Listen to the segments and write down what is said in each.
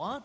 What?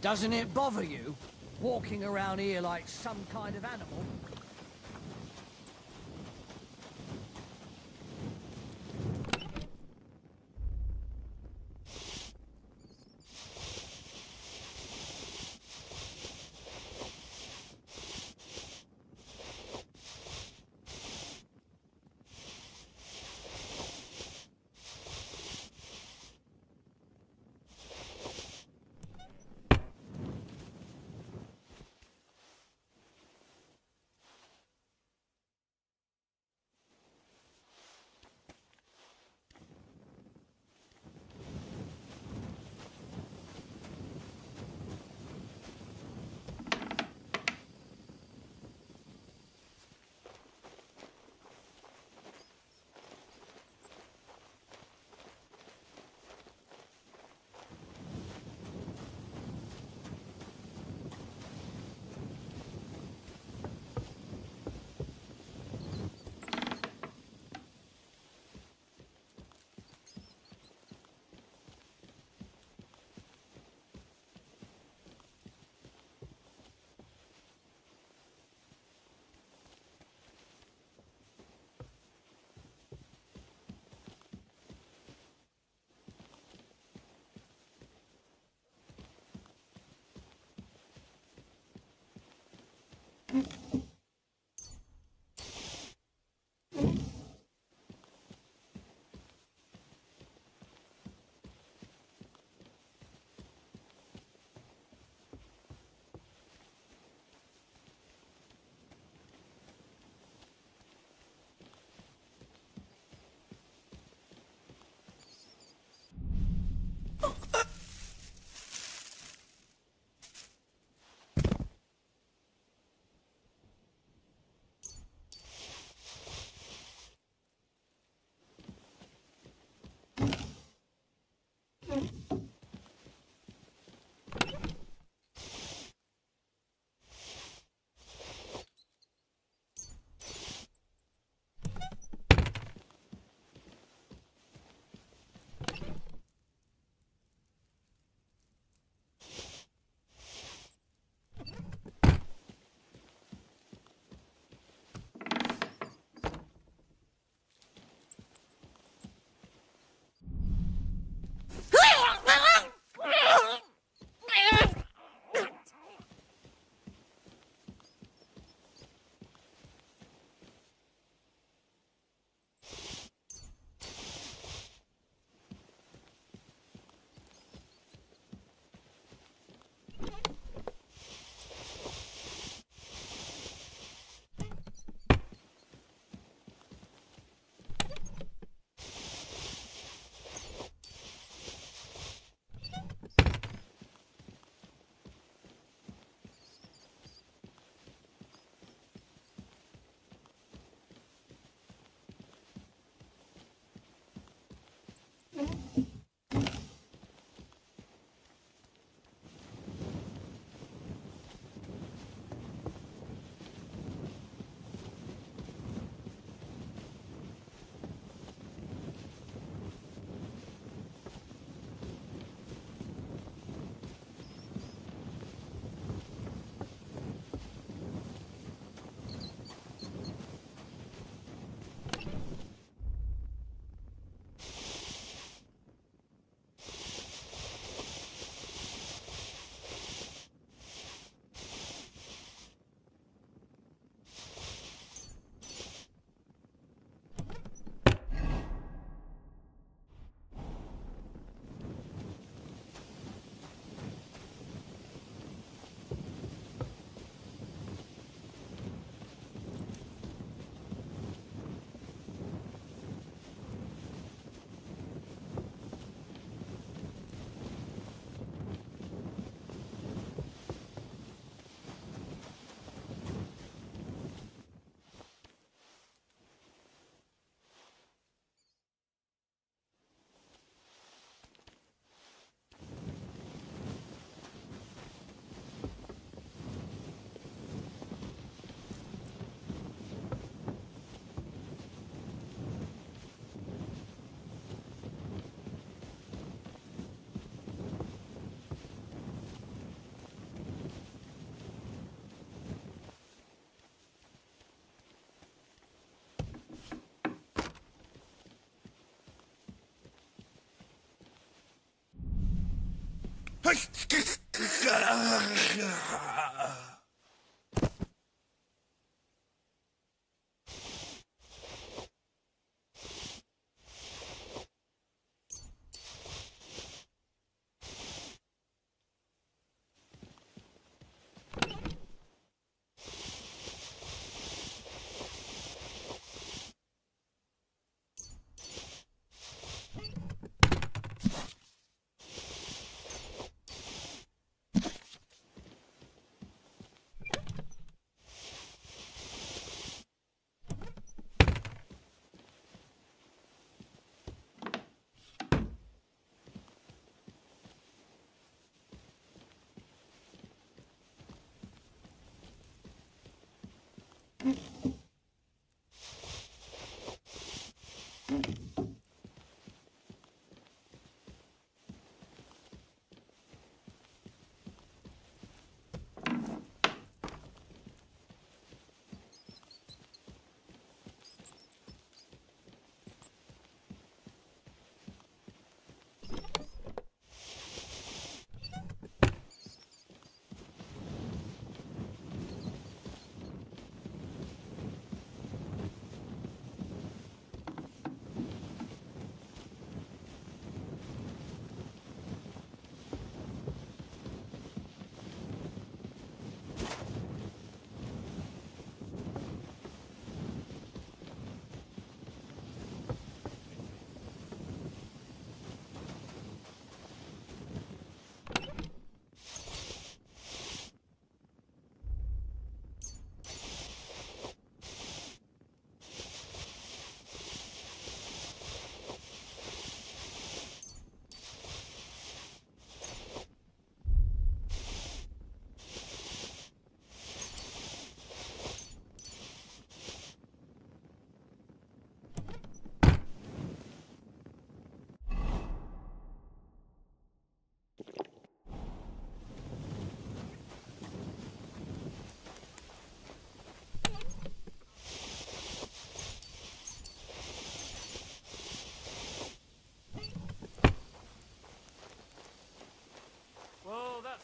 Doesn't it bother you, walking around here like some kind of animal?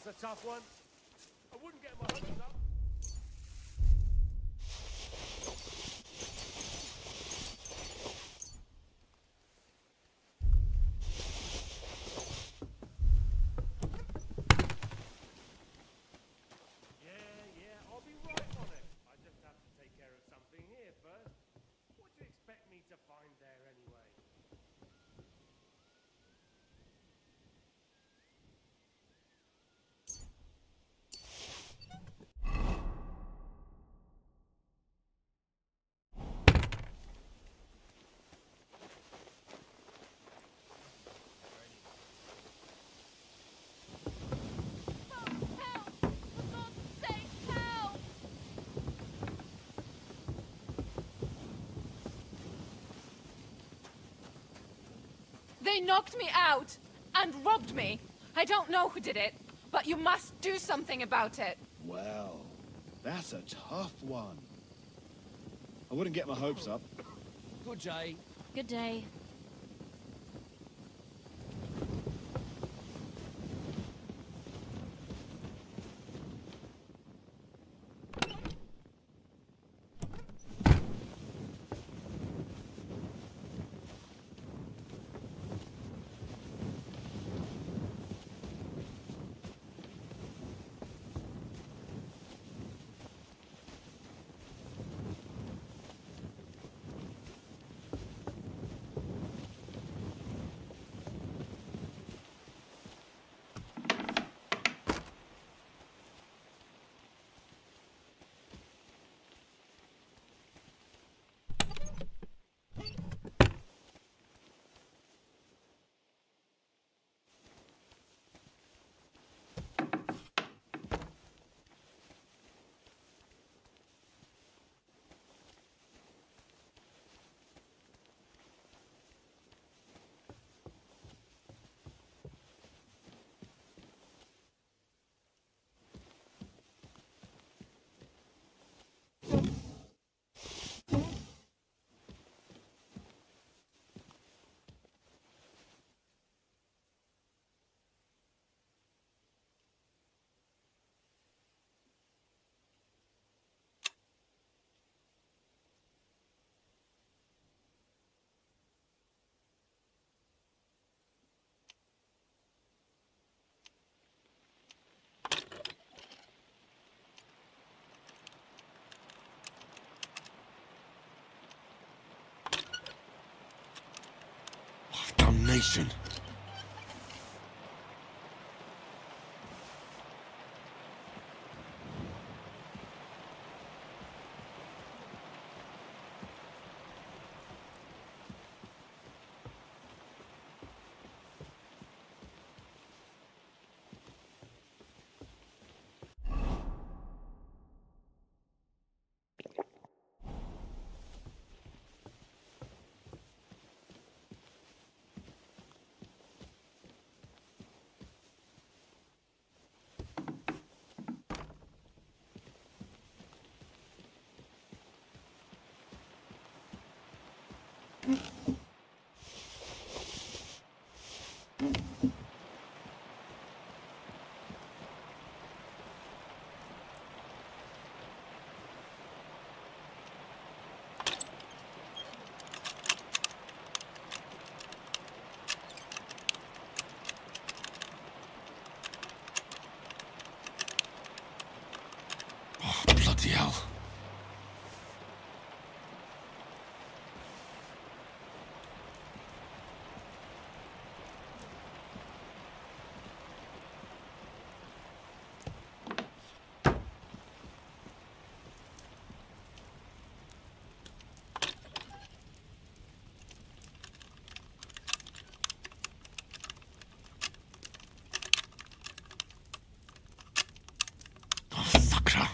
That's a tough one. I wouldn't get my hopes up. Yeah, I'll be right on it. I just have to take care of something here first. What do you expect me to find there anyway? They knocked me out and robbed me. I don't know who did it, but you must do something about it. Well, that's a tough one. I wouldn't get my hopes up. Good day. Good day. location. Bloody hell. Oh, fucker.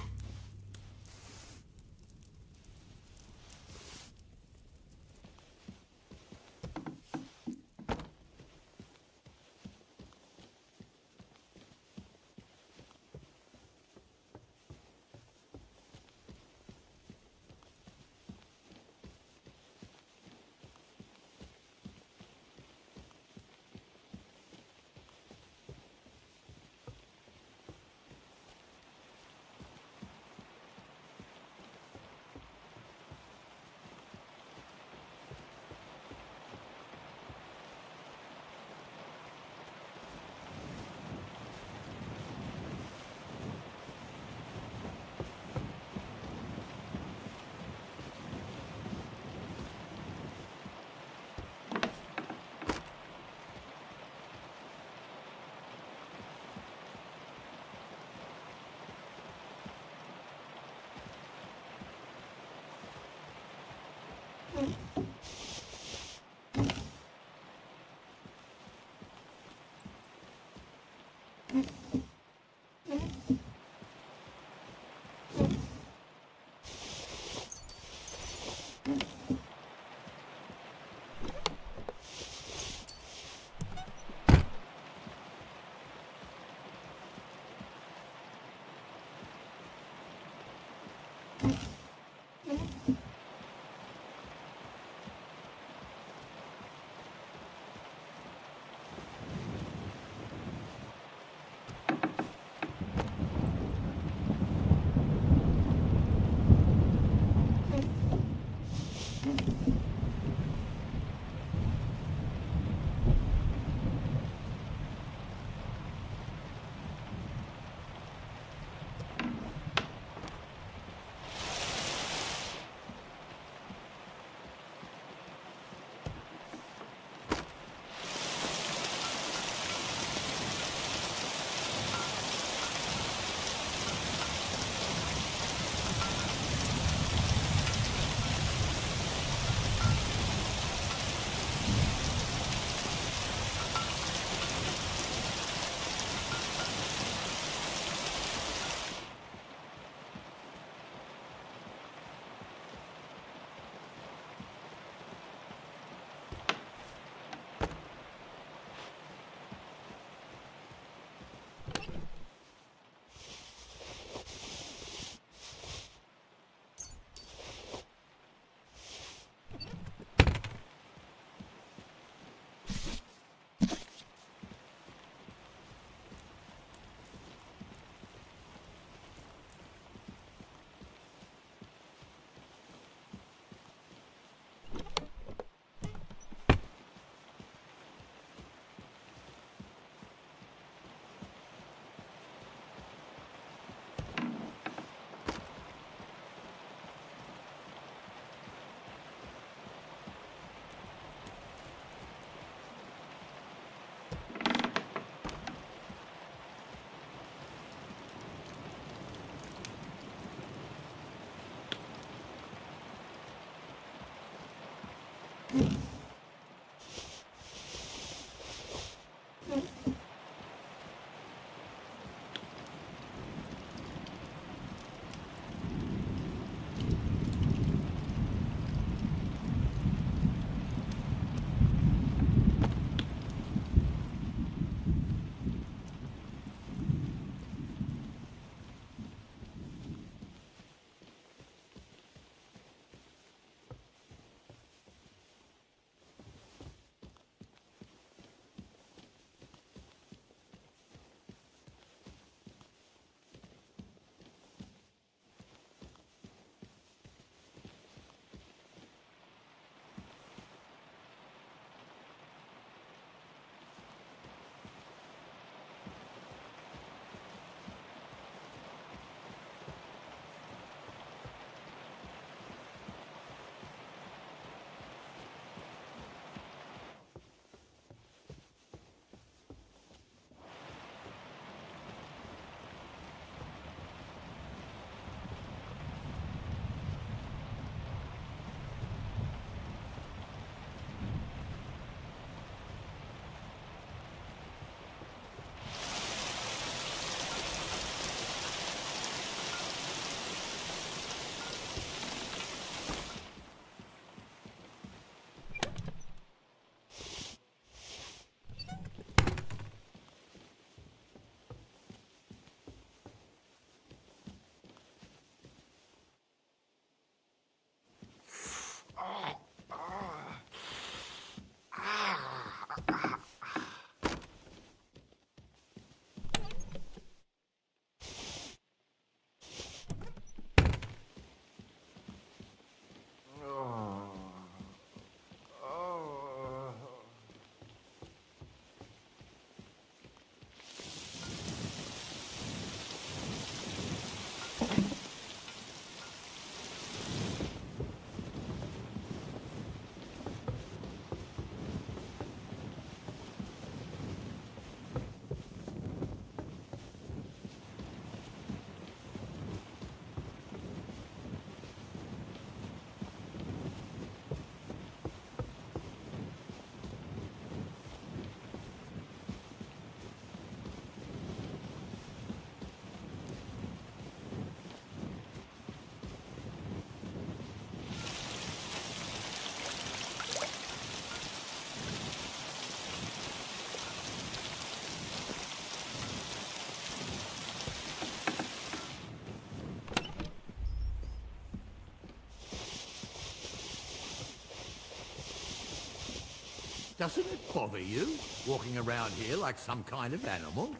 Doesn't it bother you, walking around here like some kind of animal?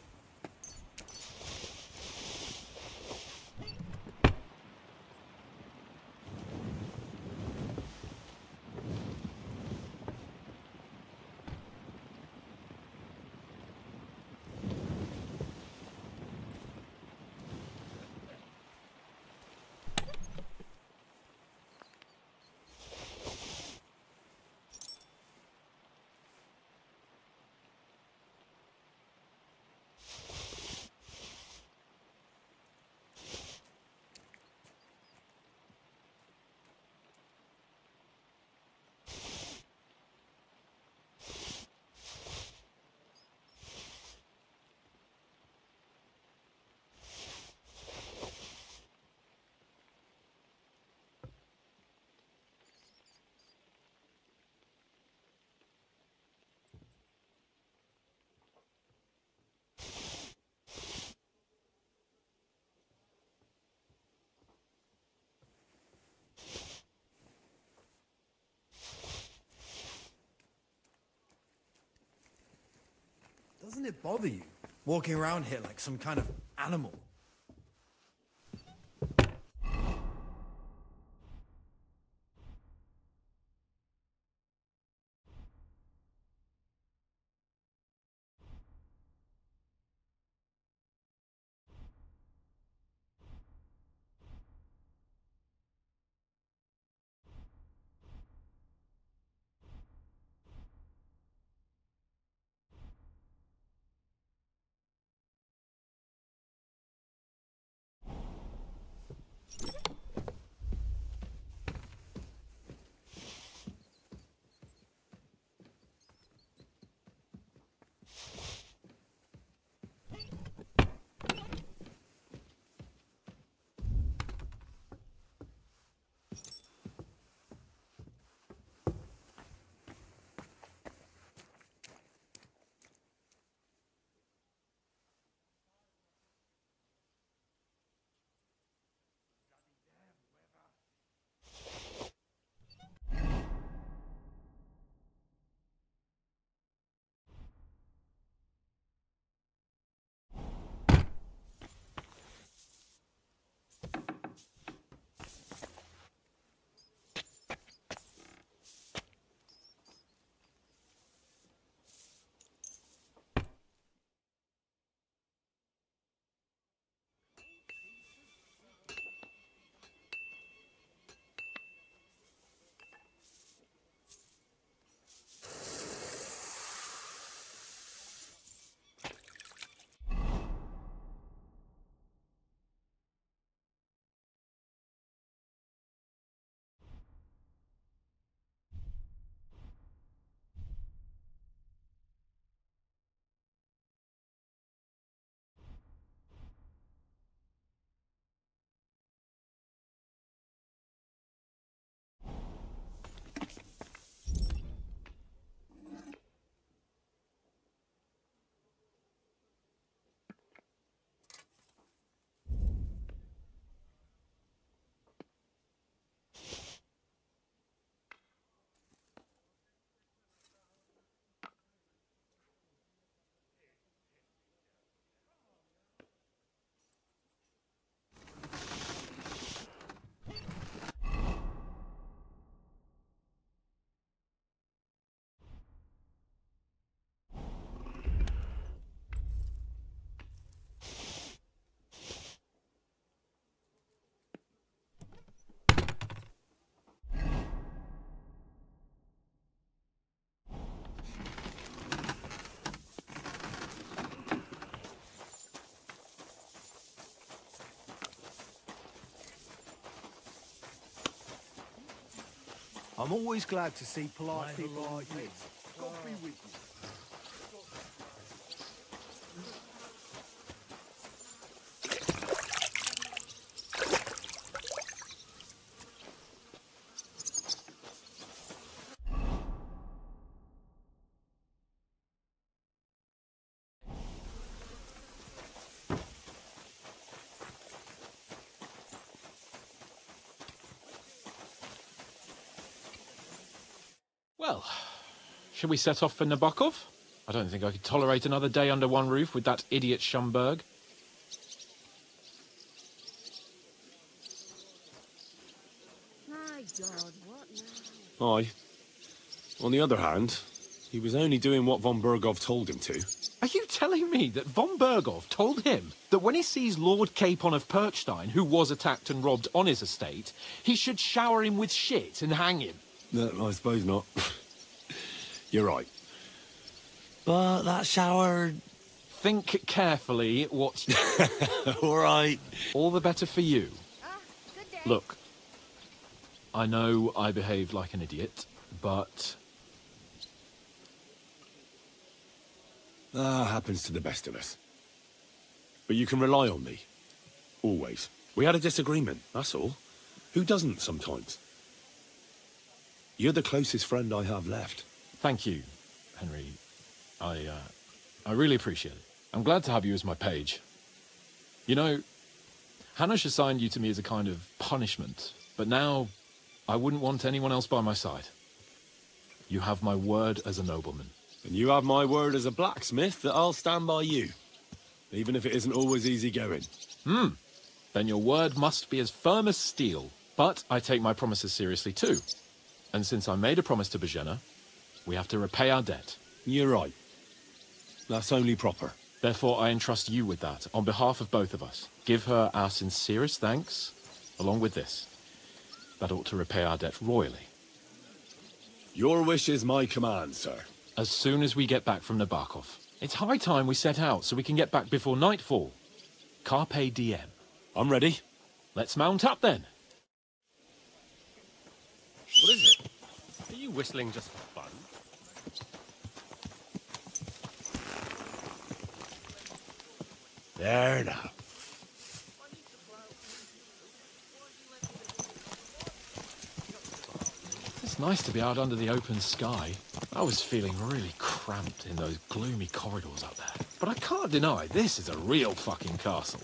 Doesn't it bother you, walking around here like some kind of animal? I'm always glad to see polite people like you. God be with you. Well, Shall we set off for Nabokov? I don't think I could tolerate another day under one roof with that idiot Schomburg. My God, what now? Aye. On the other hand, he was only doing what von Bergov told him to. Are you telling me that von Bergov told him that when he sees Lord Capon of Perkstein, who was attacked and robbed on his estate, he should shower him with shit and hang him? No, I suppose not. You're right. But that shower... Think carefully what... All right. All the better for you. Good day. Look, I know I behaved like an idiot, but... Happens to the best of us. But you can rely on me. Always. We had a disagreement, that's all. Who doesn't sometimes? You're the closest friend I have left. Thank you, Henry. I really appreciate it. I'm glad to have you as my page. You know, Hanush assigned you to me as a kind of punishment, but now I wouldn't want anyone else by my side. You have my word as a nobleman. And you have my word as a blacksmith that I'll stand by you. Even if it isn't always easy going. Then your word must be as firm as steel. But I take my promises seriously too. And since I made a promise to Bojena, we have to repay our debt. You're right. That's only proper. Therefore, I entrust you with that, on behalf of both of us. Give her our sincerest thanks, along with this. That ought to repay our debt royally. Your wish is my command, sir. As soon as we get back from Nabokov. It's high time we set out so we can get back before nightfall. Carpe diem. I'm ready. Let's mount up then. What is it? Are you whistling just for fun? There now. It's nice to be out under the open sky. I was feeling really cramped in those gloomy corridors up there. But I can't deny this is a real fucking castle.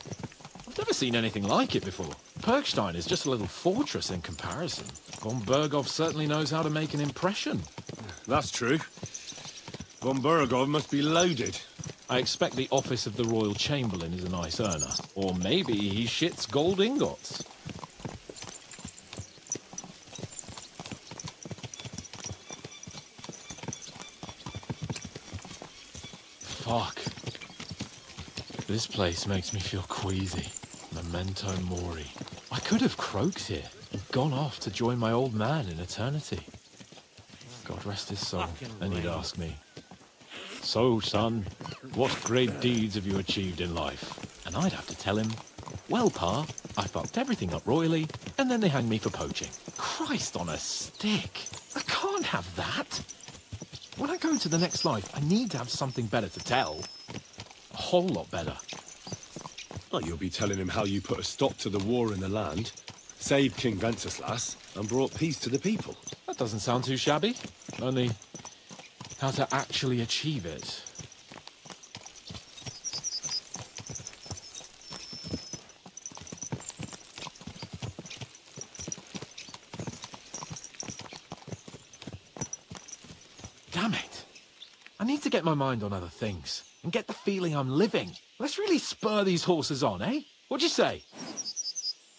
I've never seen anything like it before. Perkstein is just a little fortress in comparison. Von Bergov certainly knows how to make an impression. That's true. Von Bergov must be loaded. I expect the office of the Royal Chamberlain is a nice earner. Or maybe he shits gold ingots. Fuck. This place makes me feel queasy. Memento mori. I could have croaked here and gone off to join my old man in eternity. God rest his soul. And he'd ask me, "So, son, what great deeds have you achieved in life?" And I'd have to tell him, "Well, Pa, I fucked everything up royally, and then they hanged me for poaching." Christ on a stick. I can't have that. When I go into the next life, I need to have something better to tell. A whole lot better. Oh, you'll be telling him how you put a stop to the war in the land, saved King Wenceslas, and brought peace to the people. That doesn't sound too shabby. Only, how to actually achieve it. Damn it. I need to get my mind on other things and get the feeling I'm living. Let's really spur these horses on, eh? What'd you say?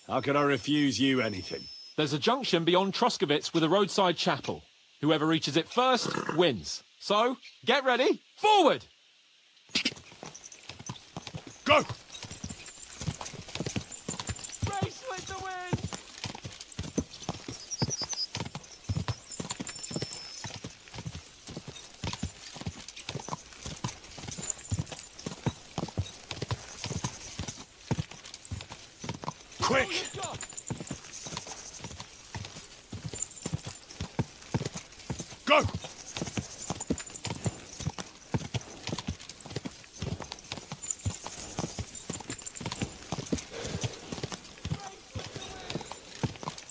How can I refuse you anything? There's a junction beyond Troskowitz with a roadside chapel. Whoever reaches it first wins. So, get ready. Forward! Go! Race with the wind! Quick! Go!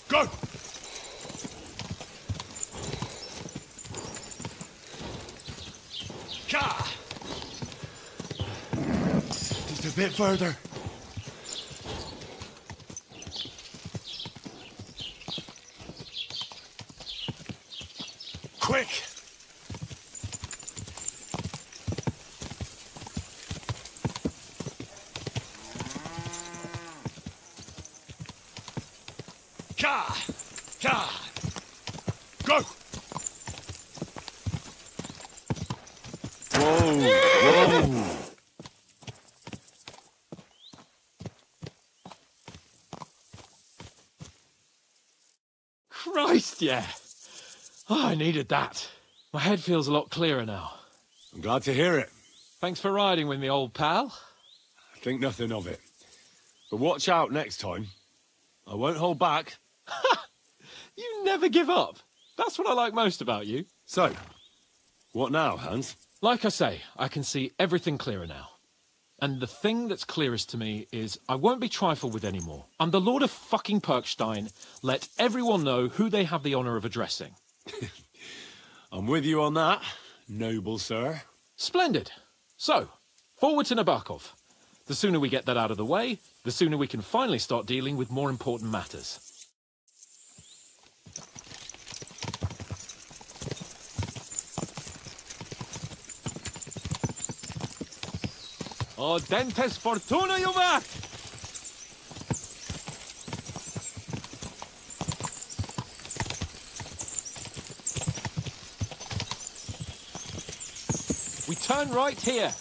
Go! Ka! Just a bit further. Quick! Ka! Ka! Go! Whoa! Whoa! Christ, yeah. Oh, I needed that. My head feels a lot clearer now. I'm glad to hear it. Thanks for riding with me, old pal. Think nothing of it. But watch out next time. I won't hold back. You never give up. That's what I like most about you. So, what now, Hans? Like I say, I can see everything clearer now. And the thing that's clearest to me is I won't be trifled with anymore. I'm the Lord of fucking Perkstein. Let everyone know who they have the honour of addressing. I'm with you on that, noble sir. Splendid. So, forward to Nabokov. The sooner we get that out of the way, the sooner we can finally start dealing with more important matters. Oh, Dentes Fortuna, you're back! We turn right here.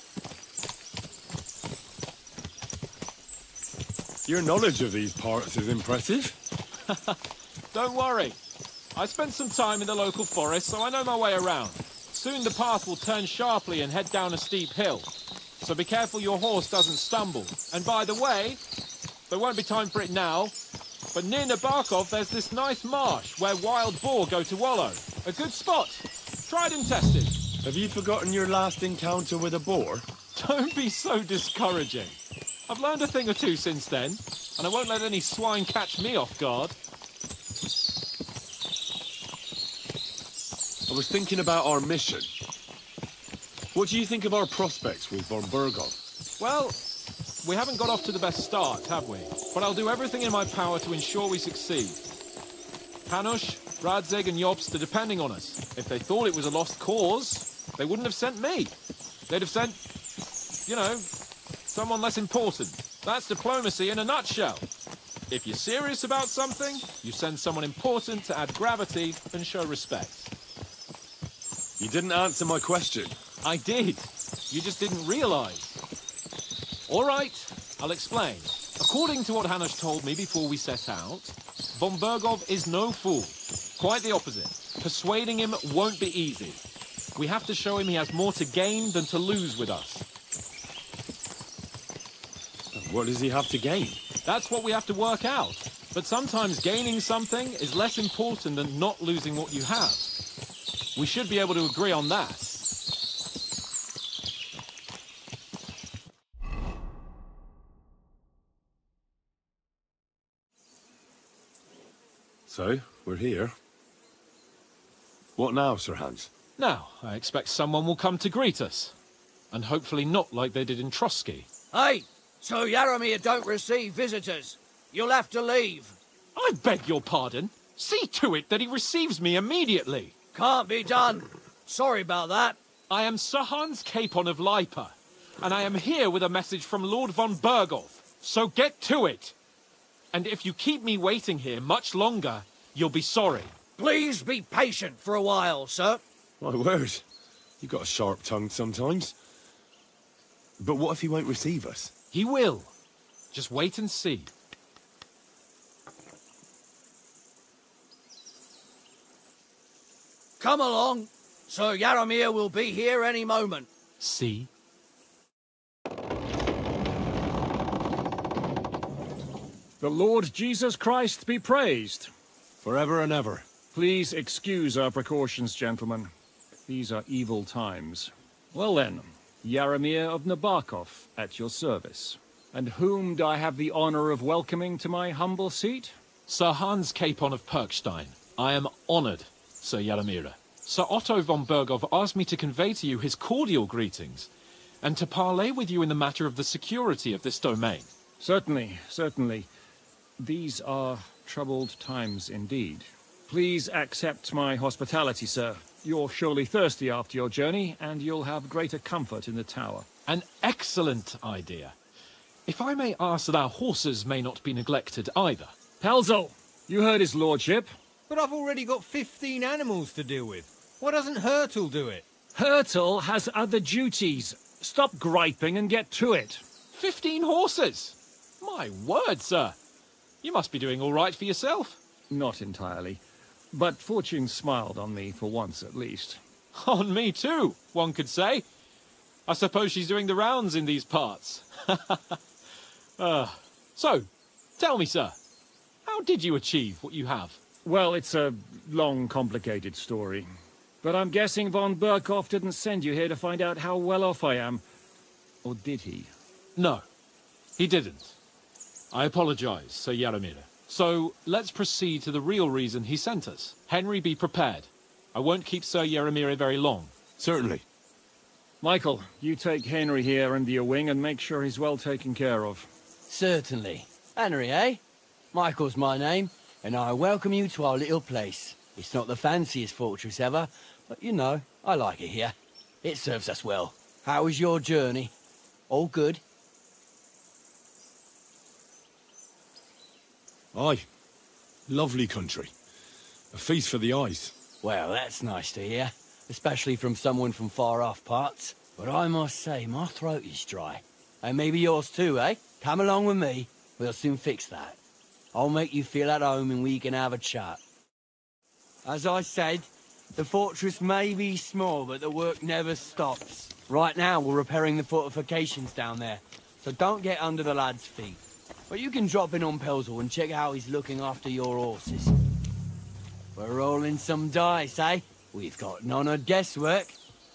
Your knowledge of these parts is impressive. Don't worry. I spent some time in the local forest, so I know my way around. Soon the path will turn sharply and head down a steep hill. So be careful your horse doesn't stumble. And by the way, there won't be time for it now, but near Nabokov there's this nice marsh where wild boar go to wallow. A good spot. Tried and tested. Have you forgotten your last encounter with a boar? Don't be so discouraging. I've learned a thing or two since then, and I won't let any swine catch me off guard. I was thinking about our mission. What do you think of our prospects with von Burgov? Well, we haven't got off to the best start, have we? But I'll do everything in my power to ensure we succeed. Hanush, Radzig and Jobst are depending on us. If they thought it was a lost cause, they wouldn't have sent me. They'd have sent, you know, someone less important. That's diplomacy in a nutshell. If you're serious about something, you send someone important to add gravity and show respect. You didn't answer my question. I did. You just didn't realise. All right, I'll explain. According to what Hanush told me before we set out, von Burgov is no fool. Quite the opposite. Persuading him won't be easy. We have to show him he has more to gain than to lose with us. What does he have to gain? That's what we have to work out. But sometimes gaining something is less important than not losing what you have. We should be able to agree on that. So, we're here. What now, Sir Hans? Now, I expect someone will come to greet us. And hopefully not like they did in Trotsky. Hey, so Yaromir don't receive visitors. You'll have to leave. I beg your pardon. See to it that he receives me immediately. Can't be done. Sorry about that. I am Sir Hans Capon of Lipa, and I am here with a message from Lord von Burgov. So get to it. And if you keep me waiting here much longer, you'll be sorry. Please be patient for a while, sir. My word. You've got a sharp tongue sometimes. But what if he won't receive us? He will. Just wait and see. Come along. Sir Yaromir will be here any moment. See? The Lord Jesus Christ be praised. Forever and ever. Please excuse our precautions, gentlemen. These are evil times. Well then, Yaromir of Nabokov, at your service. And whom do I have the honor of welcoming to my humble seat? Sir Hans Capon of Perkstein. I am honored, Sir Yaromir. Sir Otto von Burgov asked me to convey to you his cordial greetings, and to parley with you in the matter of the security of this domain. Certainly, certainly. These are troubled times indeed. Please accept my hospitality, sir. You're surely thirsty after your journey, and you'll have greater comfort in the tower. An excellent idea. If I may ask that our horses may not be neglected either. Pelzel! You heard his lordship. But I've already got 15 animals to deal with. Why doesn't Hurtle do it? Hurtle has other duties. Stop griping and get to it. 15 horses? My word, sir. You must be doing all right for yourself. Not entirely. But fortune smiled on me for once at least. On me too, one could say. I suppose she's doing the rounds in these parts. So, tell me, sir, how did you achieve what you have? Well, it's a long, complicated story. But I'm guessing von Burkhoff didn't send you here to find out how well off I am. Or did he? No, he didn't. I apologize, Sir Yaromir. So, let's proceed to the real reason he sent us. Henry, be prepared. I won't keep Sir Yaromir very long. Certainly. Michael, you take Henry here under your wing and make sure he's well taken care of. Certainly. Henry, eh? Michael's my name, and I welcome you to our little place. It's not the fanciest fortress ever, but you know, I like it here. It serves us well. How was your journey? All good? Aye. Lovely country. A feast for the eyes. Well, that's nice to hear, especially from someone from far-off parts. But I must say, my throat is dry. And maybe yours too, eh? Come along with me. We'll soon fix that. I'll make you feel at home and we can have a chat. As I said, the fortress may be small, but the work never stops. Right now, we're repairing the fortifications down there, so don't get under the lad's feet. But you can drop in on Pelzel and check how he's looking after your horses. We're rolling some dice, eh? We've got none of guesswork,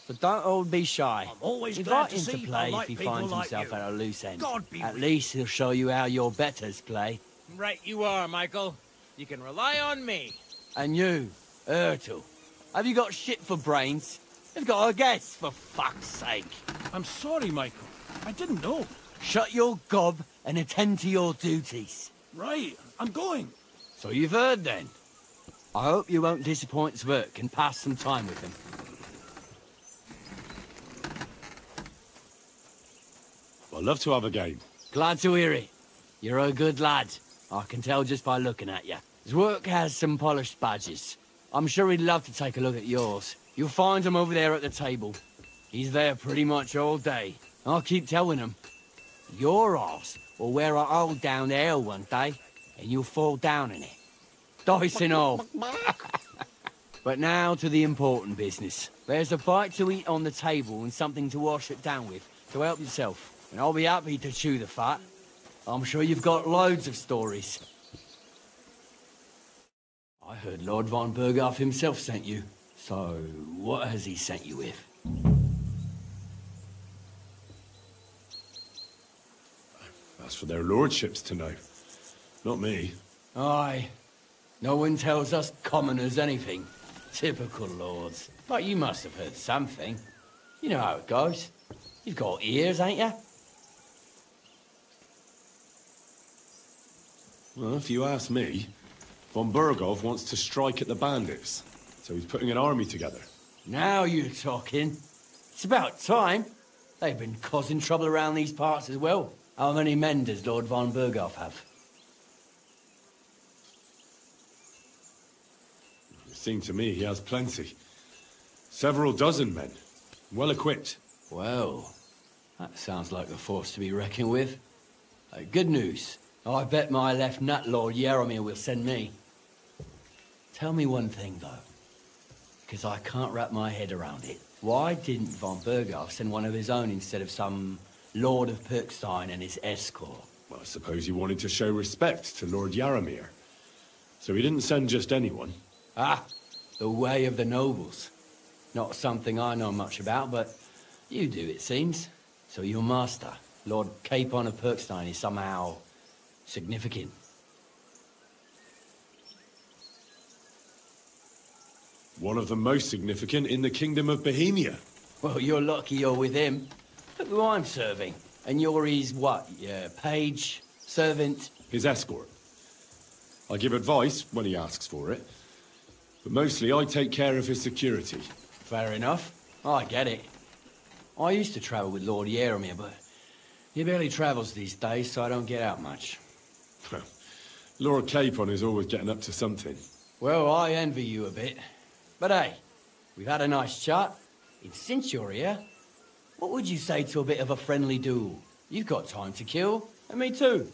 so don't all be shy. I'm always Invite glad to him to see play like if he people finds like himself you. at a loose end. God be At with least he'll show you how your betters play. Right you are, Michael. You can rely on me. And you, Ertl, have you got shit for brains? You've got a guess, for fuck's sake. I'm sorry, Michael. I didn't know. Shut your gob and attend to your duties. Right, I'm going. So you've heard then. I hope you won't disappoint Zwerk and pass some time with him. I'd love to have a game. Glad to hear it. You're a good lad. I can tell just by looking at you. Zwerk has some polished badges. I'm sure he'd love to take a look at yours. You'll find him over there at the table. He's there pretty much all day. I'll keep telling him. Your arse will wear a hole down there one day, and you'll fall down in it. Dice and all. But now to the important business. There's a bite to eat on the table and something to wash it down with, so help yourself. And I'll be happy to chew the fat. I'm sure you've got loads of stories. I heard Lord von Burghoff himself sent you. So, what has he sent you with? That's for their lordships to know. Not me. Aye. No one tells us commoners anything. Typical lords. But you must have heard something. You know how it goes. You've got ears, ain't you? Well, if you ask me, von Burghoff wants to strike at the bandits. So he's putting an army together. Now you're talking. It's about time. They've been causing trouble around these parts as well. How many men does Lord von Burghoff have? It seemed to me he has plenty. Several dozen men. Well equipped. Well, that sounds like a force to be reckoned with. Good news. I bet my left nut Lord Yaromir will send me. Tell me one thing, though. Because I can't wrap my head around it. Why didn't von Burghoff send one of his own instead of some Lord of Pirkstein and his escort? Well, I suppose he wanted to show respect to Lord Yaromir. So he didn't send just anyone. Ah, the way of the nobles. Not something I know much about, but you do, it seems. So your master, Lord Capon of Pirkstein, is somehow significant. One of the most significant in the Kingdom of Bohemia. Well, you're lucky you're with him. Look who I'm serving. And you're his, what, page, servant? His escort. I give advice when he asks for it. But mostly I take care of his security. Fair enough. I get it. I used to travel with Lord Yaromir, but he barely travels these days, so I don't get out much. Lord Capon is always getting up to something. Well, I envy you a bit. But hey, we've had a nice chat. And since you're here, what would you say to a bit of a friendly duel? You've got time to kill, and me too.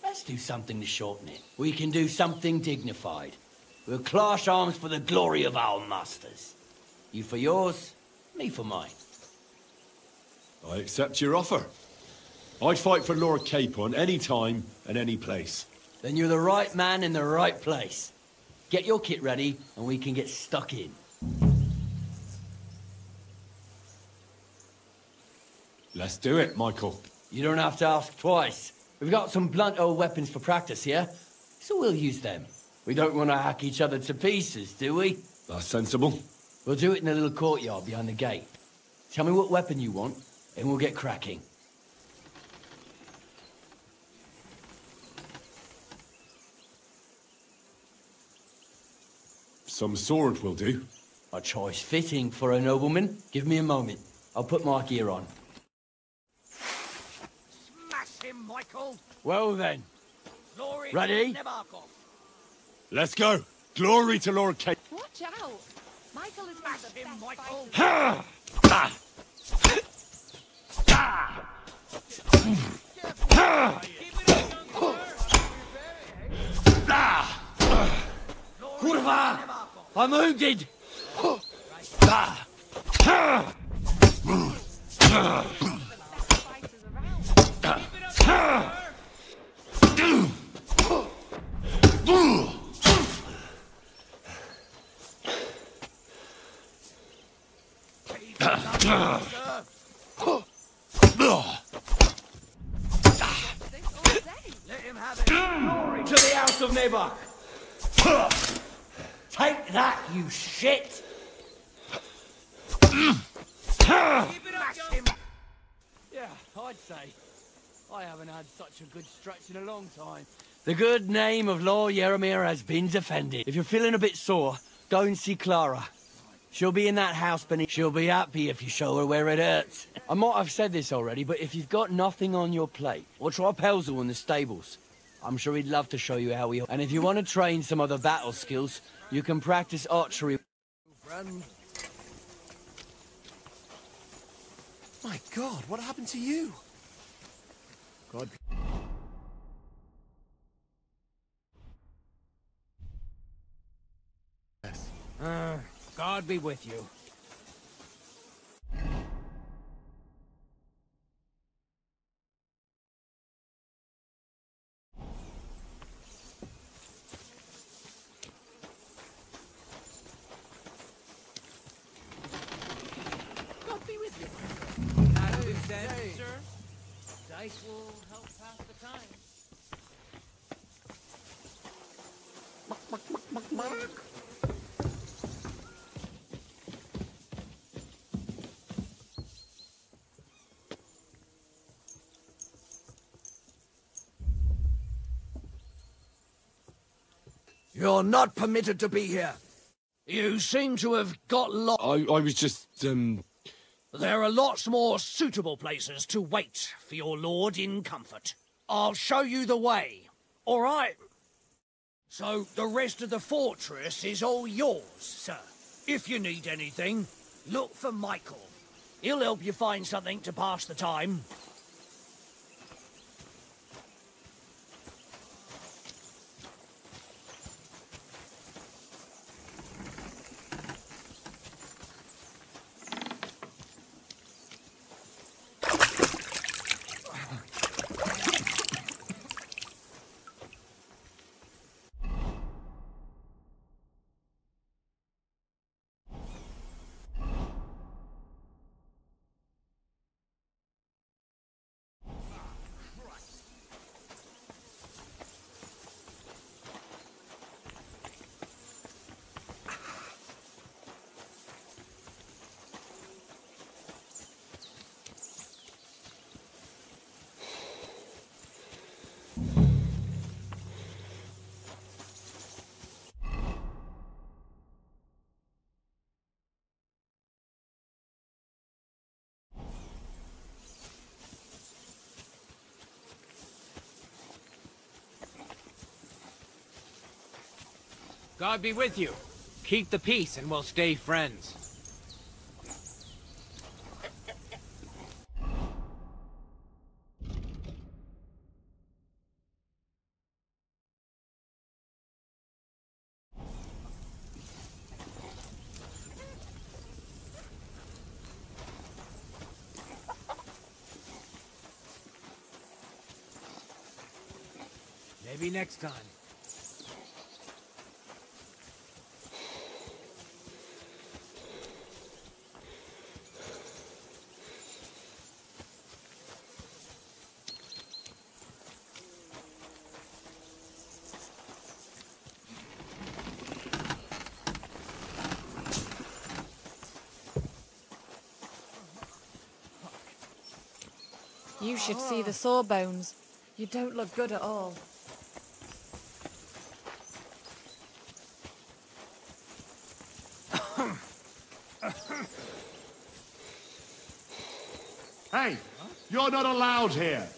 Let's do something to shorten it. We can do something dignified. We'll clash arms for the glory of our masters. You for yours, me for mine. I accept your offer. I'd fight for Lord Capon any time and any place. Then you're the right man in the right place. Get your kit ready, and we can get stuck in. Let's do it, Michael. You don't have to ask twice. We've got some blunt old weapons for practice here, so we'll use them. We don't want to hack each other to pieces, do we? That's sensible. We'll do it in a little courtyard behind the gate. Tell me what weapon you want, and we'll get cracking. Some sword will do. A choice fitting for a nobleman. Give me a moment. I'll put my gear on. Smash him, Michael! Well then. Glory Ready? to Nebarkov. Let's go. Glory to Lord Capon. Watch out! Michael is one of the best Michael. fighters. Kurva! I'm wounded! Let him have it. To the house of Nebach! Take that, you shit! Yeah, I'd say. I haven't had such a good stretch in a long time. The good name of Lord Yaramir has been defended. If you're feeling a bit sore, go and see Clara. She'll be in that house beneath. She'll be happy if you show her where it hurts. I might have said this already, but if you've got nothing on your plate, or try Pelzel in the stables. I'm sure he'd love to show you how we... And if you want to train some other battle skills, you can practice archery. Friend. My God, what happened to you? God. God be with you. God be with you. As we said, sir, dice will help pass the time. You're not permitted to be here. You seem to have got lost. I was just, There are lots more suitable places to wait for your lord in comfort. I'll show you the way, all right? So the rest of the fortress is all yours, sir. If you need anything, look for Michael. He'll help you find something to pass the time. God be with you. Keep the peace and we'll stay friends. Maybe next time. You should see the sawbones. You don't look good at all. Hey, you're not allowed here.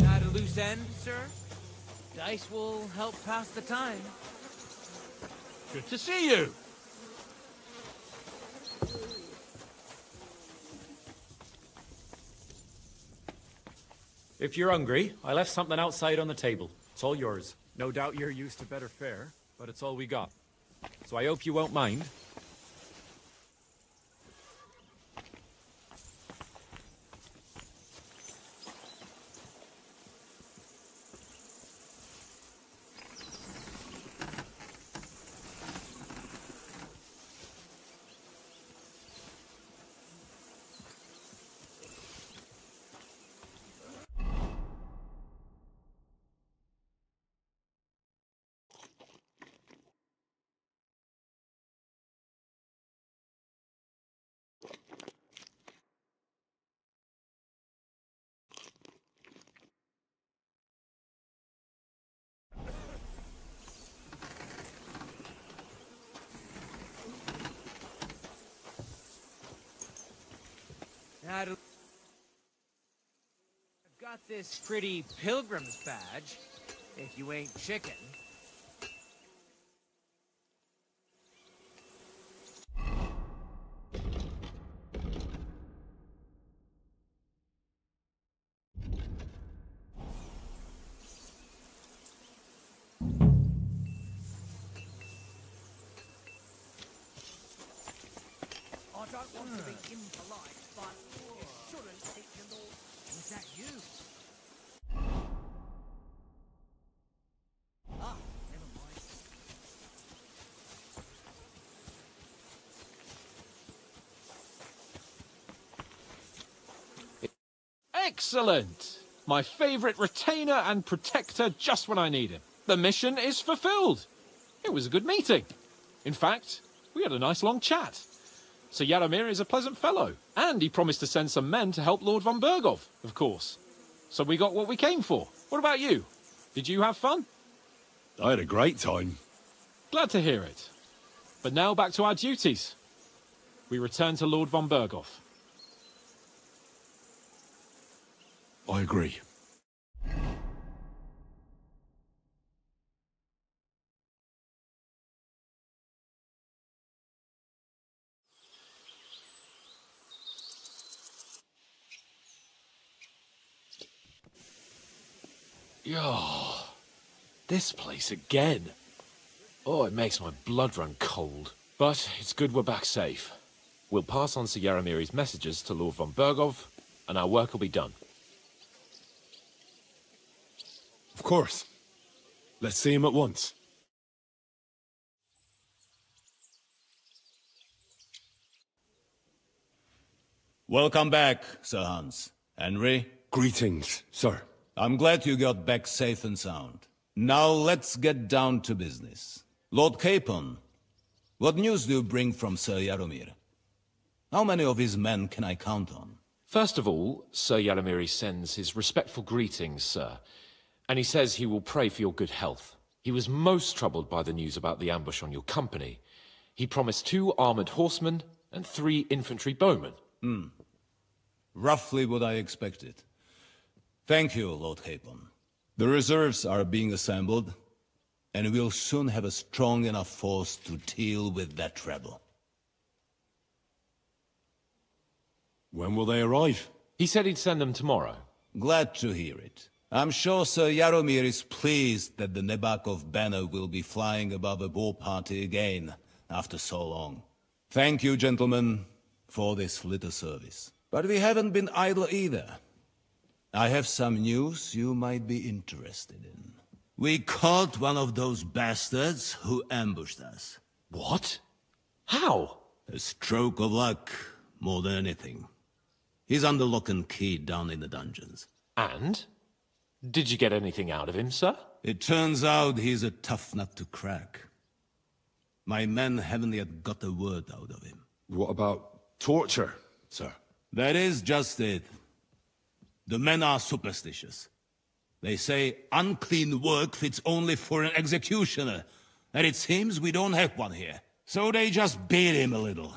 At a loose end, sir? Dice will help pass the time. Good to see you. If you're hungry, I left something outside on the table. It's all yours. No doubt you're used to better fare, but it's all we got. So I hope you won't mind. I've got this pretty pilgrim's badge, if you ain't chicken. I don't want to be impolite, but you shouldn't take your lord. Was that you? Ah, never mind. Excellent! My favorite retainer and protector just when I need him. The mission is fulfilled. It was a good meeting. In fact, we had a nice long chat. Sir Yaramir is a pleasant fellow, and he promised to send some men to help Lord von Bergov, of course. So we got what we came for. What about you? Did you have fun? I had a great time. Glad to hear it. But now back to our duties. We return to Lord von Bergov. I agree. Yo, this place again. Oh, it makes my blood run cold. But it's good we're back safe. We'll pass on Sir Yaramiri's messages to Lord von Bergov, and our work will be done. Of course. Let's see him at once. Welcome back, Sir Hans. Henry? Greetings, sir. I'm glad you got back safe and sound. Now let's get down to business. Lord Capon, what news do you bring from Sir Yaromir? How many of his men can I count on? First of all, Sir Yaromir sends his respectful greetings, sir. And he says he will pray for your good health. He was most troubled by the news about the ambush on your company. He promised 2 armored horsemen and 3 infantry bowmen. Roughly what I expected. Thank you, Lord Capon. The reserves are being assembled, and we'll soon have a strong enough force to deal with that rebel. When will they arrive? He said he'd send them tomorrow. Glad to hear it. I'm sure Sir Yaromir is pleased that the Nebakov banner will be flying above a war party again after so long. Thank you, gentlemen, for this little service. But we haven't been idle either. I have some news you might be interested in. We caught one of those bastards who ambushed us. What? How? A stroke of luck, more than anything. He's under lock and key down in the dungeons. And? Did you get anything out of him, sir? It turns out he's a tough nut to crack. My men haven't yet got a word out of him. What about torture, sir? That is just it. The men are superstitious. They say unclean work fits only for an executioner, and it seems we don't have one here. So they just beat him a little.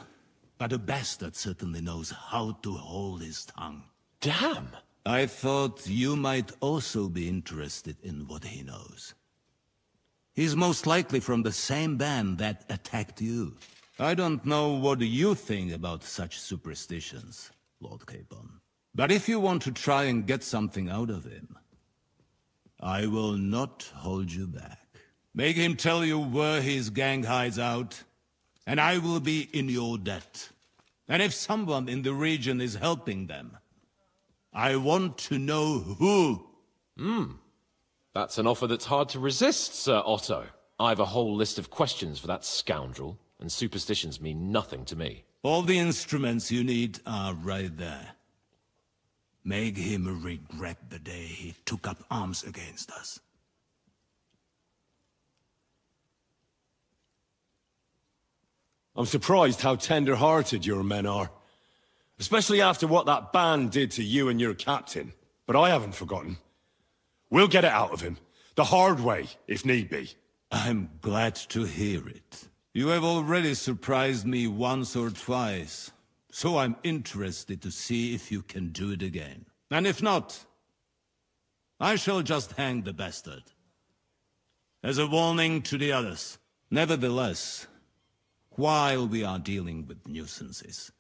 But the bastard certainly knows how to hold his tongue. Damn! I thought you might also be interested in what he knows. He's most likely from the same band that attacked you. I don't know what you think about such superstitions, Lord Capon. But if you want to try and get something out of him, I will not hold you back. Make him tell you where his gang hides out, and I will be in your debt. And if someone in the region is helping them, I want to know who. That's an offer that's hard to resist, Sir Otto. I've a whole list of questions for that scoundrel, and superstitions mean nothing to me. All the instruments you need are right there. Make him regret the day he took up arms against us. I'm surprised how tender-hearted your men are. Especially after what that band did to you and your captain. But I haven't forgotten. We'll get it out of him. The hard way, if need be. I'm glad to hear it. You have already surprised me once or twice, so I'm interested to see if you can do it again. And if not, I shall just hang the bastard. As a warning to the others. Nevertheless, while we are dealing with nuisances,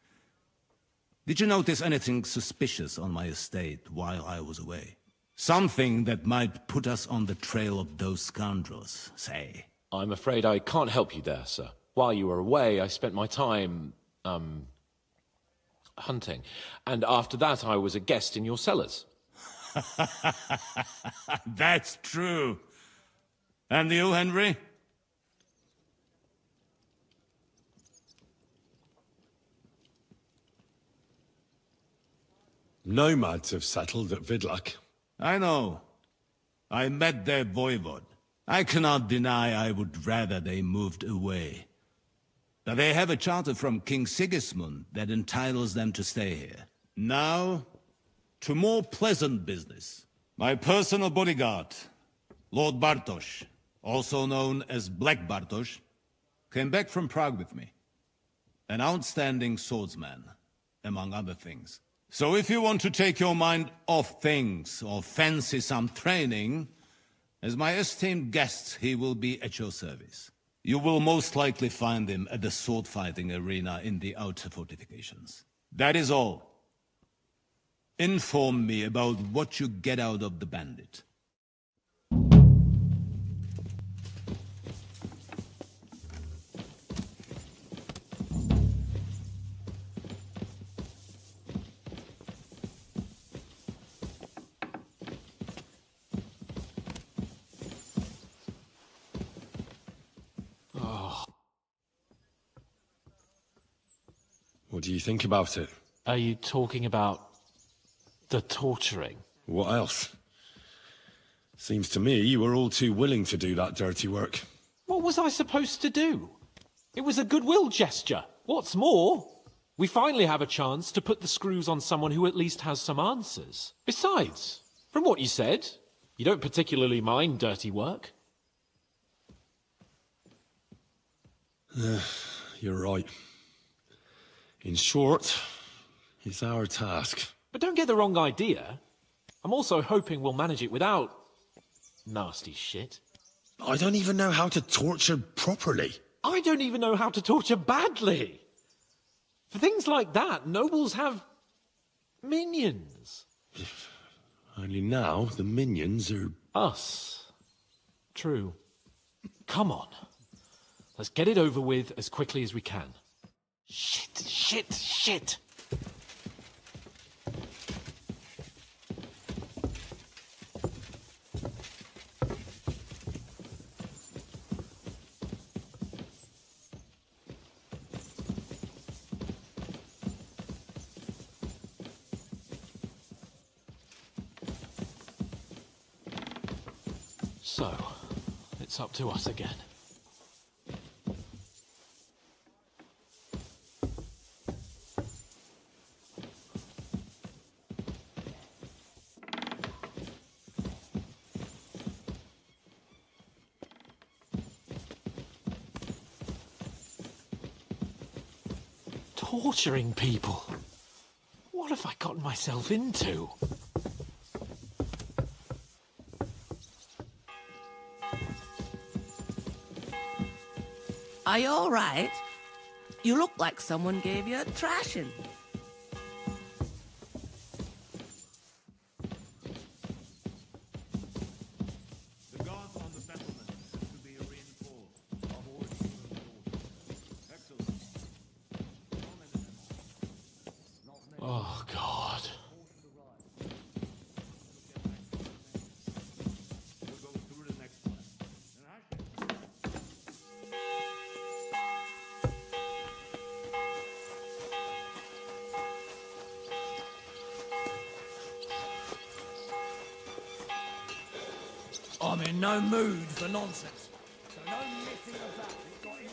did you notice anything suspicious on my estate while I was away? Something that might put us on the trail of those scoundrels, say. I'm afraid I can't help you there, sir. While you were away, I spent my time, hunting. And after that, I was a guest in your cellars. That's true. And you, Henry? Nomads have settled at Vidlak. I know. I met their voivod. I cannot deny I would rather they moved away. But they have a charter from King Sigismund that entitles them to stay here. Now, to more pleasant business. My personal bodyguard, Lord Bartosz, also known as Black Bartosz, came back from Prague with me. An outstanding swordsman, among other things. So if you want to take your mind off things or fancy some training, as my esteemed guest, he will be at your service. You will most likely find him at the sword-fighting arena in the outer fortifications. That is all. Inform me about what you get out of the bandit. What do you think about it? Are you talking about the torturing? What else? Seems to me you were all too willing to do that dirty work. What was I supposed to do? It was a goodwill gesture. What's more, we finally have a chance to put the screws on someone who at least has some answers. Besides, from what you said, you don't particularly mind dirty work. You're right. In short, it's our task. But don't get the wrong idea. I'm also hoping we'll manage it without nasty shit. I don't even know how to torture properly. I don't even know how to torture badly. For things like that, nobles have minions. Only now the minions are... Us. True. Come on. Let's get it over with as quickly as we can. Shit. So, it's up to us again. Torturing people. What have I gotten myself into? Are you all right? You look like someone gave you a thrashing. The guards on the settlement to be reinforced. Our horses and excellent. Oh, God. We'll go through the next one. I'm in no mood for nonsense. So no messing about. It's got here.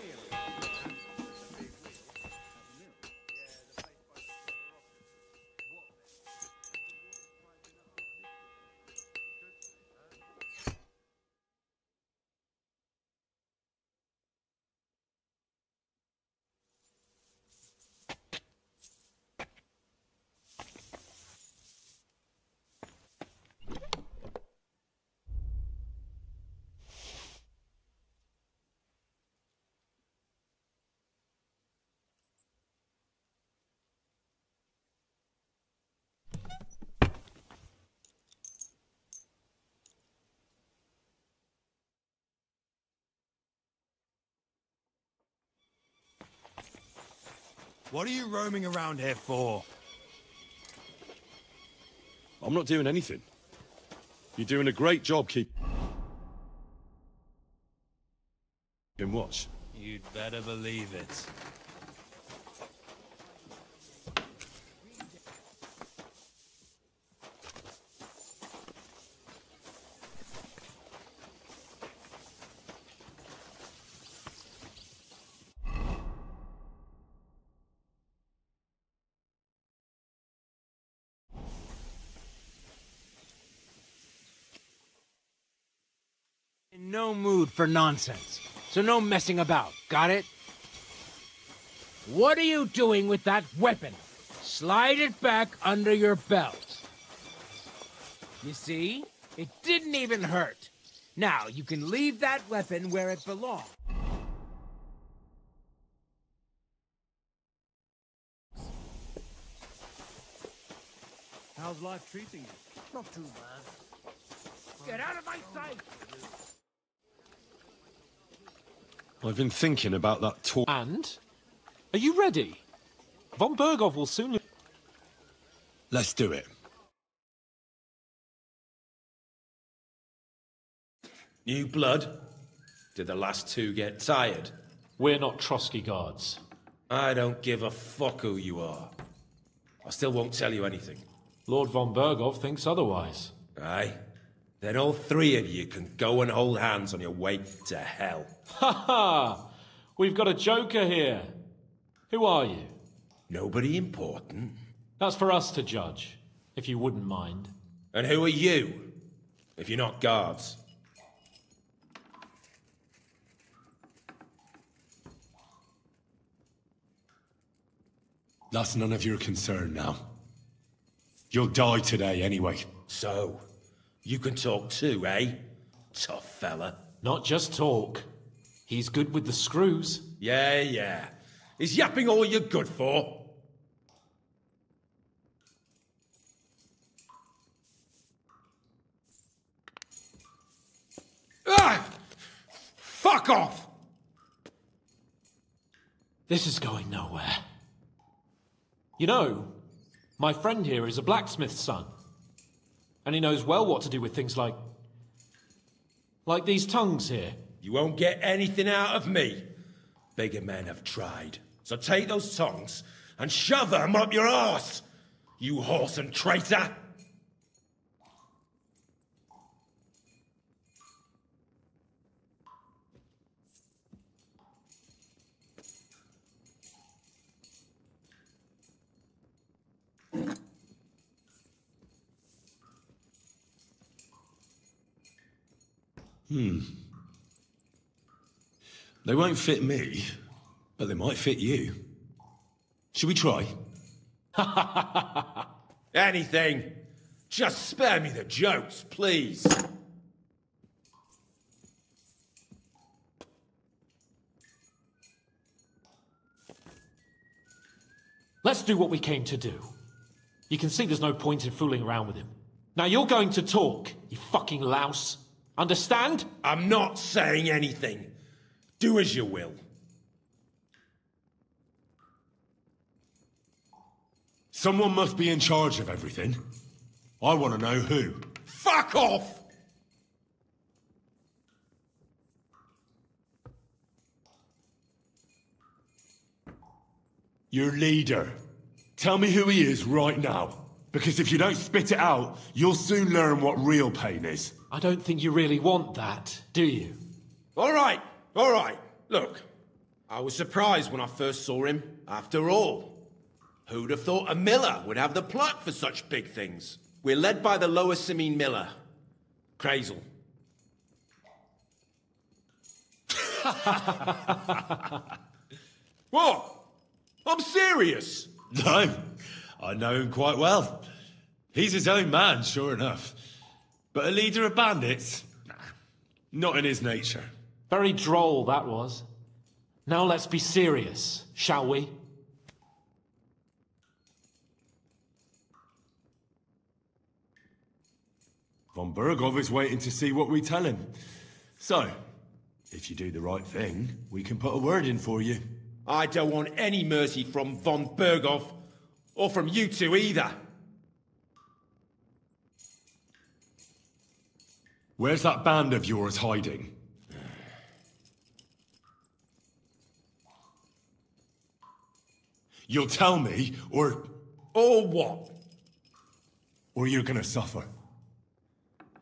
What are you roaming around here for? I'm not doing anything. You're doing a great job keeping watch. You'd better believe it. In no mood for nonsense, so no messing about, got it? What are you doing with that weapon? Slide it back under your belt. You see? It didn't even hurt. Now, you can leave that weapon where it belongs. How's life treating you? Not too bad. Get out of my sight! I've been thinking about that talk. And? Are you ready? Von Bergov will soon... Let's do it. New blood? Did the last two get tired? We're not Trotsky guards. I don't give a fuck who you are. I still won't tell you anything. Lord von Bergov thinks otherwise. Aye. Then all three of you can go and hold hands on your way to hell. Ha ha! We've got a joker here. Who are you? Nobody important. That's for us to judge, if you wouldn't mind. And who are you, if you're not guards? That's none of your concern now. You'll die today anyway. So, you can talk too, eh? Tough fella. Not just talk. He's good with the screws. Yeah. Is yapping all you're good for? Ah! Fuck off! This is going nowhere. You know, my friend here is a blacksmith's son. And he knows well what to do with things like these tongues here. You won't get anything out of me. Bigger men have tried. So take those tongs and shove them up your arse, you horse and traitor! They won't fit me, but they might fit you. Should we try? Anything. Just spare me the jokes, please. Let's do what we came to do. You can see there's no point in fooling around with him. Now you're going to talk, you fucking louse. Understand? I'm not saying anything. Do as you will. Someone must be in charge of everything. I want to know who. Fuck off! Your leader. Tell me who he is right now. Because if you don't spit it out, you'll soon learn what real pain is. I don't think you really want that, do you? All right. Look, I was surprised when I first saw him. After all, who'd have thought a miller would have the pluck for such big things? We're led by the Lower Simene Miller, Crazel. What? I'm serious. No, I know him quite well. He's his own man, sure enough. But a leader of bandits? Nah, not in his nature. Very droll, that was. Now let's be serious, shall we? Von Bergov is waiting to see what we tell him. So, if you do the right thing, we can put a word in for you. I don't want any mercy from Von Bergov, or from you two either. Where's that band of yours hiding? You'll tell me, or... Or what? Or you're gonna suffer.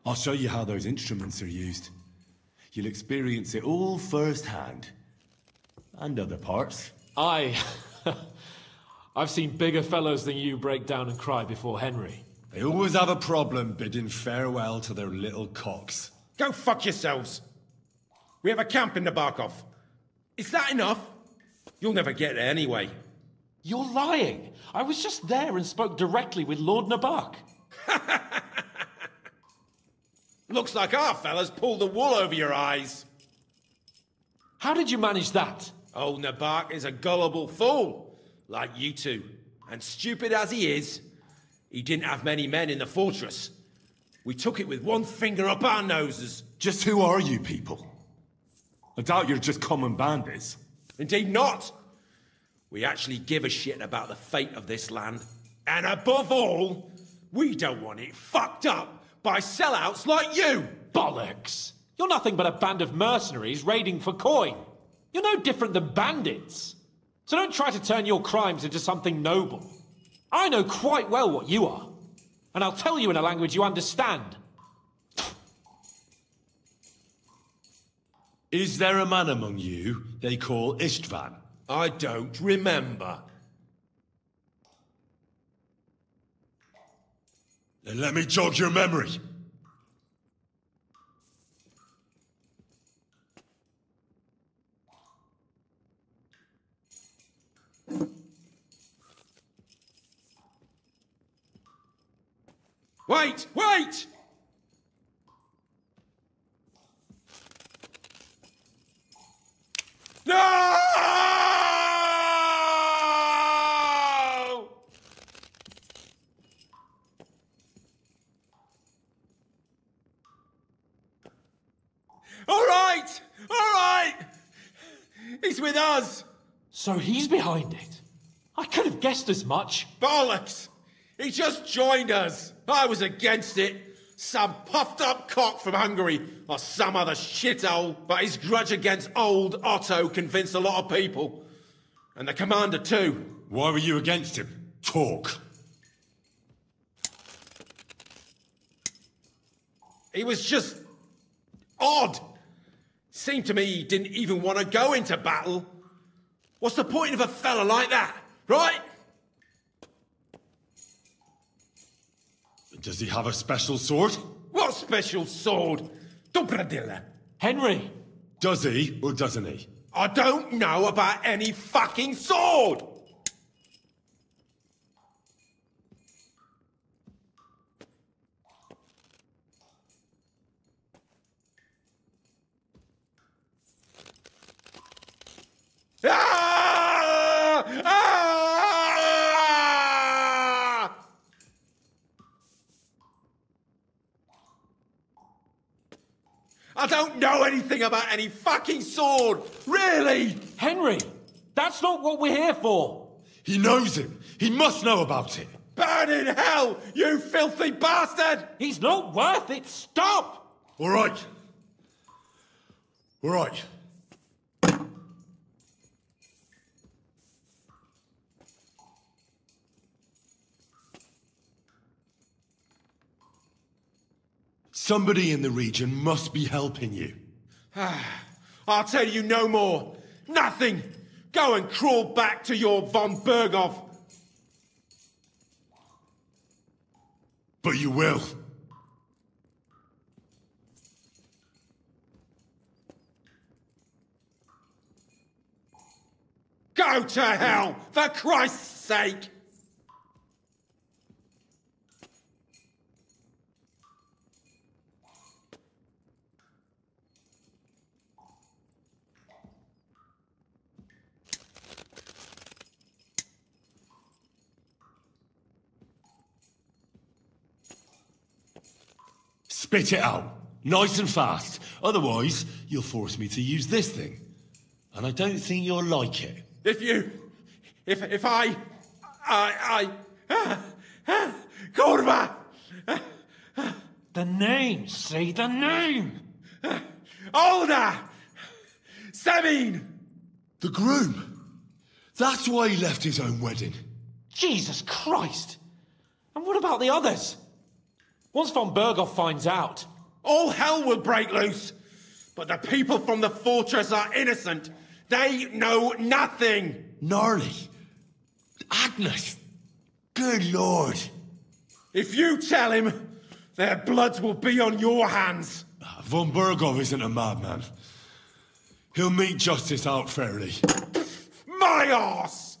I'll show you how those instruments are used. You'll experience it all firsthand. And other parts. I've seen bigger fellows than you break down and cry before Henry. They always have a problem bidding farewell to their little cocks. Go fuck yourselves. We have a camp in Nabarkov. Is that enough? You'll never get there anyway. You're lying. I was just there and spoke directly with Lord Nabark. Looks like our fellas pulled the wool over your eyes. How did you manage that? Old Nabark is a gullible fool, like you two. And stupid as he is, he didn't have many men in the fortress. We took it with one finger up our noses. Just who are you people? I doubt you're just common bandits. Indeed not. We actually give a shit about the fate of this land. And above all, we don't want it fucked up by sellouts like you! Bollocks! You're nothing but a band of mercenaries raiding for coin. You're no different than bandits. So don't try to turn your crimes into something noble. I know quite well what you are. And I'll tell you in a language you understand. Is there a man among you they call Istvan? I don't remember. Then let me jog your memory. Wait! Wait! No! All right! All right! He's with us! So he's behind it. I could have guessed as much. Bollocks! He just joined us. I was against it. Some puffed up cock from Hungary, or some other shithole. But his grudge against old Otto convinced a lot of people. And the commander too. Why were you against him? Talk. He was just odd. Seemed to me he didn't even want to go into battle. What's the point of a fella like that, right? Does he have a special sword? What special sword? Dobradilla. Henry! Does he, or doesn't he? I don't know about any fucking sword! Ah! Ah! I don't know anything about any fucking sword! Really! Henry! That's not what we're here for! He knows him! He must know about it! Burn in hell, you filthy bastard! He's not worth it! Stop! All right. All right. Somebody in the region must be helping you. I'll tell you no more. Nothing. Go and crawl back to your von Berghoff. But you will. Go to hell, for Christ's sake! Spit it out, nice and fast. Otherwise, you'll force me to use this thing. And I don't think you'll like it. If I... Korva! The name, say the name! Olda! Sabine! The groom. That's why he left his own wedding. Jesus Christ! And what about the others? Once von Berghoff finds out... All hell will break loose! But the people from the fortress are innocent! They know nothing! Gnarly. Agnes. Good Lord. If you tell him, their bloods will be on your hands. Von Berghoff isn't a madman. He'll meet justice out fairly. My arse!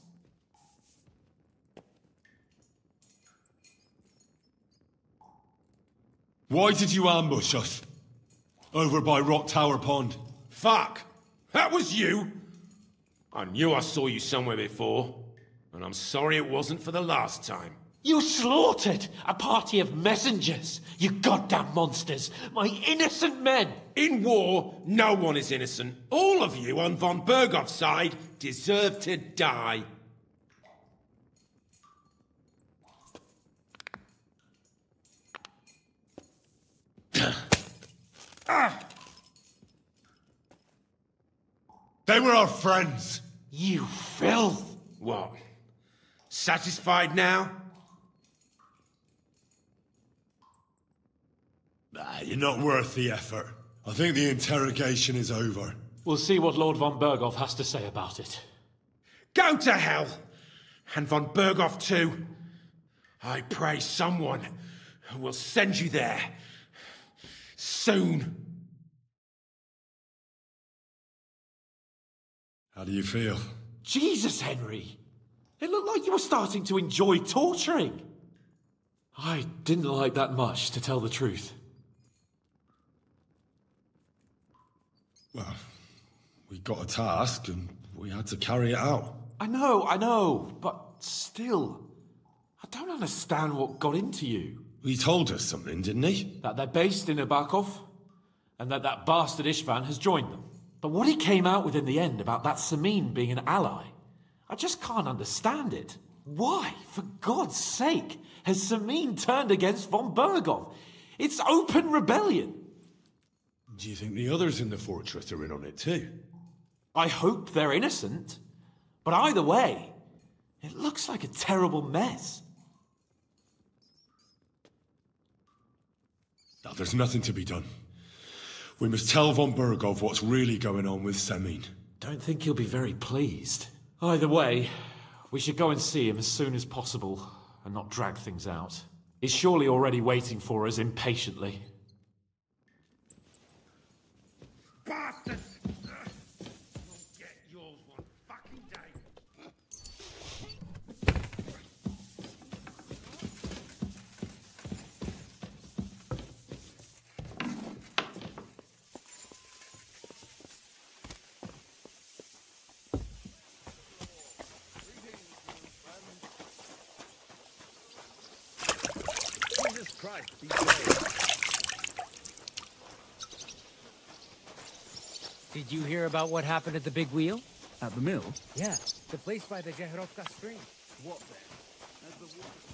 Why did you ambush us? Over by Rock Tower Pond. Fuck! That was you! I knew I saw you somewhere before, and I'm sorry it wasn't for the last time. You slaughtered a party of messengers, you goddamn monsters! My innocent men! In war, no one is innocent. All of you on von Berghoff's side deserve to die. They were our friends. You filth! What? Satisfied now? You're not worth the effort. I think the interrogation is over. We'll see what Lord von Berghoff has to say about it. Go to hell! And von Berghoff too. I pray someone will send you there. Soon. How do you feel? Jesus, Henry! It looked like you were starting to enjoy torturing. I didn't like that much, to tell the truth. Well, we got a task and we had to carry it out. I know, but still. I don't understand what got into you. He told us something, didn't he? That they're based in Nabakov, and that bastard Ishvan has joined them. But what he came out with in the end about that Samin being an ally, I just can't understand it. Why, for God's sake, has Samin turned against von Berghoff? It's open rebellion. Do you think the others in the fortress are in on it too? I hope they're innocent. But either way, it looks like a terrible mess. Now, there's nothing to be done. We must tell von Berghoff what's really going on with Samin. Don't think he'll be very pleased. Either way, we should go and see him as soon as possible and not drag things out. He's surely already waiting for us impatiently. Bastards! You'll get yours one fucking day. Jesus Christ, be brave. Did you hear about what happened at the big wheel? At the mill? Yeah, the place by the Jeherovka stream. What then? As the water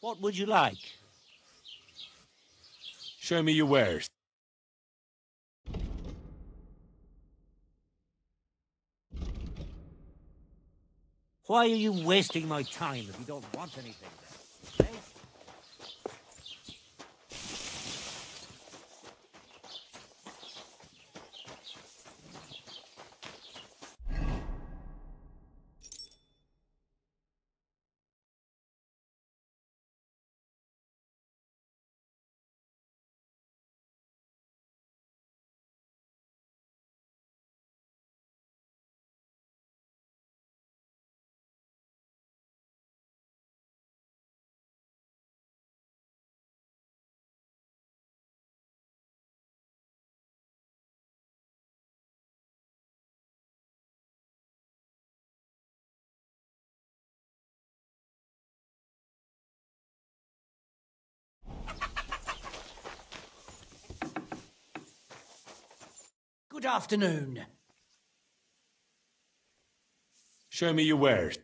What would you like? Show me your wares. Why are you wasting my time if you don't want anything? Good afternoon. Show me your wares.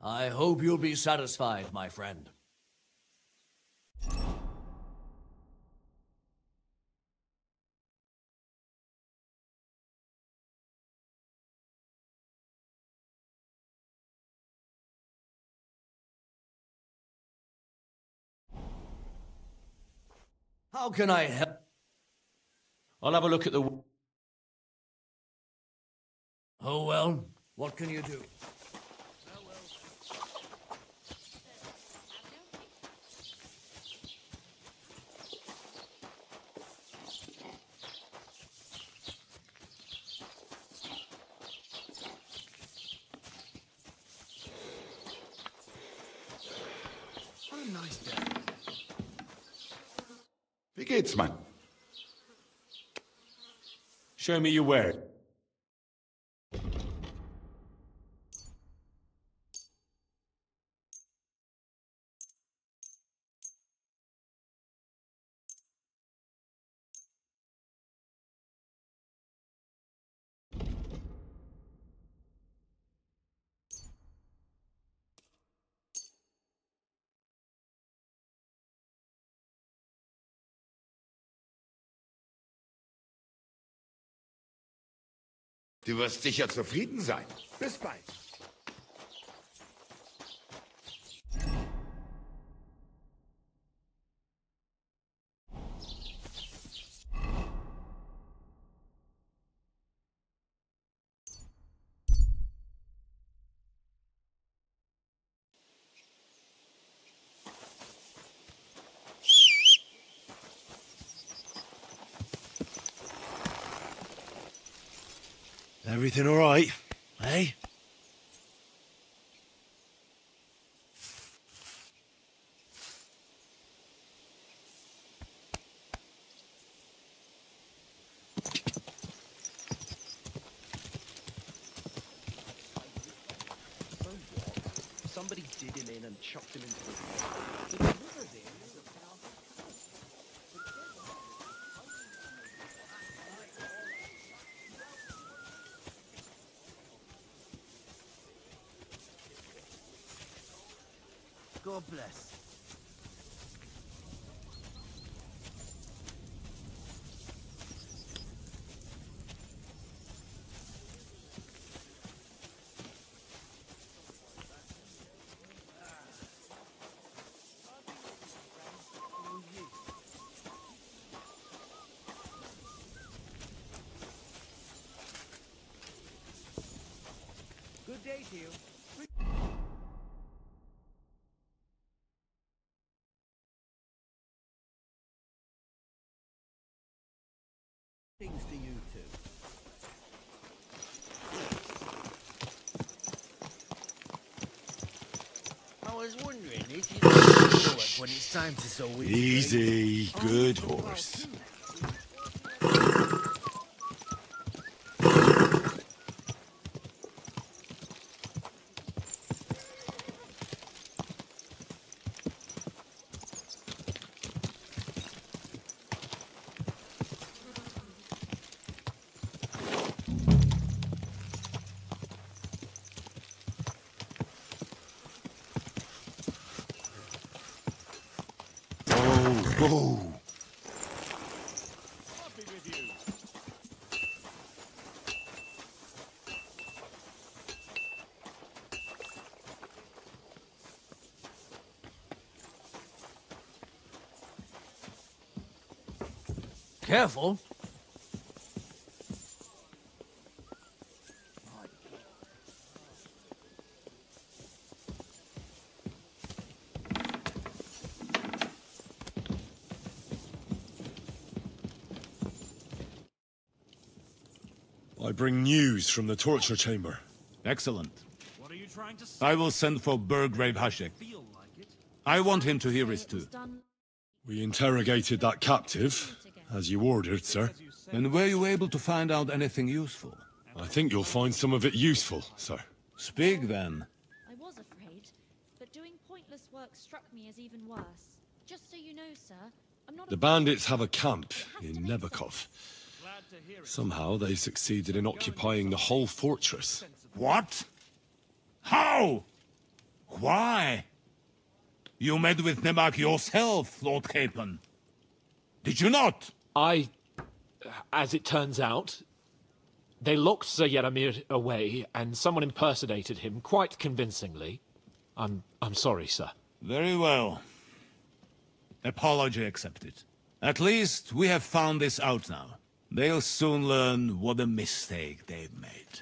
I hope you'll be satisfied, my friend. How can I help? I'll have a look at the... Oh, well, what can you do? What a nice day. Wie geht's, Mann? Show me your wares. Du wirst sicher zufrieden sein. Bis bald. Everything all right, eh? Somebody did him in and chucked him into the river there. God bless. Good day to you. Things to you two. I was wondering if you know it when it's time to sow wheat. Easy, good horse. Whoa. Careful. I bring news from the torture chamber. Excellent. What are you trying to say? I will send for Burgrave Hashek. I want him to hear it too. We interrogated that captive, as you ordered, sir. And were you able to find out anything useful? I think you'll find some of it useful, sir. Speak then. I was afraid, but doing pointless work struck me as even worse. Just so you know, sir, I'm not. The bandits have a camp in Nebakov. Somehow they succeeded in occupying the whole fortress. What? How? Why? You met with Nebak yourself, Lord Capon. Did you not? As it turns out, they locked Sir Yaramir away, and someone impersonated him quite convincingly. I'm sorry, sir. Very well. Apology accepted. At least we have found this out now. They'll soon learn what a mistake they've made.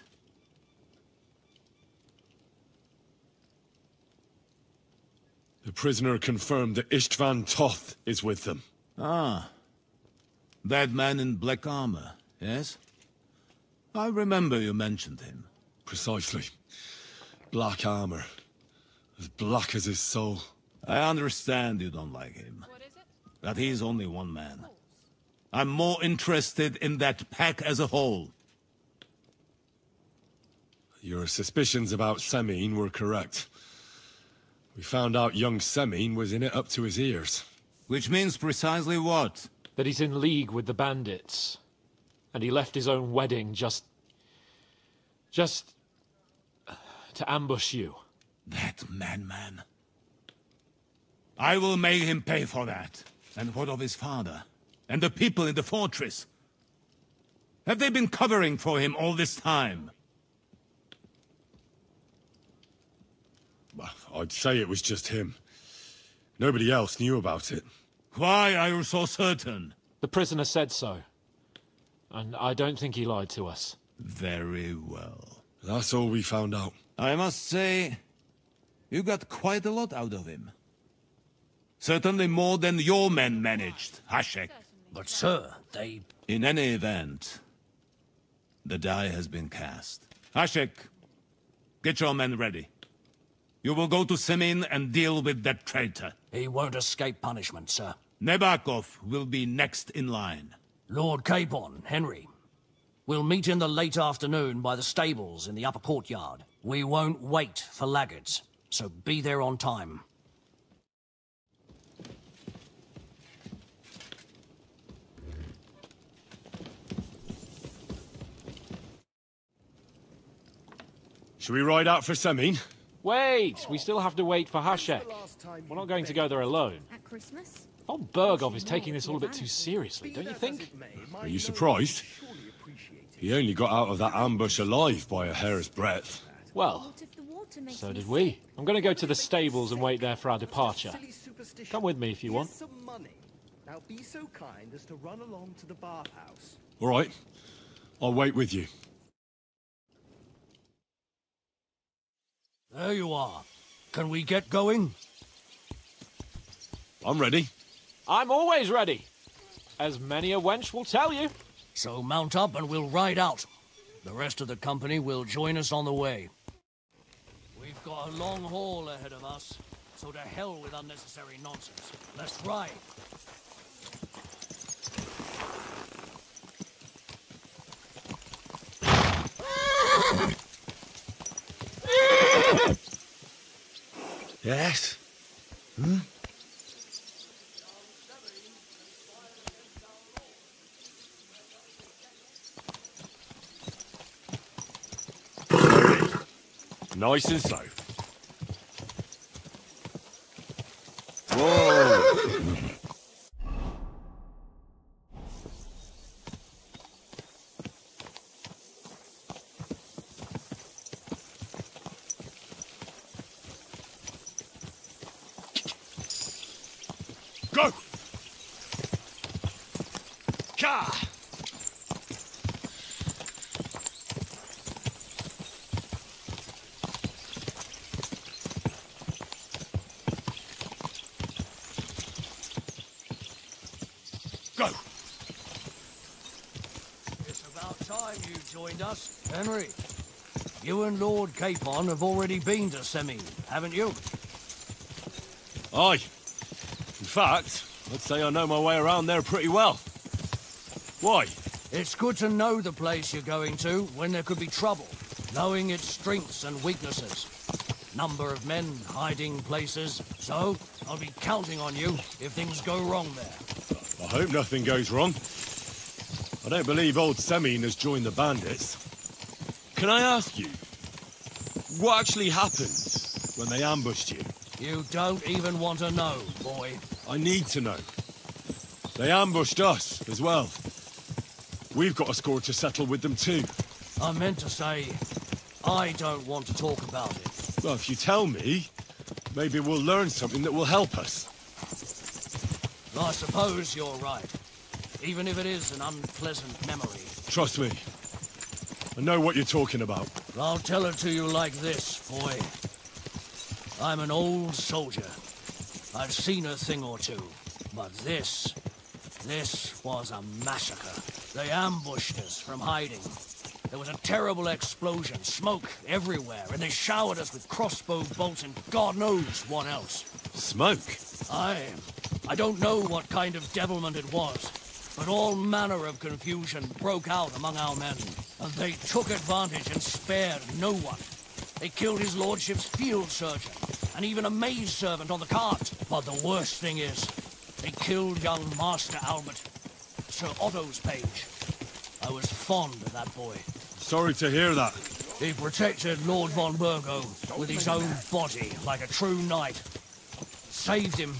The prisoner confirmed that Istvan Toth is with them. Ah. That man in black armor, yes? I remember you mentioned him. Precisely. Black armor. As black as his soul. I understand you don't like him. What is it? But he's only one man. I'm more interested in that pack as a whole. Your suspicions about Semine were correct. We found out young Semine was in it up to his ears. Which means precisely what? That he's in league with the bandits. And he left his own wedding just to ambush you. That madman. I will make him pay for that. And what of his father? And the people in the fortress? Have they been covering for him all this time? I'd say it was just him. Nobody else knew about it. Why are you so certain? The prisoner said so. And I don't think he lied to us. Very well. That's all we found out. I must say, you got quite a lot out of him. Certainly more than your men managed, Hashek. But sir, they... In any event, the die has been cast. Hashek, get your men ready. You will go to Semine and deal with that traitor. He won't escape punishment, sir. Nebakov will be next in line. Lord Capon, Henry. We'll meet in the late afternoon by the stables in the upper courtyard. We won't wait for laggards, so be there on time. Should we ride out for Semine? Wait! We still have to wait for Hashek. We're not going to go there alone. At Christmas? Von Bergov is taking this all a bit too seriously, don't you think? Are you surprised? He only got out of that ambush alive by a hair's breadth. Well, so did we. I'm going to go to the stables and wait there for our departure. Come with me if you want. Some money. Now be so kind as to run along to the bathhouse. All right. I'll wait with you. There you are. Can we get going? I'm ready. I'm always ready. As many a wench will tell you. So mount up and we'll ride out. The rest of the company will join us on the way. We've got a long haul ahead of us, so to hell with unnecessary nonsense. Let's ride. Yes? Hmm? Nice and slow. Whoa! Go! Ka! Go! It's about time you joined us, Henry. You and Lord Capon have already been to Semine, haven't you? Aye. In fact, I'd say I know my way around there pretty well. Why? It's good to know the place you're going to when there could be trouble, knowing its strengths and weaknesses. Number of men, hiding places. So, I'll be counting on you if things go wrong there. I hope nothing goes wrong. I don't believe old Semine has joined the bandits. Can I ask you, what actually happened when they ambushed you? You don't even want to know, boy. I need to know. They ambushed us as well. We've got a score to settle with them too. I meant to say, I don't want to talk about it. Well, if you tell me, maybe we'll learn something that will help us. I suppose you're right. Even if it is an unpleasant memory. Trust me. I know what you're talking about. I'll tell it to you like this, boy. I'm an old soldier. I've seen a thing or two. But this was a massacre. They ambushed us from hiding. There was a terrible explosion, smoke everywhere, and they showered us with crossbow bolts and God knows what else. Smoke? I don't know what kind of devilment it was, but all manner of confusion broke out among our men, and they took advantage and spared no one. They killed his lordship's field surgeon, and even a maid servant on the cart. But the worst thing is, they killed young Master Albert, Sir Otto's page. I was fond of that boy. Sorry to hear that. He protected Lord von Burgo with his own body like a true knight. Saved him,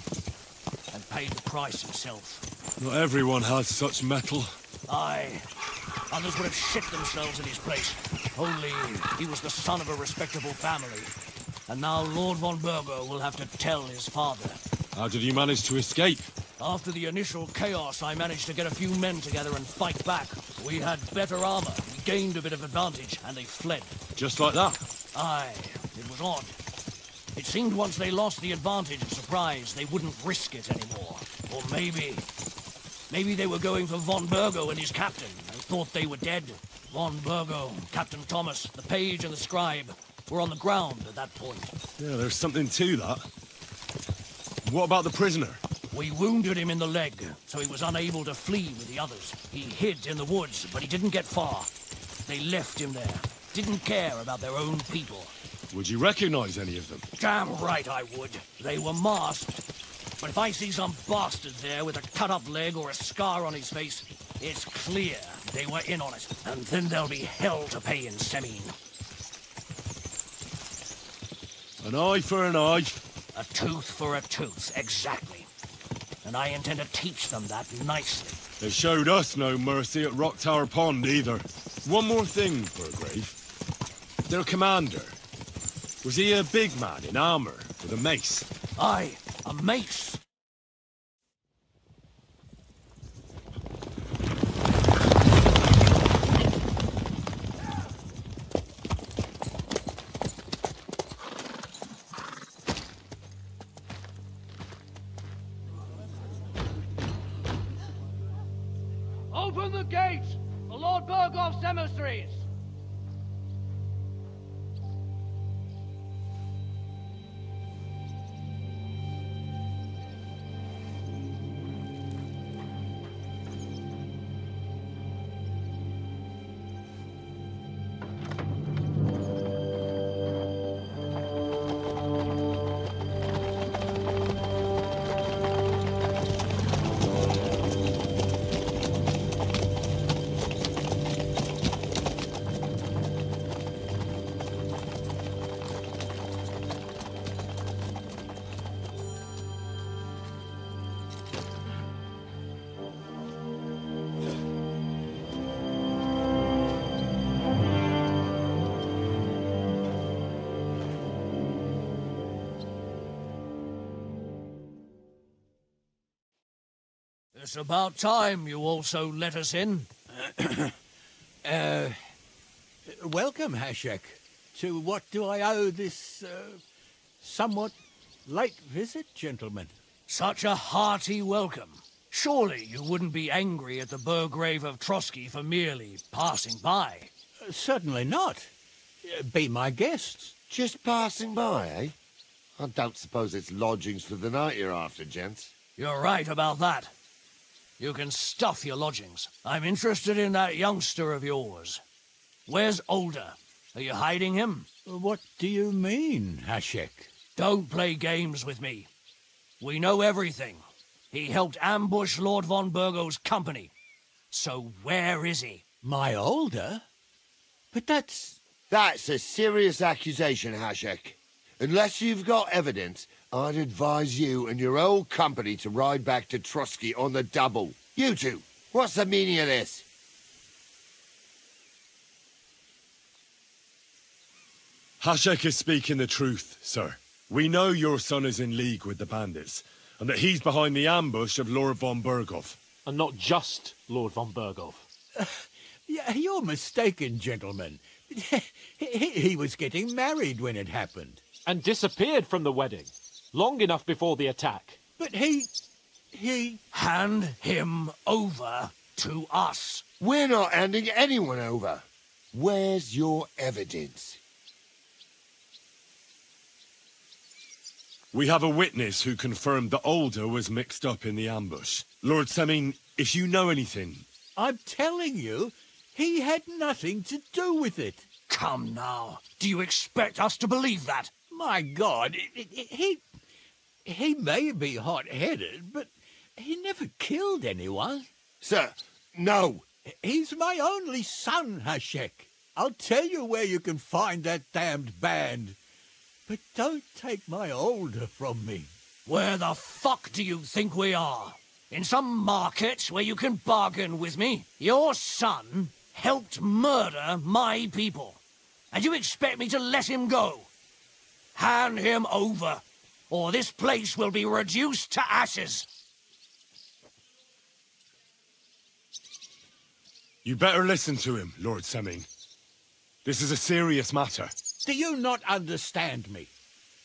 and paid the price himself. Not everyone has such mettle. Aye. Others would have shit themselves in his place. Only he was the son of a respectable family. And now Lord von Burgo will have to tell his father. How did you manage to escape? After the initial chaos, I managed to get a few men together and fight back. We had better armor, we gained a bit of advantage, and they fled. Just like that? Aye, it was odd. It seemed once they lost the advantage and surprise, they wouldn't risk it anymore. Or maybe they were going for von Burgo and his captain, and thought they were dead. Von Burgo, Captain Thomas, the page and the scribe were on the ground at that point. Yeah, there's something to that. What about the prisoner? We wounded him in the leg, so he was unable to flee with the others. He hid in the woods, but he didn't get far. They left him there. Didn't care about their own people. Would you recognize any of them? Damn right I would. They were masked. But if I see some bastard there with a cut-up leg or a scar on his face, it's clear they were in on it. And then there'll be hell to pay in Semine. An eye for an eye. A tooth for a tooth, exactly. And I intend to teach them that nicely. They showed us no mercy at Rock Tower Pond, either. One more thing, Burgrave. Their commander. Was he a big man in armor with a mace? Aye, a mace. Open the gate for Lord Burgoff's emissaries! It's about time you also let us in. Welcome, Hashek. To what do I owe this, somewhat late visit, gentlemen? Such a hearty welcome. Surely you wouldn't be angry at the Burgrave of Trotsky for merely passing by? Certainly not. Be my guests. Just passing by, eh? I don't suppose it's lodgings for the night you're after, gents. You're right about that. You can stuff your lodgings. I'm interested in that youngster of yours. Where's Older? Are you hiding him? What do you mean, Hashek? Don't play games with me. We know everything. He helped ambush Lord von Burgo's company. So where is he? My Older? But that's a serious accusation, Hashek. Unless you've got evidence, I'd advise you and your old company to ride back to Trotsky on the double. You two, what's the meaning of this? Hashek is speaking the truth, sir. We know your son is in league with the bandits, and that he's behind the ambush of Lord von Burgov. And not just Lord von Burgov. Yeah, you're mistaken, gentlemen. He was getting married when it happened. And disappeared from the wedding, long enough before the attack. But he... Hand him over to us. We're not handing anyone over. Where's your evidence? We have a witness who confirmed that Older was mixed up in the ambush. Lord Semin, if you know anything... I'm telling you, he had nothing to do with it. Come now. Do you expect us to believe that? My God, he may be hot-headed, but he never killed anyone. Sir, no. He's my only son, Hashek. I'll tell you where you can find that damned band. But don't take my Older from me. Where the fuck do you think we are? In some market where you can bargain with me? Your son helped murder my people. And you expect me to let him go? Hand him over, or this place will be reduced to ashes. You better listen to him, Lord Semin. This is a serious matter. Do you not understand me?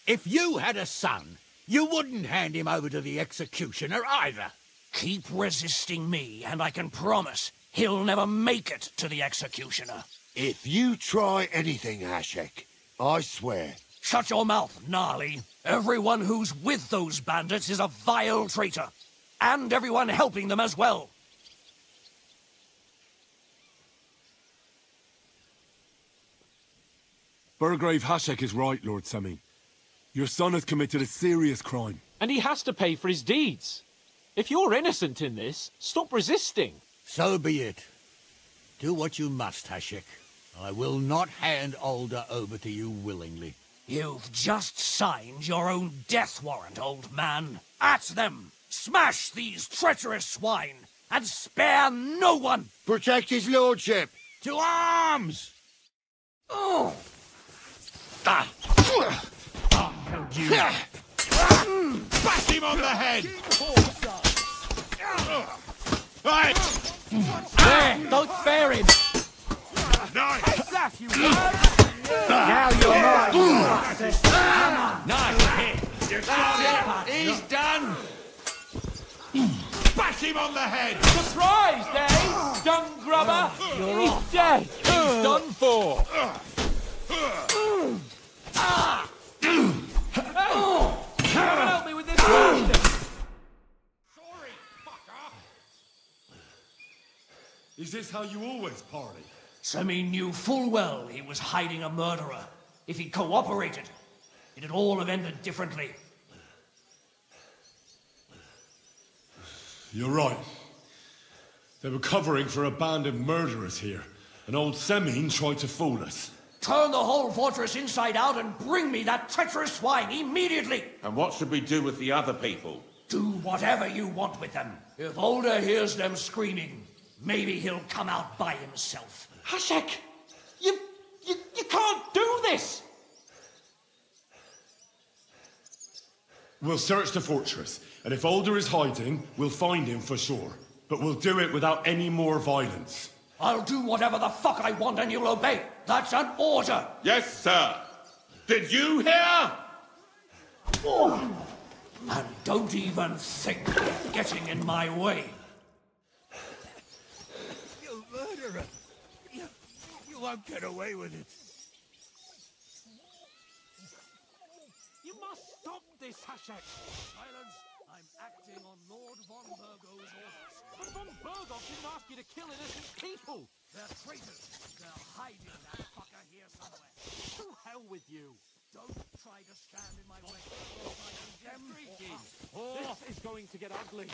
If you had a son, you wouldn't hand him over to the executioner either. Keep resisting me, and I can promise he'll never make it to the executioner. If you try anything, Hashek, I swear... Shut your mouth, Gnarly. Everyone who's with those bandits is a vile traitor. And everyone helping them as well. Burgrave Hashek is right, Lord Semin. Your son has committed a serious crime. And he has to pay for his deeds. If you're innocent in this, stop resisting. So be it. Do what you must, Hashek. I will not hand Older over to you willingly. You've just signed your own death warrant, old man. At them! Smash these treacherous swine, and spare no one! Protect his lordship! To arms! Oh! You. Bash him on the head! Right! There! Don't spare him! Nice! Blast you, now you're mine! Nice hit! That's it! He's done! Bash him on the head! Surprised, eh? Dung grubber! He's dead! He's done for! Come and help me with this bastard! Sorry, fucker! Is this how you always parley? Semin knew full well he was hiding a murderer. If he'd cooperated, it'd all have ended differently. You're right. They were covering for a band of murderers here, and old Semin tried to fool us. Turn the whole fortress inside out and bring me that treacherous swine immediately! And what should we do with the other people? Do whatever you want with them. If Older hears them screaming, maybe he'll come out by himself. Hashek! You can't do this! We'll search the fortress. And if Alder is hiding, we'll find him for sure. But we'll do it without any more violence. I'll do whatever the fuck I want and you'll obey. That's an order. Yes, sir. Did you hear? Oh. And don't even think of getting in my way. You murderer! You won't get away with it. You must stop this, Hashek! Silence! I'm acting on Lord von Burgo's orders. But von Burgo didn't ask you to kill innocent people! They're traitors. They're hiding that fucker here somewhere. To hell with you! Don't try to stand in my way. This is going to get ugly.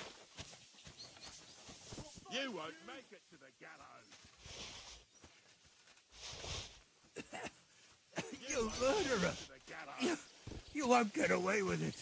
You won't make it to the gallows. You murderer! You won't get away with it.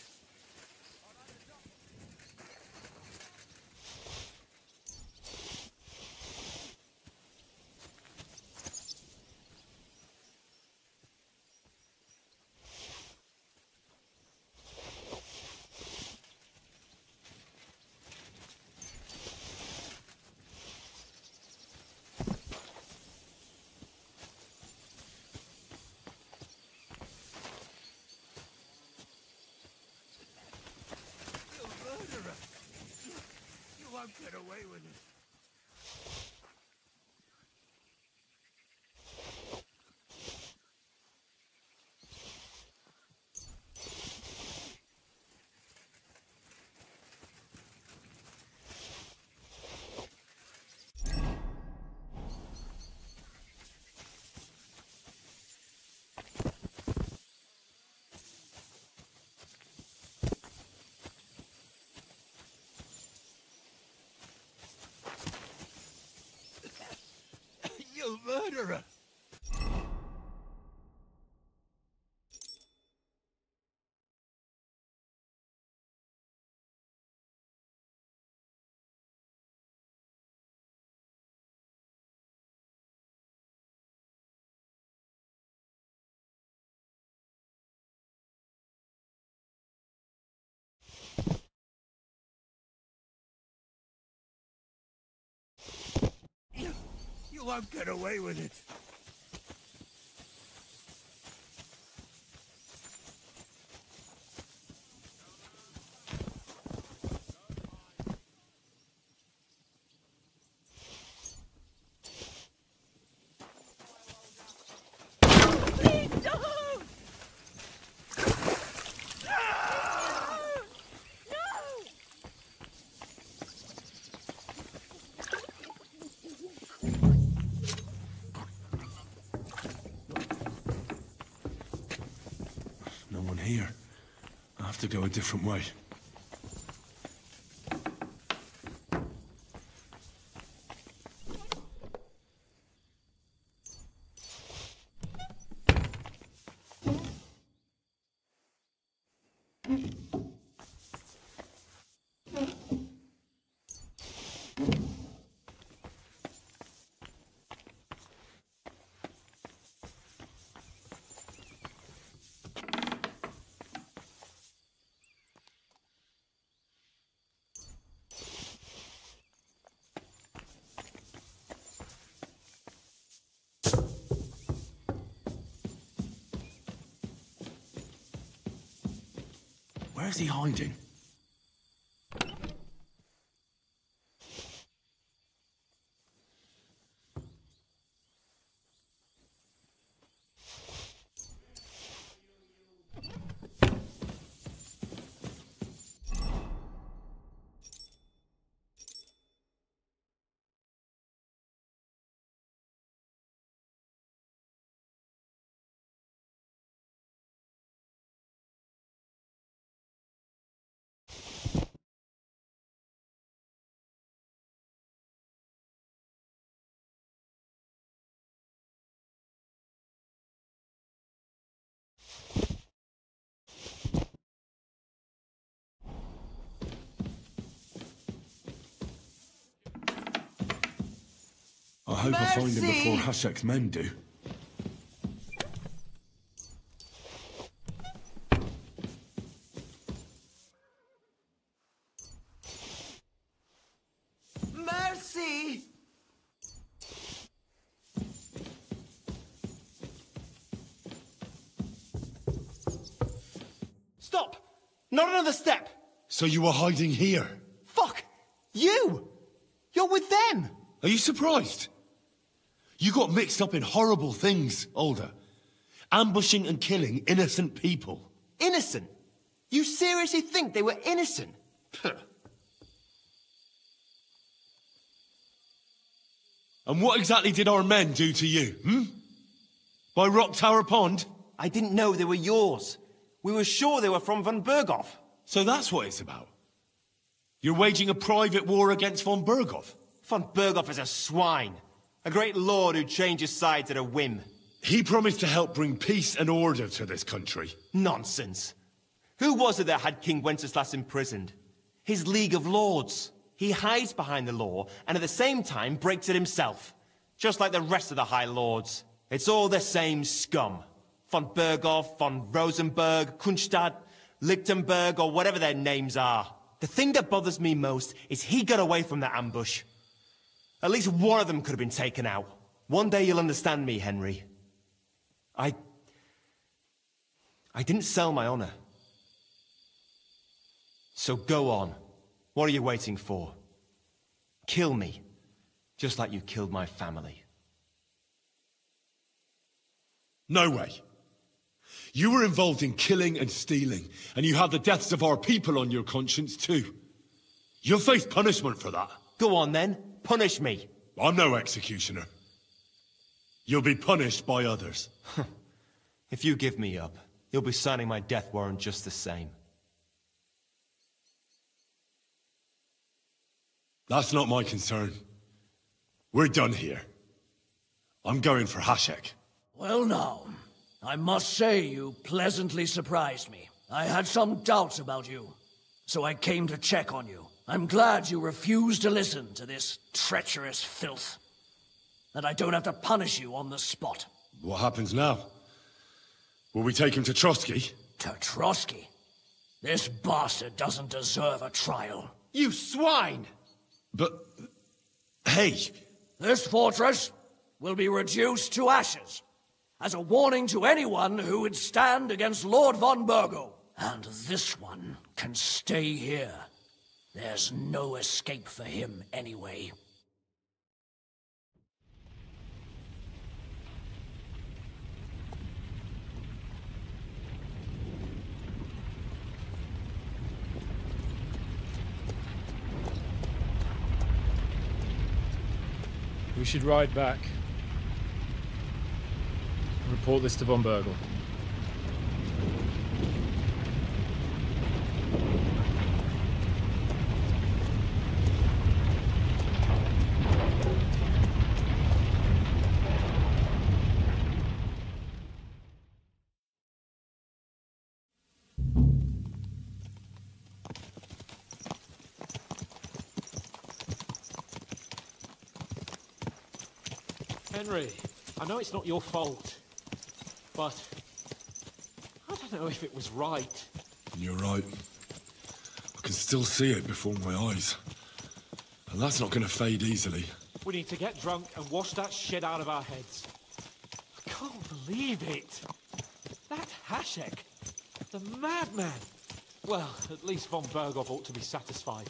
Get away with it. You murderer! You won't get away with it. Here. I have to go a different way. Where's he hiding? I hope I find him before Hashek's men do. Stop! Not another step! So you were hiding here? Fuck! You! You're with them! Are you surprised? You got mixed up in horrible things, Alder. Ambushing and killing innocent people. Innocent? You seriously think they were innocent? Puh. And what exactly did our men do to you, By Rock Tower Pond? I didn't know they were yours. We were sure they were from von Berghoff. So that's what it's about. You're waging a private war against von Berghoff? Von Berghoff is a swine. A great lord who changes sides at a whim. He promised to help bring peace and order to this country. Nonsense. Who was it that had King Wenceslas imprisoned? His League of Lords. He hides behind the law, and at the same time breaks it himself. Just like the rest of the High Lords. It's all the same scum. Von Berghoff, von Rosenberg, Kunstadt, Lichtenberg, or whatever their names are. The thing that bothers me most is he got away from that ambush. At least one of them could have been taken out. One day you'll understand me, Henry. I didn't sell my honor. So go on. What are you waiting for? Kill me, just like you killed my family. No way. You were involved in killing and stealing, and you have the deaths of our people on your conscience too. You'll face punishment for that. Go on then, punish me. I'm no executioner. You'll be punished by others. If you give me up, you'll be signing my death warrant just the same. That's not my concern. We're done here. I'm going for Hashek. Well now, I must say you pleasantly surprised me. I had some doubts about you, so I came to check on you. I'm glad you refused to listen to this treacherous filth. That I don't have to punish you on the spot. What happens now? Will we take him to Trotsky? To Trotsky? This bastard doesn't deserve a trial. You swine! But... hey! This fortress will be reduced to ashes, as a warning to anyone who would stand against Lord von Bergo. And this one can stay here. There's no escape for him anyway. We should ride back. Report this to von Bergel. Henry, I know it's not your fault, but I don't know if it was right. You're right. I can still see it before my eyes. And that's not going to fade easily. We need to get drunk and wash that shit out of our heads. I can't believe it. That Hashek, the madman. Well, at least von Berghoff ought to be satisfied.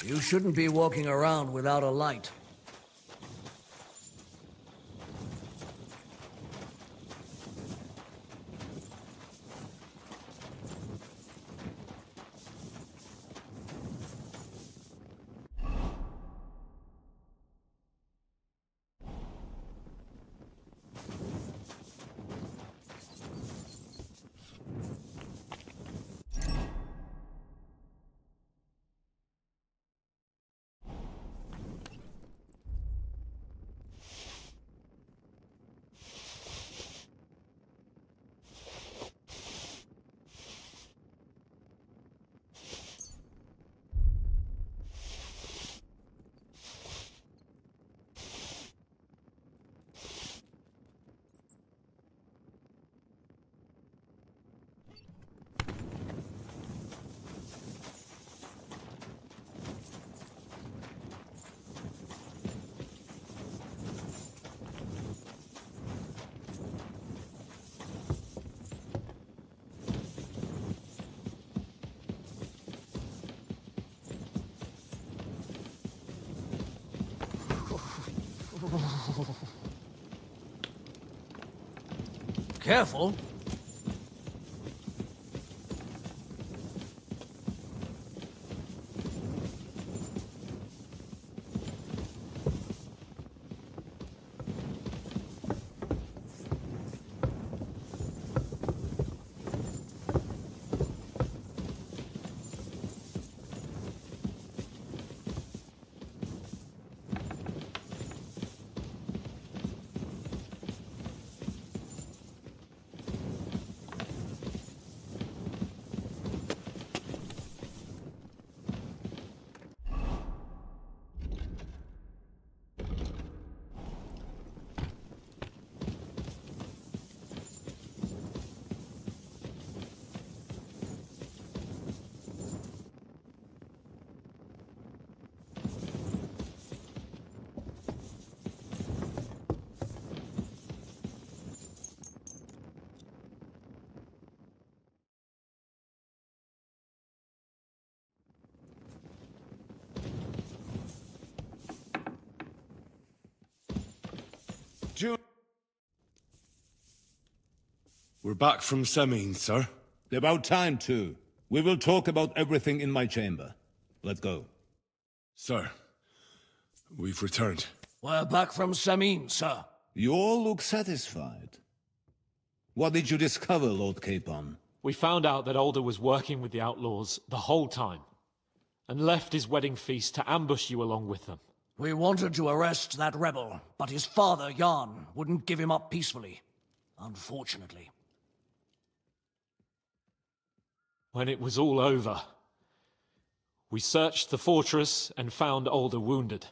You shouldn't be walking around without a light. Careful. We're back from Semine, sir. About time, too. We will talk about everything in my chamber. Let's go. Sir, we've returned. We're back from Semine, sir. You all look satisfied. What did you discover, Lord Capon? We found out that Alder was working with the outlaws the whole time, and left his wedding feast to ambush you along with them. We wanted to arrest that rebel, but his father, Jan, wouldn't give him up peacefully. Unfortunately. When it was all over, we searched the fortress and found Alder wounded.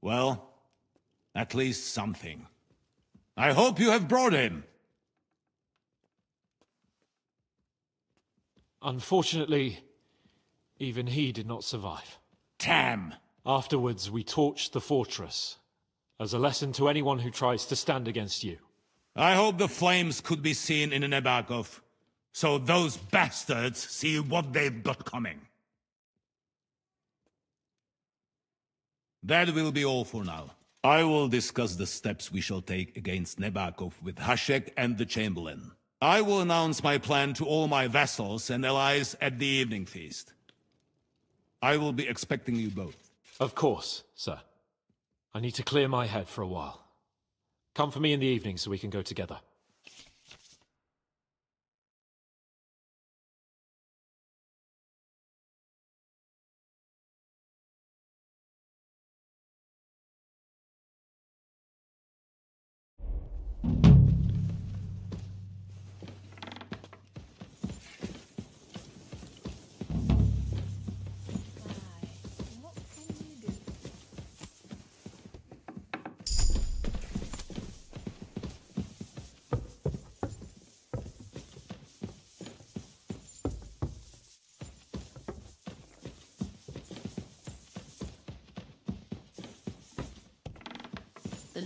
Well, at least something. I hope you have brought him. Unfortunately, even he did not survive. Damn! Afterwards, we torched the fortress, as a lesson to anyone who tries to stand against you. I hope the flames could be seen in Nebakov, so those bastards see what they've got coming. That will be all for now. I will discuss the steps we shall take against Nebakov with Hashek and the Chamberlain. I will announce my plan to all my vassals and allies at the evening feast. I will be expecting you both. Of course, sir. I need to clear my head for a while. Come for me in the evening so we can go together.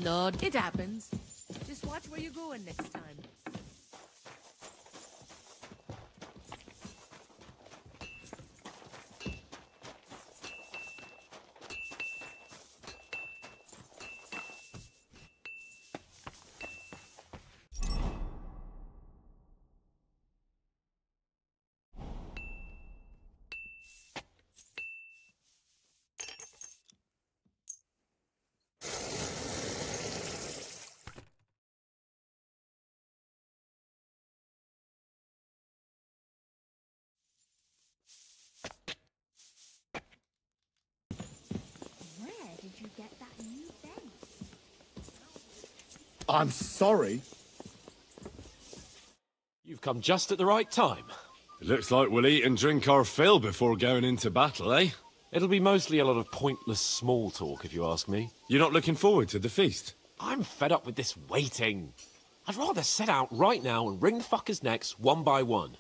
Lord, it happens. Just watch where you're going next time. you get that new bed? I'm sorry. You've come just at the right time. It looks like we'll eat and drink our fill before going into battle, eh? It'll be mostly a lot of pointless small talk, if you ask me. You're not looking forward to the feast? I'm fed up with this waiting. I'd rather set out right now and wring the fuckers' necks one by one.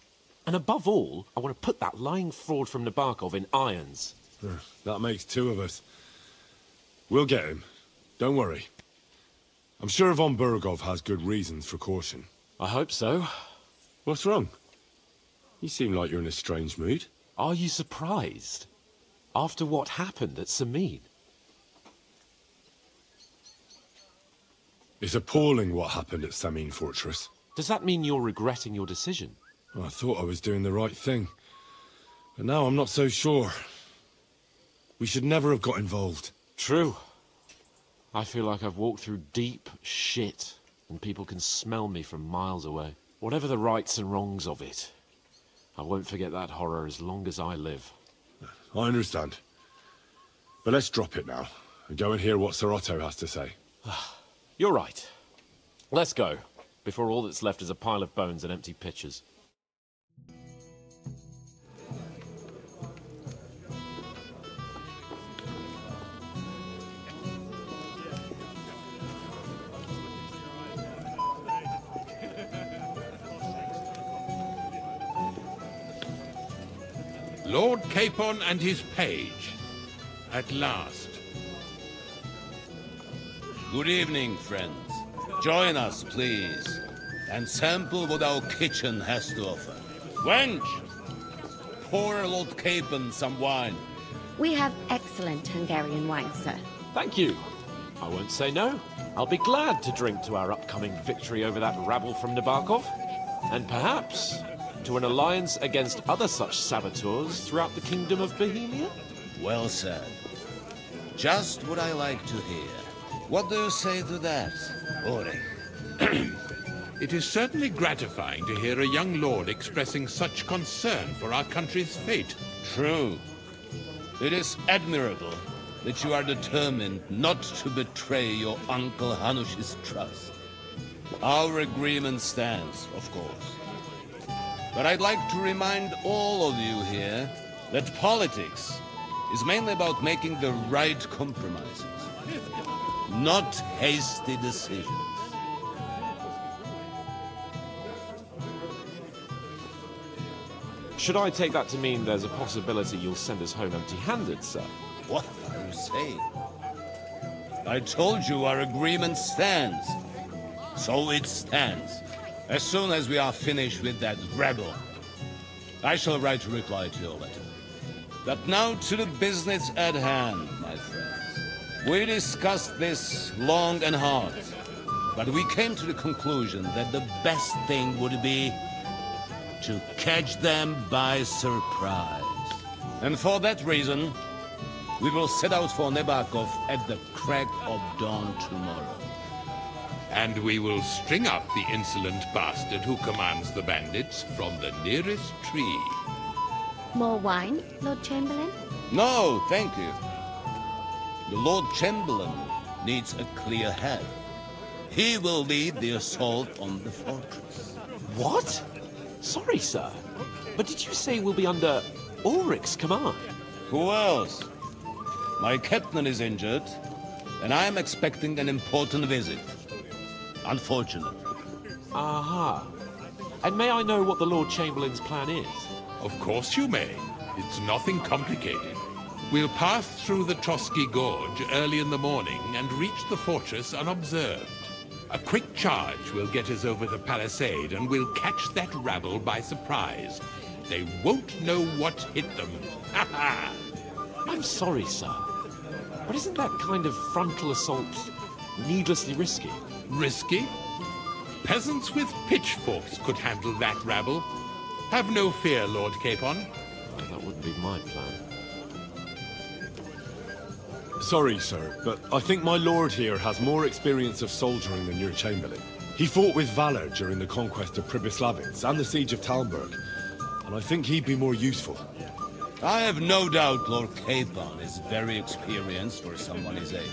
And above all, I want to put that lying fraud from Nabokov in irons. That makes two of us. We'll get him. Don't worry. I'm sure von Burgov has good reasons for caution. I hope so. What's wrong? You seem like you're in a strange mood. Are you surprised? After what happened at Samin? It's appalling what happened at Samin Fortress. Does that mean you're regretting your decision? I thought I was doing the right thing. But now I'm not so sure. We should never have got involved. True. I feel like I've walked through deep shit, and people can smell me from miles away. Whatever the rights and wrongs of it, I won't forget that horror as long as I live. I understand. But let's drop it now, and go and hear what Sir Otto has to say. You're right. Let's go, before all that's left is a pile of bones and empty pitchers. Lord Capon and his page. At last. Good evening, friends. Join us, please, and sample what our kitchen has to offer. Wench! Pour Lord Capon some wine. We have excellent Hungarian wine, sir. Thank you. I won't say no. I'll be glad to drink to our upcoming victory over that rabble from Nabokov. And perhaps to an alliance against other such saboteurs throughout the Kingdom of Bohemia? Well said. Just what I like to hear. What do you say to that, Ori? It is certainly gratifying to hear a young lord expressing such concern for our country's fate. True. It is admirable that you are determined not to betray your Uncle Hanush's trust. Our agreement stands, of course. But I'd like to remind all of you here that politics is mainly about making the right compromises, not hasty decisions. Should I take that to mean there's a possibility you'll send us home empty-handed, sir? What are you saying? I told you our agreement stands. So it stands. As soon as we are finished with that rebel, I shall write a reply to your letter. But now to the business at hand, my friends. We discussed this long and hard, but we came to the conclusion that the best thing would be to catch them by surprise. And for that reason, we will set out for Nabokov at the crack of dawn tomorrow. And we will string up the insolent bastard who commands the bandits from the nearest tree. More wine, Lord Chamberlain? No, thank you. The Lord Chamberlain needs a clear head. He will lead the assault on the fortress. What? Sorry, sir. But did you say we'll be under Ulrich's command? Who else? My captain is injured, and I am expecting an important visit. Unfortunate. Aha. And may I know what the Lord Chamberlain's plan is? Of course you may. It's nothing complicated. We'll pass through the Trotsky Gorge early in the morning and reach the fortress unobserved. A quick charge will get us over the palisade and we'll catch that rabble by surprise. They won't know what hit them. Ha ha! I'm sorry, sir. But isn't that kind of frontal assault needlessly risky? Risky? Peasants with pitchforks could handle that rabble. Have no fear, Lord Capon. Well, that wouldn't be my plan. Sorry, sir, but I think my lord here has more experience of soldiering than your chamberlain. He fought with valor during the conquest of Pribyslavitz and the siege of Talmberg, and I think he'd be more useful. I have no doubt Lord Capon is very experienced for someone his age.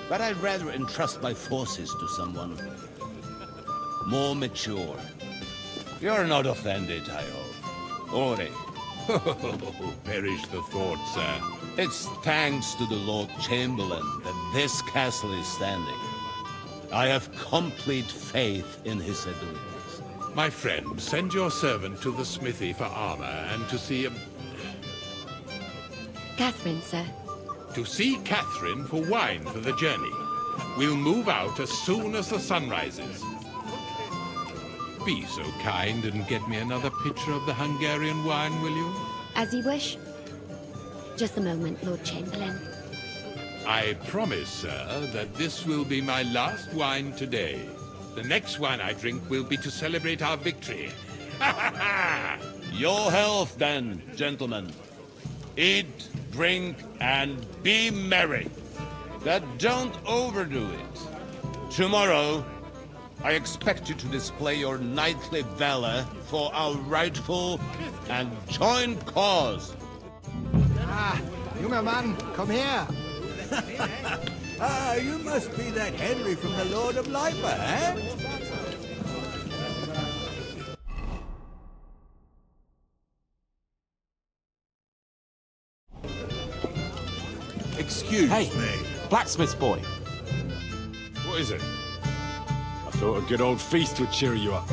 But I'd rather entrust my forces to someone more mature. You're not offended, I hope. Ori. Perish the thought, sir. It's thanks to the Lord Chamberlain that this castle is standing. I have complete faith in his abilities. My friend, send your servant to the smithy for armor and to see... Catherine, sir. To see Catherine for wine for the journey. We'll move out as soon as the sun rises. Be so kind and get me another pitcher of the Hungarian wine, will you? As you wish. Just a moment, Lord Chamberlain. I promise, sir, that this will be my last wine today. The next wine I drink will be to celebrate our victory. Your health, then, gentlemen. Eat, drink, and be merry. But don't overdo it. Tomorrow, I expect you to display your knightly valor for our rightful and joint cause. Ah, junger Mann, komm her! You must be that Henry from the Lord of Lipa, eh? Excuse me. Blacksmith's boy. What is it? I thought a good old feast would cheer you up.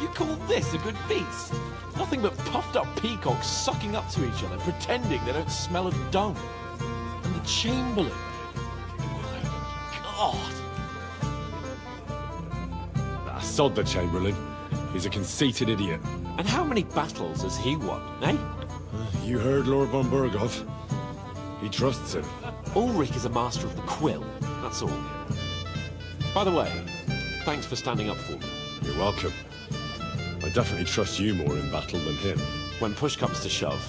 You call this a good feast? Nothing but puffed up peacocks sucking up to each other, pretending they don't smell of dung. And the Chamberlain. My God. Sod the Chamberlain. He's a conceited idiot. And how many battles has he won, eh? You heard Lord von Burghoff. He trusts him. Ulrich is a master of the quill, that's all. By the way, thanks for standing up for me. You're welcome. I definitely trust you more in battle than him. When push comes to shove,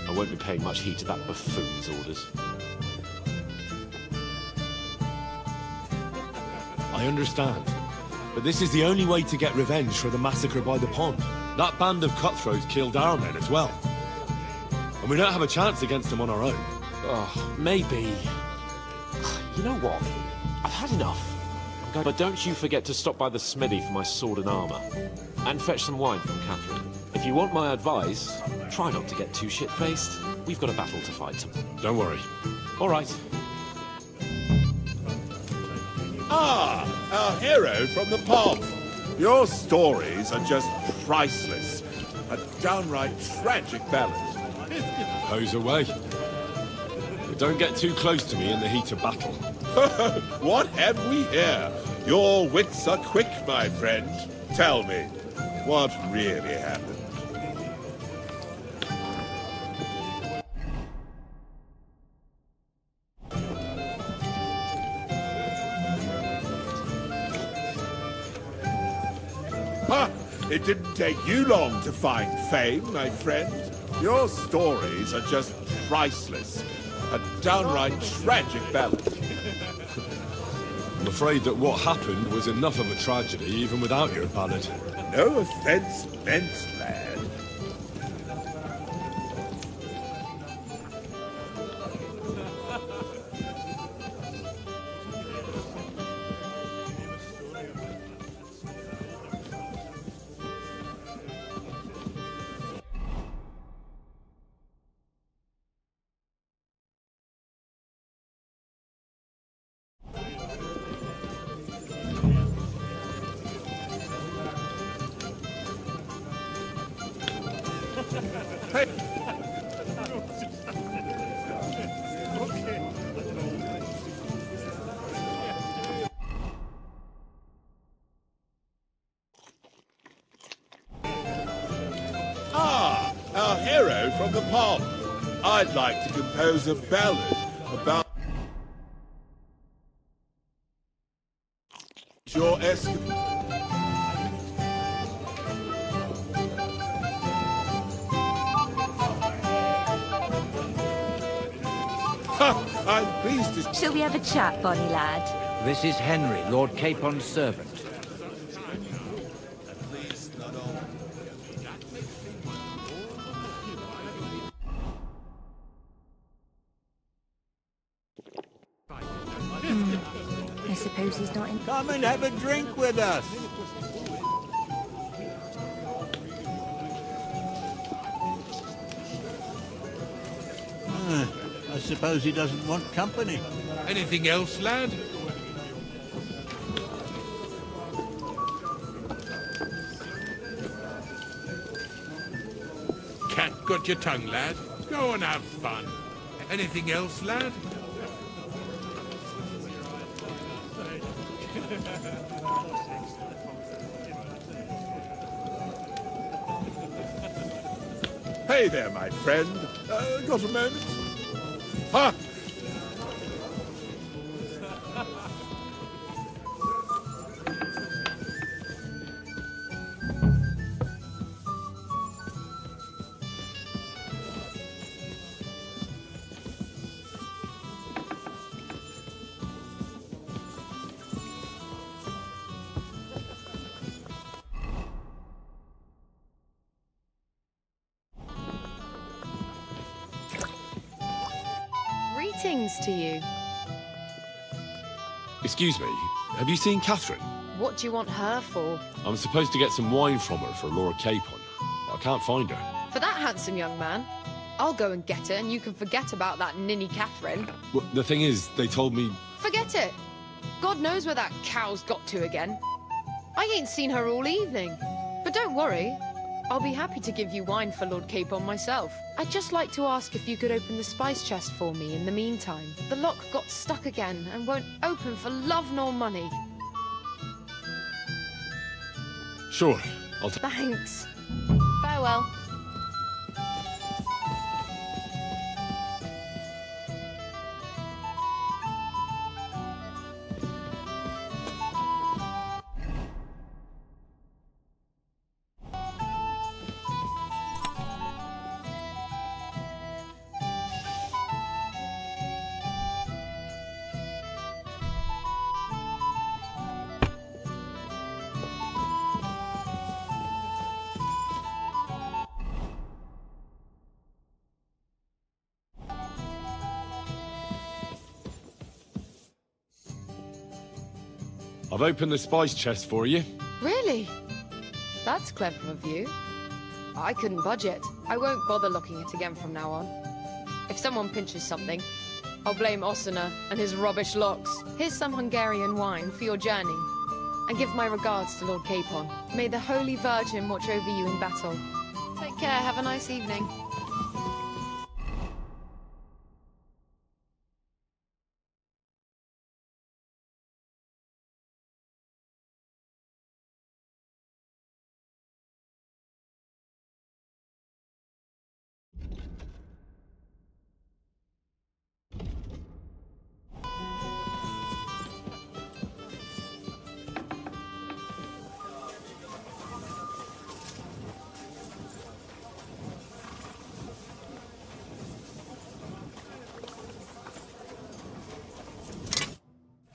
I won't be paying much heed to that buffoon's orders. I understand. But this is the only way to get revenge for the massacre by the pond. That band of cutthroats killed our men as well. And we don't have a chance against them on our own. Oh, maybe. You know what? I've had enough. But don't you forget to stop by the smithy for my sword and armor. And fetch some wine from Catherine. If you want my advice, try not to get too shit-faced. We've got a battle to fight. Don't worry. All right. Ah, our hero from the pond. Your stories are just priceless. A downright tragic ballad. Hose away. But don't get too close to me in the heat of battle. What have we here? Your wits are quick, my friend. Tell me, what really happened? Ha! It didn't take you long to find fame, my friend. Your stories are just priceless. A downright tragic ballad. I'm afraid that what happened was enough of a tragedy even without your ballad. No offense meant, lad. Ah, our hero from the pond. I'd like to compose a ballad about your escapade. I'm pleased to... Shall we have a chat, bonny lad? This is Henry, Lord Capon's servant. suppose he's not in... Come and have a drink with us. I suppose he doesn't want company. Anything else, lad? Cat got your tongue, lad. Go and have fun. Anything else, lad? Hey there, my friend. Got a moment? Ha! Greetings to you. Excuse me, have you seen Catherine? What do you want her for? I'm supposed to get some wine from her for Lord Capon. I can't find her. For that handsome young man? I'll go and get her, and you can forget about that ninny Catherine. Well, the thing is, they told me... Forget it! God knows where that cow's got to again. I ain't seen her all evening. But don't worry, I'll be happy to give you wine for Lord Capon myself. I'd just like to ask if you could open the spice chest for me in the meantime. The lock got stuck again and won't open for love nor money. Sure, Thanks. Farewell. I've opened the spice chest for you. Really? That's clever of you. I couldn't budget. I won't bother looking it again from now on. If someone pinches something, I'll blame Ossina and his rubbish locks. Here's some Hungarian wine for your journey. And give my regards to Lord Capon. May the Holy Virgin watch over you in battle. Take care, have a nice evening.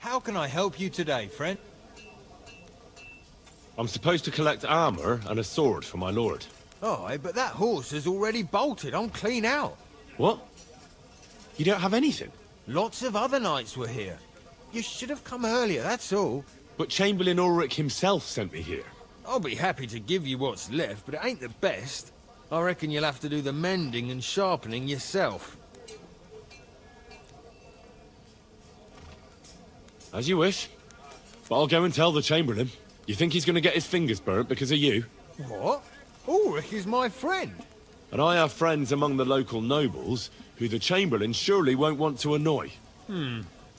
How can I help you today, friend? I'm supposed to collect armor and a sword for my lord. Oh, but that horse has already bolted. I'm clean out. What? You don't have anything? Lots of other knights were here. You should have come earlier, that's all. But Chamberlain Ulrich himself sent me here. I'll be happy to give you what's left, but it ain't the best. I reckon you'll have to do the mending and sharpening yourself. As you wish. But I'll go and tell the Chamberlain. You think he's going to get his fingers burnt because of you? What? Ulrich is my friend. And I have friends among the local nobles who the Chamberlain surely won't want to annoy.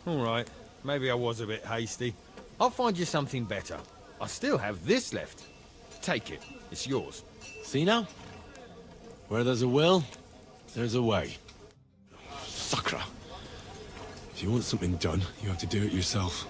All right. Maybe I was a bit hasty. I'll find you something better. I still have this left. Take it. It's yours. See now? Where there's a will, there's a way. Sacra. If you want something done, you have to do it yourself.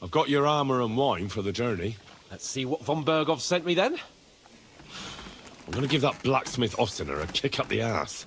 I've got your armor and wine for the journey. Let's see what von Berghoff sent me then. I'm gonna give that blacksmith Ostener a kick up the ass.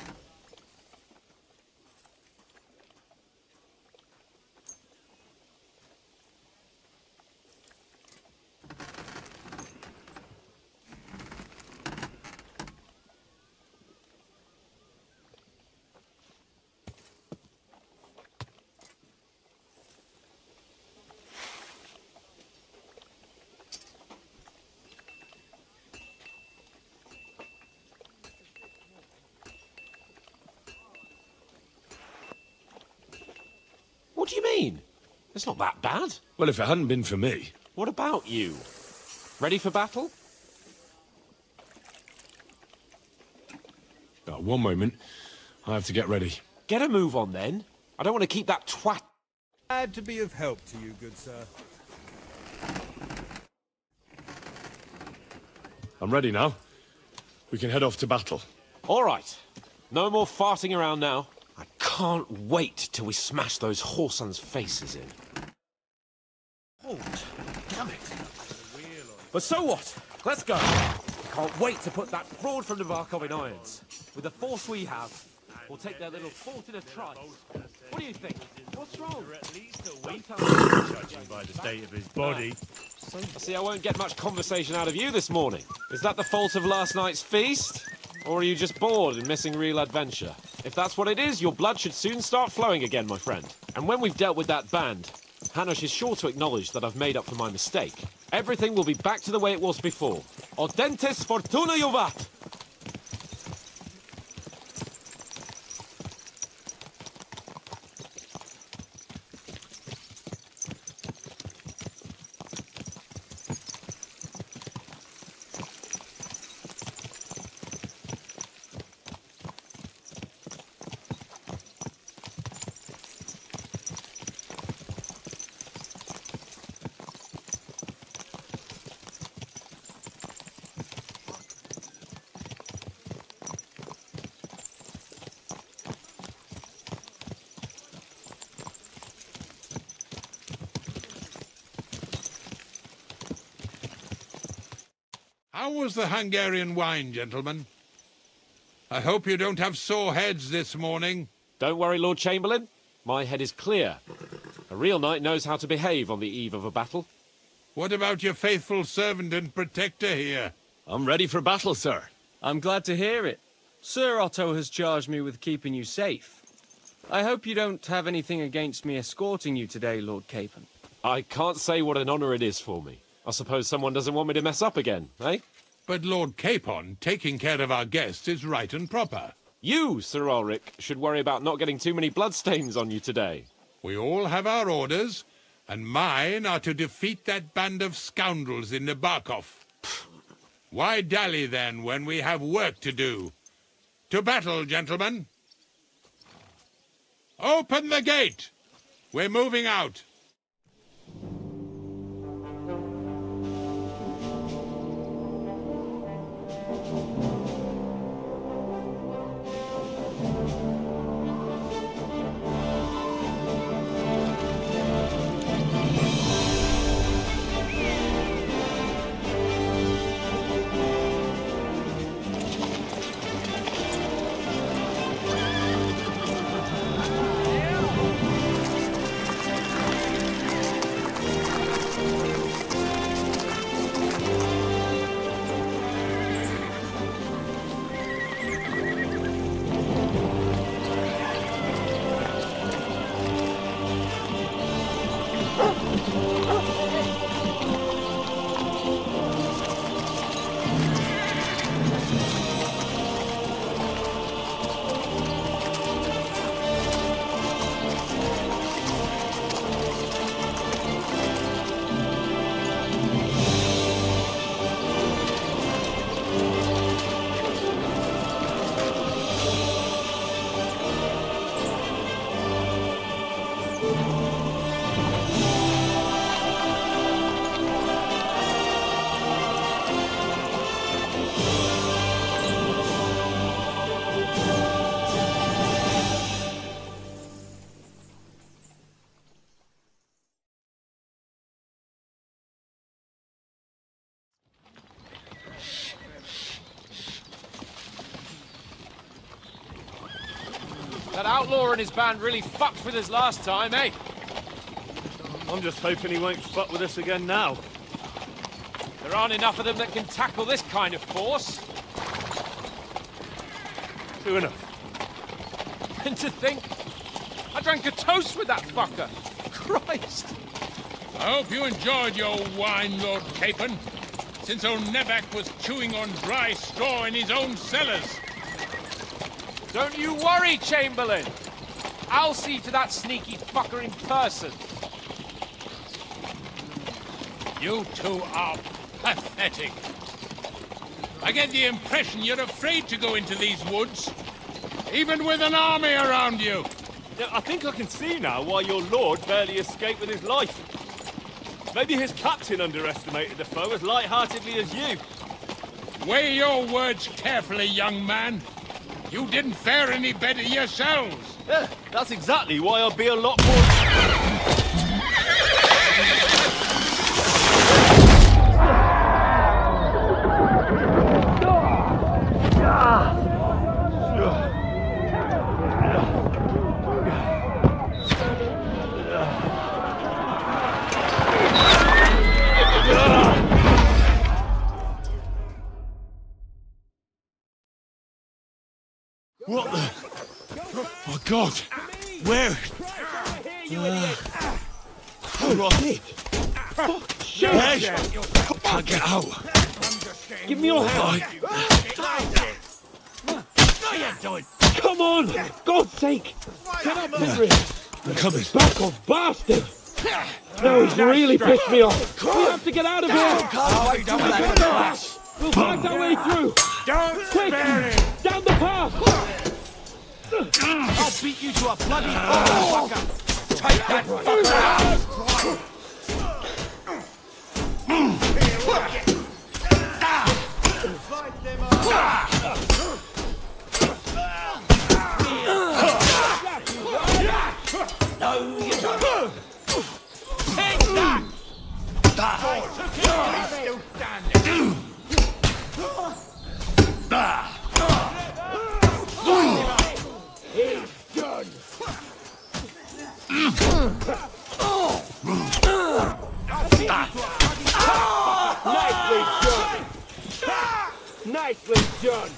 What do you mean? It's not that bad. Well, if it hadn't been for me... What about you? Ready for battle? One moment. I have to get ready. Get a move on, then. I don't want to keep that twat... Glad to be of help to you, good sir. I'm ready now. We can head off to battle. All right. No more farting around now. I can't wait till we smash those whoresons' faces in. Oh, damn it. But so what? Let's go. I can't wait to put that fraud from Navarkov in irons. With the force we have, we'll take their little fort in a trice. What do you think? What's wrong? Judging by the state of his body. I see I won't get much conversation out of you this morning. Is that the fault of last night's feast? Or are you just bored and missing real adventure? If that's what it is, your blood should soon start flowing again, my friend. And when we've dealt with that band, Hanush is sure to acknowledge that I've made up for my mistake. Everything will be back to the way it was before. Audentes fortuna juvat! How was the Hungarian wine, gentlemen? I hope you don't have sore heads this morning. Don't worry, Lord Chamberlain. My head is clear. A real knight knows how to behave on the eve of a battle. What about your faithful servant and protector here? I'm ready for battle, sir. I'm glad to hear it. Sir Otto has charged me with keeping you safe. I hope you don't have anything against me escorting you today, Lord Capon. I can't say what an honor it is for me. I suppose someone doesn't want me to mess up again, eh? But Lord Capon, taking care of our guests is right and proper. You, Sir Ulrich, should worry about not getting too many bloodstains on you today. We all have our orders, and mine are to defeat that band of scoundrels in Nabarkov. Why dally, then, when we have work to do? To battle, gentlemen! Open the gate! We're moving out. That outlaw and his band really fucked with us last time, eh? I'm just hoping he won't fuck with us again now. There aren't enough of them that can tackle this kind of force. True enough. And to think, I drank a toast with that fucker. Christ! I hope you enjoyed your wine, Lord Capon, since old Neback was chewing on dry straw in his own cellars. Don't you worry, Chamberlain. I'll see to that sneaky fucker in person. You two are pathetic. I get the impression you're afraid to go into these woods, even with an army around you. Yeah, I think I can see now why your lord barely escaped with his life. Maybe his captain underestimated the foe as light-heartedly as you. Weigh your words carefully, young man. You didn't fare any better yourselves. Yeah, that's exactly why I'll be a lot more... What the? Oh God! Where? Right. Shit! Hey! Can't get out. Give me your hand. Come on! God's sake! Get up, Henry! I'm coming. Back off, bastard! No, he's really pissed me off. We have to get out of here! We'll fight our way through! Don't quick! Down the path! I'll beat you to a bloody fucker! Take that fucker out! No, you don't! Take that! He's still standing! He's done! Nicely done! Nicely done!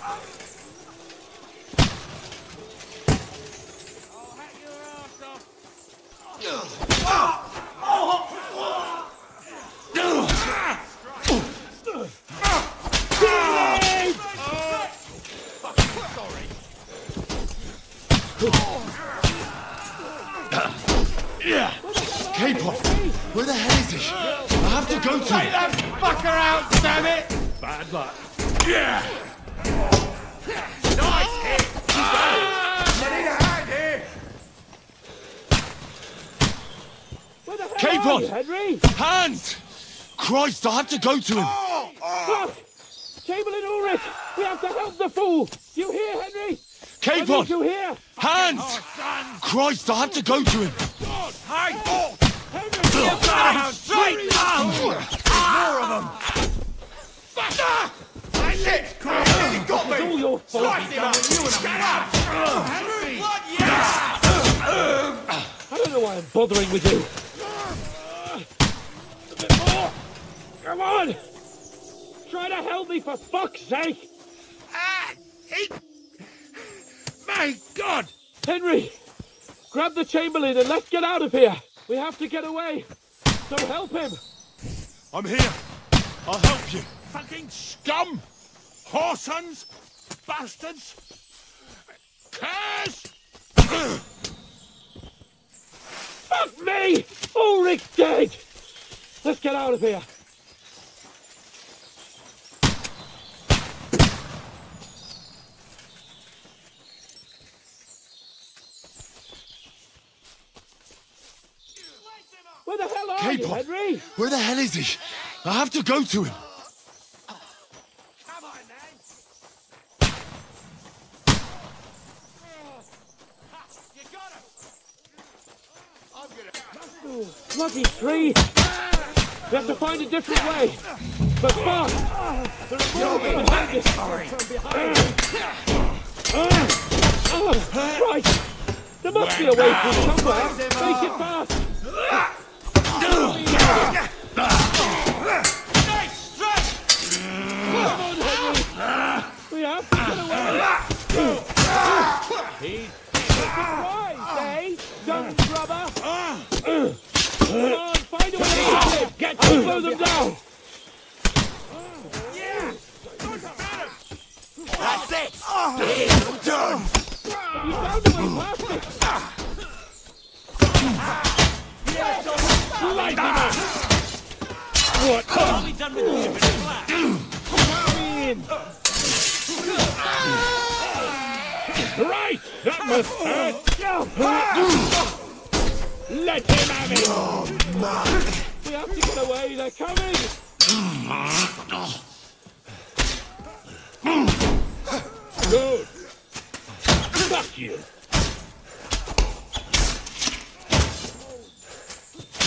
Capon! Where the hell is he? I have to go to him! Take that fucker out, damn it! Bad luck. Yeah! Nice hit! I need a hand here! Where the hell Capon! are you, Henry? Hands! Christ, I have to go to him! Look! Chamberlain Ulrich! We have to help the fool! You hear, Henry? Capon! You hear? Hands! Christ, I have to go to him! Hey! Get down! Straight down! More of them! That's it! Christ, he got me! It's all your fault. Slice him up! Get up! What? I don't know why I'm bothering with you. A bit more! Come on! Try to help me, for fuck's sake! My God! Henry! Grab the Chamberlain and let's get out of here! We have to get away! So help him! I'm here! I'll help you! Fucking scum! Whoresons! Bastards! Curse! Fuck me! Ulrich's dead! Let's get out of here! Where the hell are you, Henry? Where the hell is he? I have to go to him. Come on, man! You got him! I'm gonna... Bloody trees! We have to find a different way! But fast! There are more behind us! From behind us! Right! There must be a way through somewhere. Make it fast. Nice strike! Come on, Henry. We have to get away. He's surprised, eh? Young brother. Come on, find a way to get to slow them down. Yeah! That's it! It's done! You found a way past it! Light him up! What? What have we done with you? Come in! Right! That must hurt! Let him have it! We have to get away, they're coming! Good! Fuck you!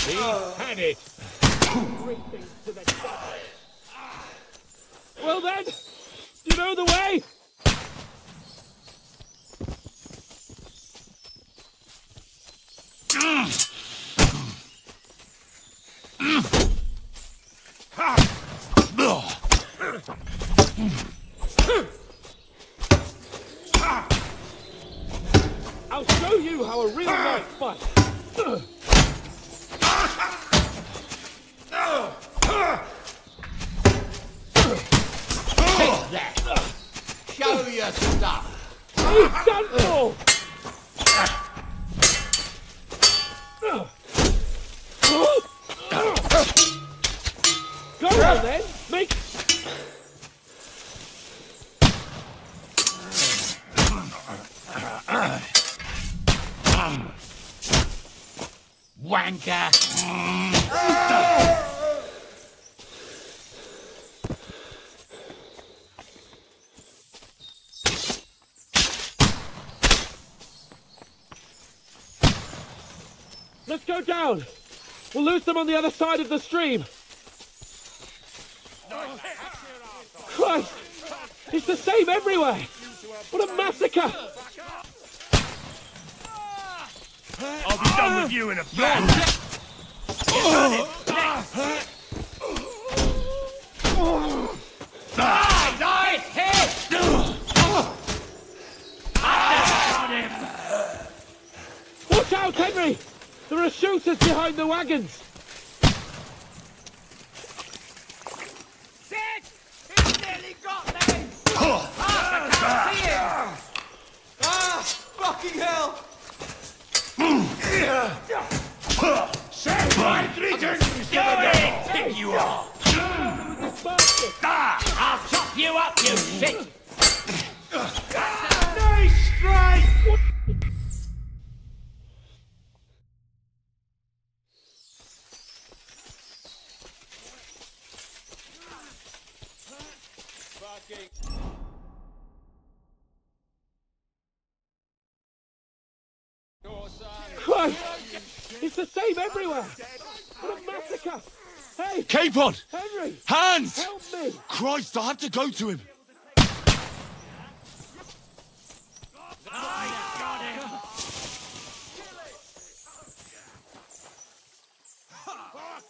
He's had it! Well then, you know the way? I'll show you how a real knight fights. Take that. Show your stuff. He's done for. Go on then, make. Wanker! Let's go down! We'll lose them on the other side of the stream! Christ! It's the same everywhere! What a massacre! I'll be done with you in a bit. Nice hit! Watch out, Henry! There are shooters behind the wagons! Sit! He's nearly got me! I can't see him! Fucking hell! Save my greetings! Go in! Pick you up! I'll chop you up, you shit! Nice strike! Christ! It's the same everywhere! What a massacre! Hey! Capon! Henry! Hands! Help me! Christ, I have to go to him. I got him! Fuck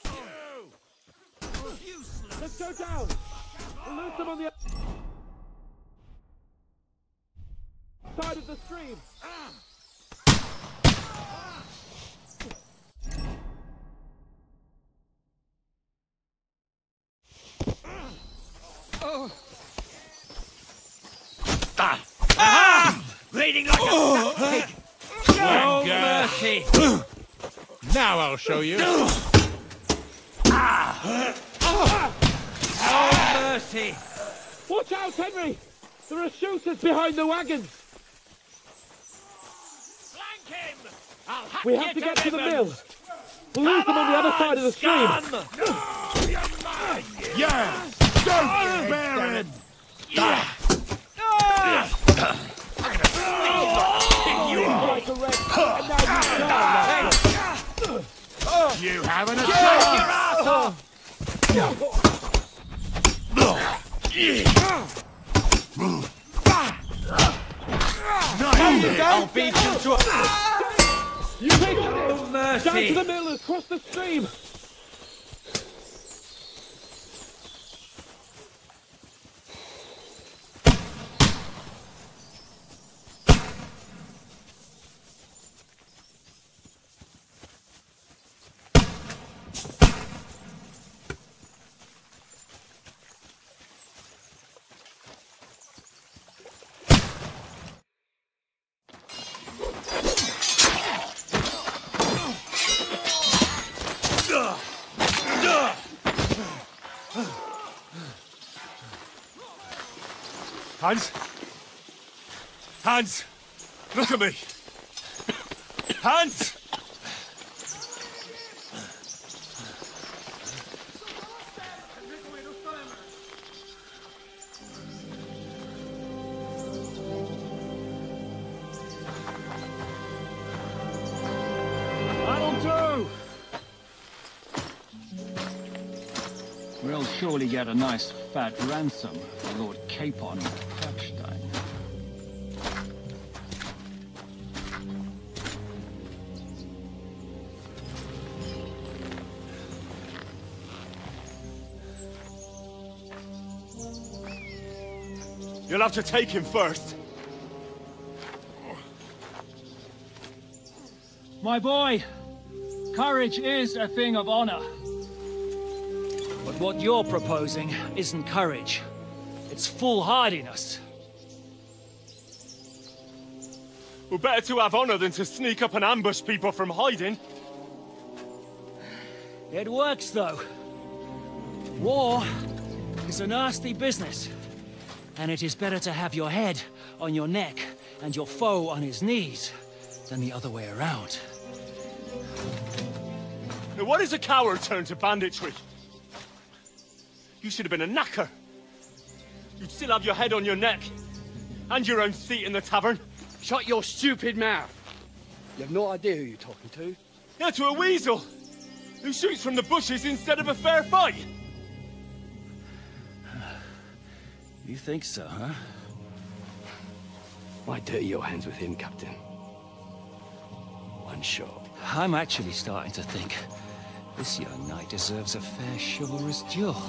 you! Let's go down! We'll lose them on the side of the stream! Bleeding like a fat pig! No mercy! Now I'll show you. No mercy! Watch out, Henry! There are shooters behind the wagons! Flank him! I'll hack We have to get to the mill! We'll lose them on the other side of the stream! Yeah! Don't bear him! You haven't a chance! I'll beat you to a... You quick! No mercy! Down to the mill and across the stream! Hans? Hans! Look at me! Hans! That'll do! We'll surely get a nice fat ransom for Lord Capon and Krepstein. You'll have to take him first. My boy, courage is a thing of honor. But what you're proposing isn't courage. It's foolhardiness. We're better to have honor than to sneak up and ambush people from hiding. It works, though. War is a nasty business. And it is better to have your head on your neck and your foe on his knees than the other way around. Now what is a coward turned to banditry? You should have been a knacker. You'd still have your head on your neck. And your own seat in the tavern. Shut your stupid mouth. You have no idea who you're talking to. Yeah, to a weasel. Who shoots from the bushes instead of a fair fight. You think so, huh? Why dirty your hands with him, Captain? One shot. I'm actually starting to think this young knight deserves a fair chivalrous duel.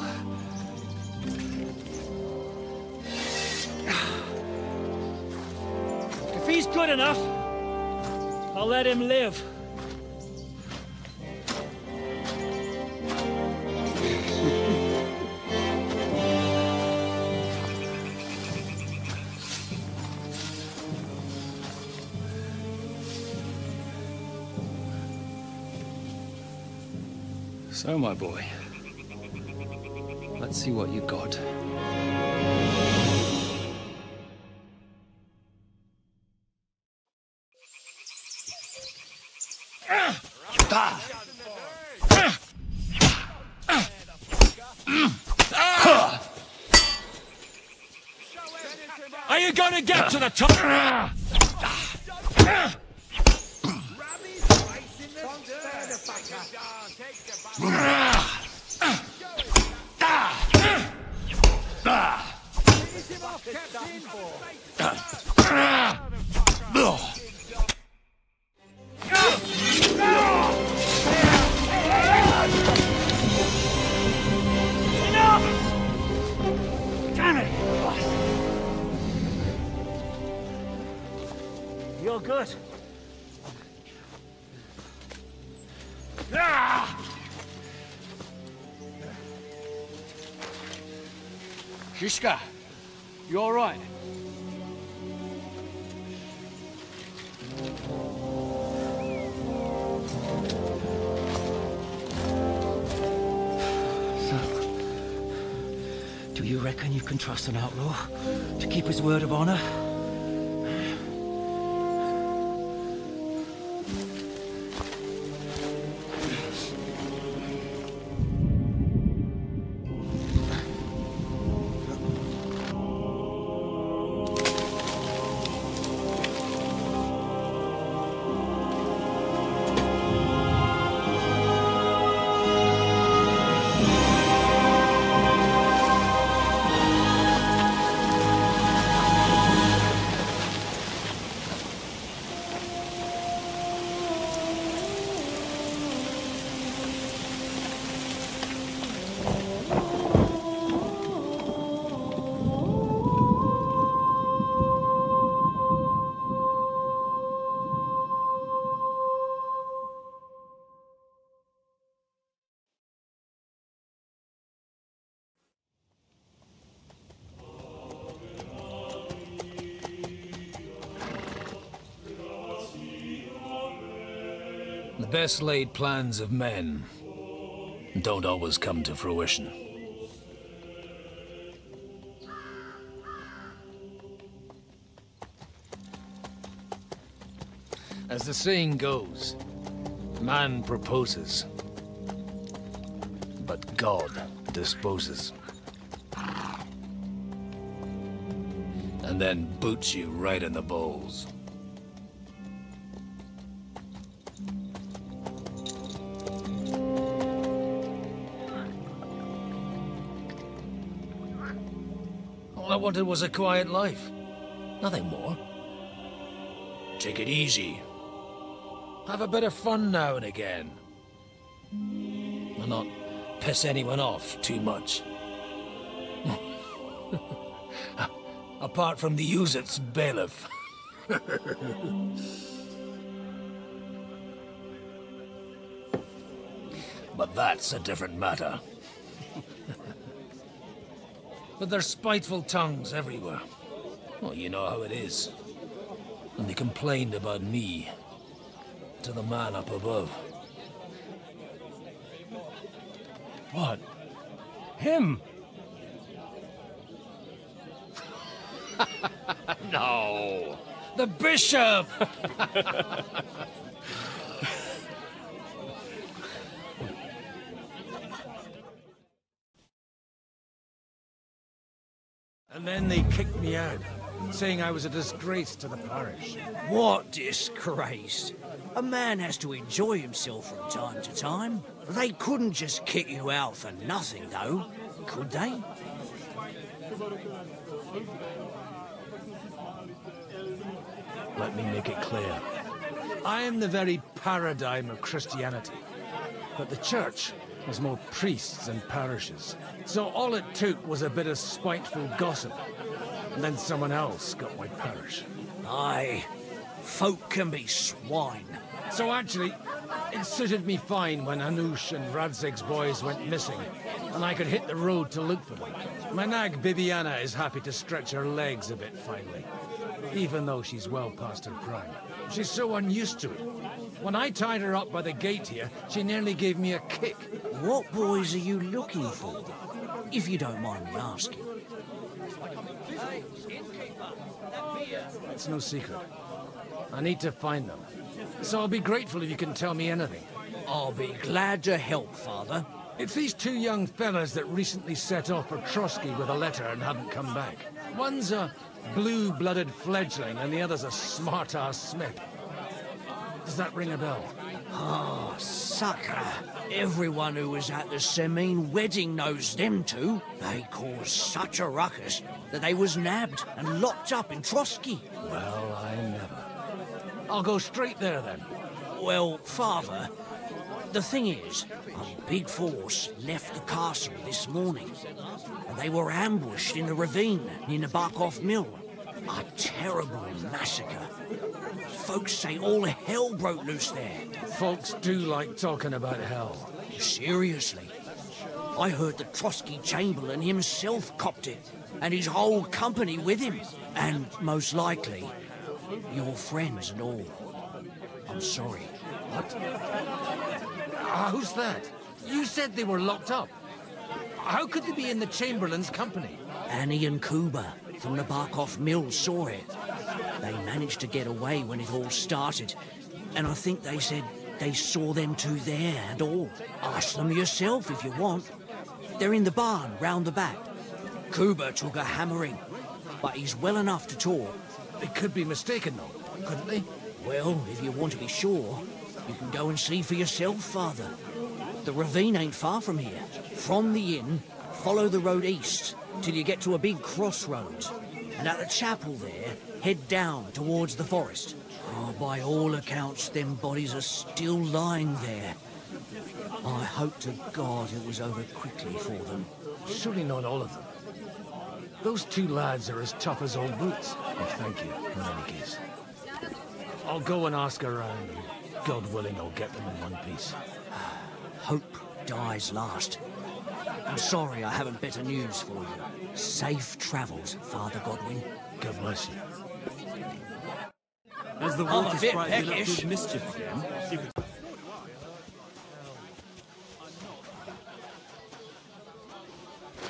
If he's good enough, I'll let him live. So, my boy, let's see what you got. Are you gonna get to the top? You're good. Shishka, you all right? Do you reckon you can trust an outlaw to keep his word of honor? best laid plans of men don't always come to fruition. As the saying goes, man proposes, but God disposes. And then boots you right in the balls. All I wanted was a quiet life. Nothing more. Take it easy. Have a bit of fun now and again. And not piss anyone off too much. Apart from the Uzit's bailiff. But that's a different matter. But there's spiteful tongues everywhere. Well, you know how it is. And they complained about me to the man up above. What? Him? No! The bishop! And then they kicked me out, saying I was a disgrace to the parish. What disgrace? A man has to enjoy himself from time to time. They couldn't just kick you out for nothing, though, could they? Let me make it clear. I am the very paradigm of Christianity. But the church has more priests than parishes. So all it took was a bit of spiteful gossip. And then someone else got my parish. Aye, folk can be swine. So actually, it suited me fine when Anush and Radzig's boys went missing, and I could hit the road to look for them. My nag Bibiana is happy to stretch her legs a bit finally, even though she's well past her prime. She's so unused to it. When I tied her up by the gate here, she nearly gave me a kick. What boys are you looking for, if you don't mind me asking? It's no secret. I need to find them. So I'll be grateful if you can tell me anything. I'll be glad to help, Father. It's these two young fellas that recently set off for Trotsky with a letter and haven't come back. One's a blue-blooded fledgling and the other's a smart-ass smith. Does that ring a bell? Oh, sucker. Everyone who was at the Semine wedding knows them two. They caused such a ruckus that they was nabbed and locked up in Trotsky. Well, I never. I'll go straight there, then. Well, Father, the thing is, a big force left the castle this morning, and they were ambushed in a ravine near the Barkov Mill. A terrible massacre. Folks say all hell broke loose there. Folks do like talking about hell. Seriously. I heard the Trotsky Chamberlain himself copped it, and his whole company with him. And most likely, your friends and all. I'm sorry. What? Who's that? You said they were locked up. How could they be in the Chamberlain's company? Annie and Kuba from the Barkov Mill saw it. They managed to get away when it all started, and I think they said they saw them two there and all. Ask them yourself if you want. They're in the barn round the back. Kuba took a hammering, but he's well enough to talk. They could be mistaken, though, couldn't they? Well, if you want to be sure, you can go and see for yourself, Father. The ravine ain't far from here. From the inn, follow the road east till you get to a big crossroads. And at the chapel there, head down towards the forest. Oh, by all accounts, them bodies are still lying there. I hope to God it was over quickly for them. Surely not all of them. Those two lads are as tough as old boots. Well, thank you, in any case. I'll go and ask around, and God willing, I'll get them in one piece. Hope dies last. I'm sorry I haven't better news for you. Safe travels, Father Godwin. God bless you. As the water sprite did up good mischief again,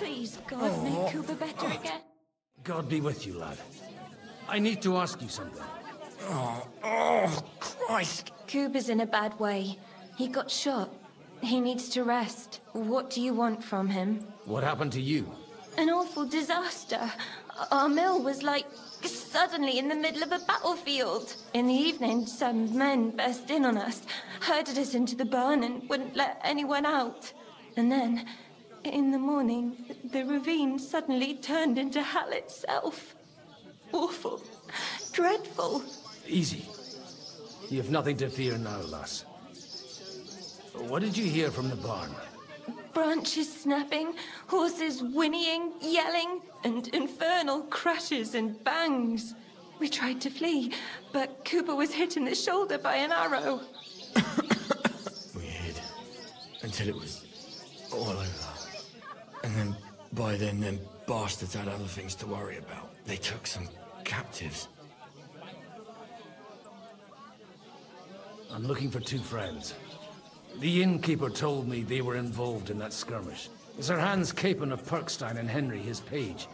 Please, God, make Cooper better again. God be with you, lad. I need to ask you something. Oh, Christ. Cooper's in a bad way. He got shot. He needs to rest. What do you want from him? What happened to you? An awful disaster. Our mill was like suddenly in the middle of a battlefield. In the evening, some men burst in on us, herded us into the barn and wouldn't let anyone out. And then, in the morning, the ravine suddenly turned into hell itself. Awful. Dreadful. Easy. You have nothing to fear now, lass. What did you hear from the barn? Branches snapping, horses whinnying, yelling, and infernal crashes and bangs. We tried to flee, but Cooper was hit in the shoulder by an arrow. We hid until it was all over. And then, by then, them bastards had other things to worry about. They took some captives. I'm looking for two friends. The innkeeper told me they were involved in that skirmish. Sir Hans Capon of Perkstein and Henry, his page.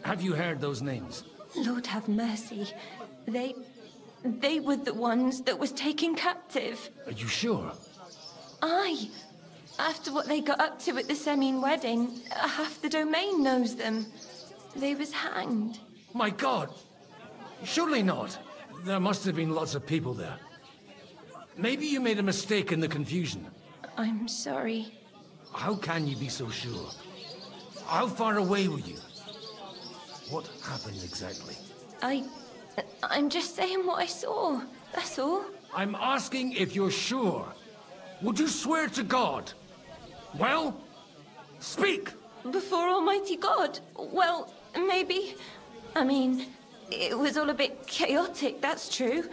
Have you heard those names? Lord have mercy. They were the ones that was taken captive. Are you sure? Aye. After what they got up to at the Semine wedding, half the domain knows them. They was hanged. My God! Surely not. There must have been lots of people there. Maybe you made a mistake in the confusion. I'm sorry. How can you be so sure? How far away were you? What happened exactly? I'm just saying what I saw. That's all. I'm asking if you're sure. Would you swear to God? Well, speak! Before Almighty God? Well, maybe. I mean, it was all a bit chaotic, that's true.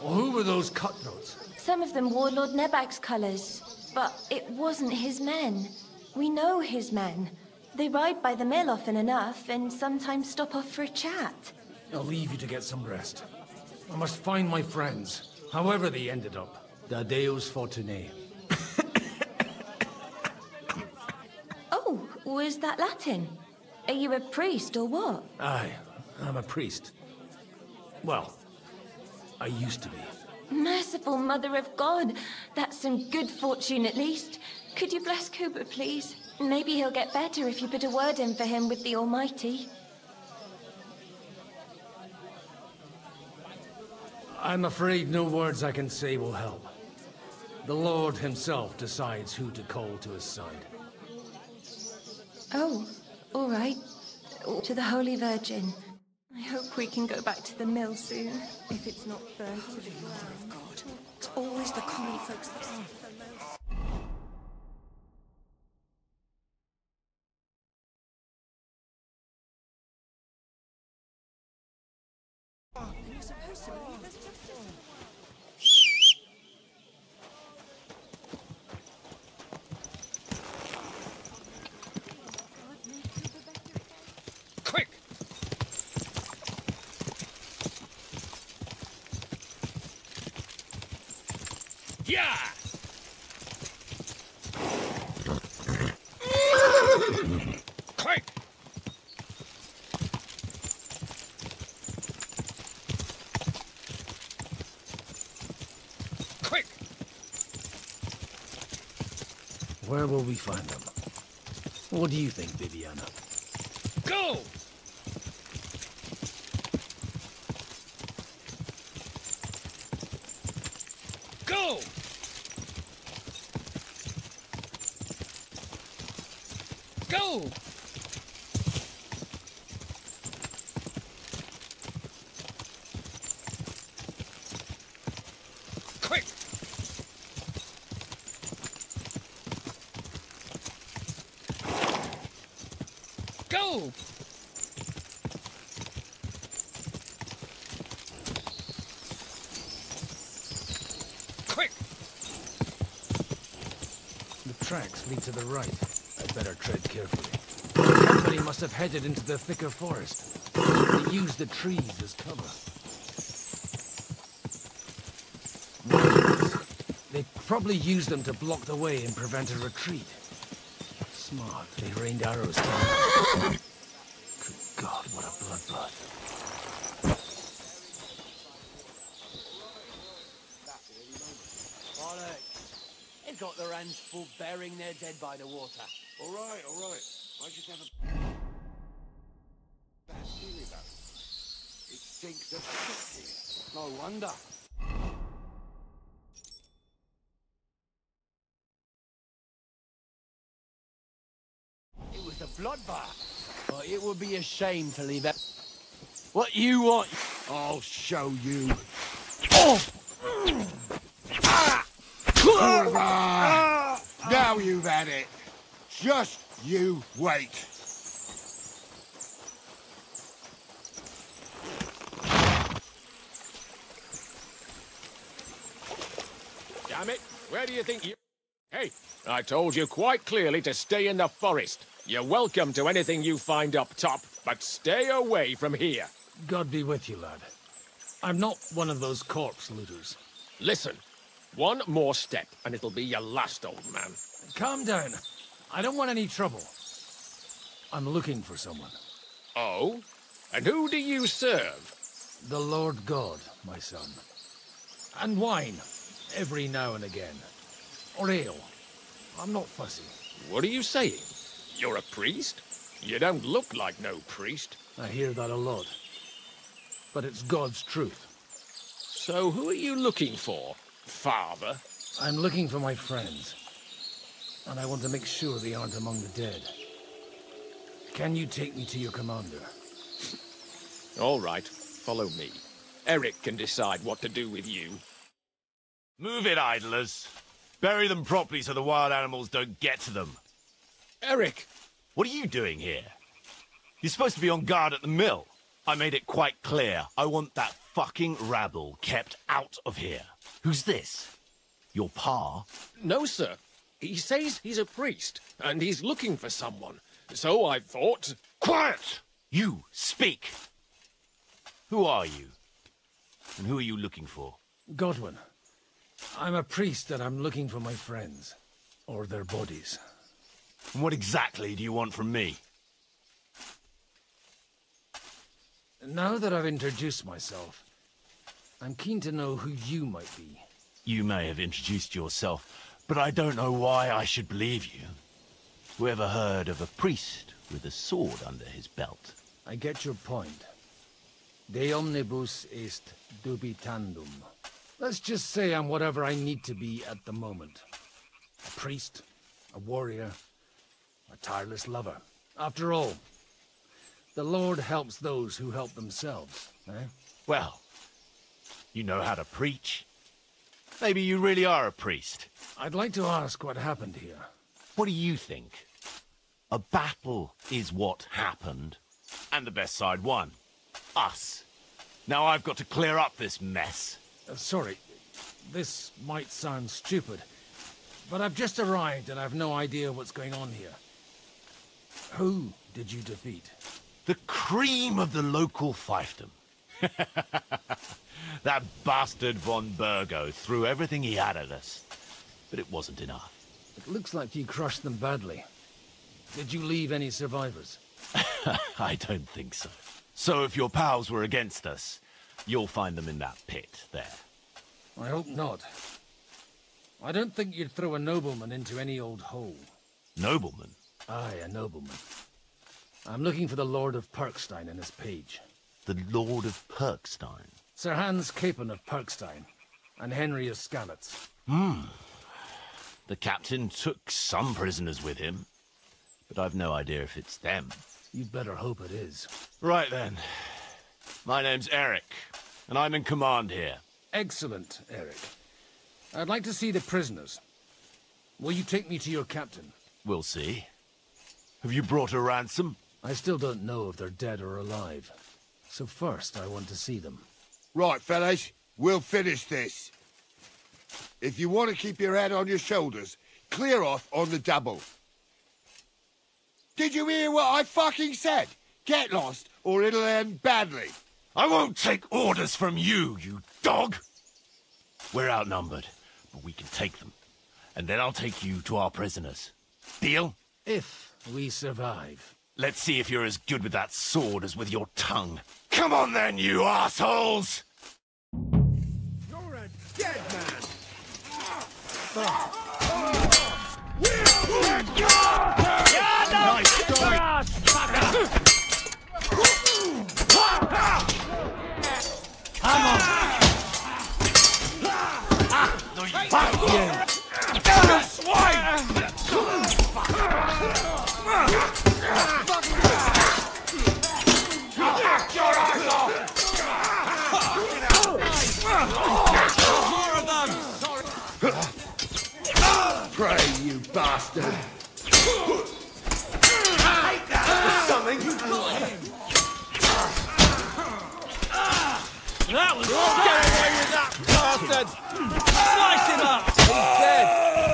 Well, who were those cutthroats? Some of them wore Lord Nebag's colours, but it wasn't his men. We know his men. They ride by the mill often enough, and sometimes stop off for a chat. I'll leave you to get some rest. I must find my friends, however they ended up. Da Deus Fortunae. Oh, was that Latin? Are you a priest or what? Aye, I'm a priest. Well, I used to be. Merciful Mother of God. That's some good fortune at least. Could you bless Cooper, please? Maybe he'll get better if you put a word in for him with the Almighty. I'm afraid no words I can say will help. The Lord himself decides who to call to his side. Oh, all right. To the Holy Virgin. I hope we can go back to the mill soon, if it's not burnt to the ground. God, it's always the common folks that suffer the most. You're supposed to believe there's justice. Quick! Yeah! Quick! Quick! Where will we find them? What do you think, Viviana? Go! Go! Go! Quick! Go! Quick! The tracks lead to the right. I'd better tread carefully. The company must have headed into the thicker forest. They used the trees as cover. They probably used them to block the way and prevent a retreat. Smart. They rained arrows down. Good God, what a bloodbath. They've got their hands full burying their dead by the water. All right. I just have a bad feeling about it. It stinks of shit here. No wonder. It was a bloodbath. But it would be a shame to leave it. What you want? I'll show you. Oh! Now you've had it. Just you wait. Damn it! Where do you think you... Hey, I told you quite clearly to stay in the forest. You're welcome to anything you find up top, but stay away from here. God be with you, lad. I'm not one of those corpse looters. Listen, one more step and it'll be your last, old man. Calm down. I don't want any trouble. I'm looking for someone. Oh? And who do you serve? The Lord God, my son. And wine, every now and again. Or ale. I'm not fussy. What are you saying? You're a priest? You don't look like no priest. I hear that a lot. But it's God's truth. So who are you looking for, Father? I'm looking for my friends. And I want to make sure they aren't among the dead. Can you take me to your commander? All right, follow me. Eric can decide what to do with you. Move it, idlers. Bury them properly so the wild animals don't get to them. Eric! What are you doing here? You're supposed to be on guard at the mill. I made it quite clear. I want that fucking rabble kept out of here. Who's this? Your pa? No, sir. He says he's a priest, and he's looking for someone. So I thought... Quiet! You, speak! Who are you? And who are you looking for? Godwin. I'm a priest and I'm looking for my friends. Or their bodies. And what exactly do you want from me? Now that I've introduced myself, I'm keen to know who you might be. You may have introduced yourself, but I don't know why I should believe you. Whoever heard of a priest with a sword under his belt? I get your point. De omnibus est dubitandum. Let's just say I'm whatever I need to be at the moment. A priest, a warrior, a tireless lover. After all, the Lord helps those who help themselves, eh? Well, you know how to preach. Maybe you really are a priest. I'd like to ask what happened here. What do you think? A battle is what happened, and the best side won. Us. Now I've got to clear up this mess. Sorry, this might sound stupid, but I've just arrived and I've no idea what's going on here. Who did you defeat? The cream of the local fiefdom. That bastard von Burgo threw everything he had at us, but it wasn't enough. It looks like you crushed them badly. Did you leave any survivors? I don't think so. So if your pals were against us, you'll find them in that pit there. I hope not. I don't think you'd throw a nobleman into any old hole. Nobleman? Aye, a nobleman. I'm looking for the Lord of Perkstein and his page. The Lord of Perkstein? Sir Hans Capon of Perkstein, and Henry of Skalitz. The captain took some prisoners with him, but I've no idea if it's them. You'd better hope it is. Right then. My name's Eric, and I'm in command here. Excellent, Eric. I'd like to see the prisoners. Will you take me to your captain? We'll see. Have you brought a ransom? I still don't know if they're dead or alive. So first, I want to see them. Right, fellas, we'll finish this. If you want to keep your head on your shoulders, clear off on the double. Did you hear what I fucking said? Get lost, or it'll end badly. I won't take orders from you, you dog! We're outnumbered, but we can take them. And then I'll take you to our prisoners. Deal? If we survive. Let's see if you're as good with that sword as with your tongue. Come on then, you assholes! You're a dead man! Nice going! Come on! No, you fuck you! Swine! More of them! Pray, you bastard! Take that for something! That was Get away with that, bastard! Slice him up! He's dead!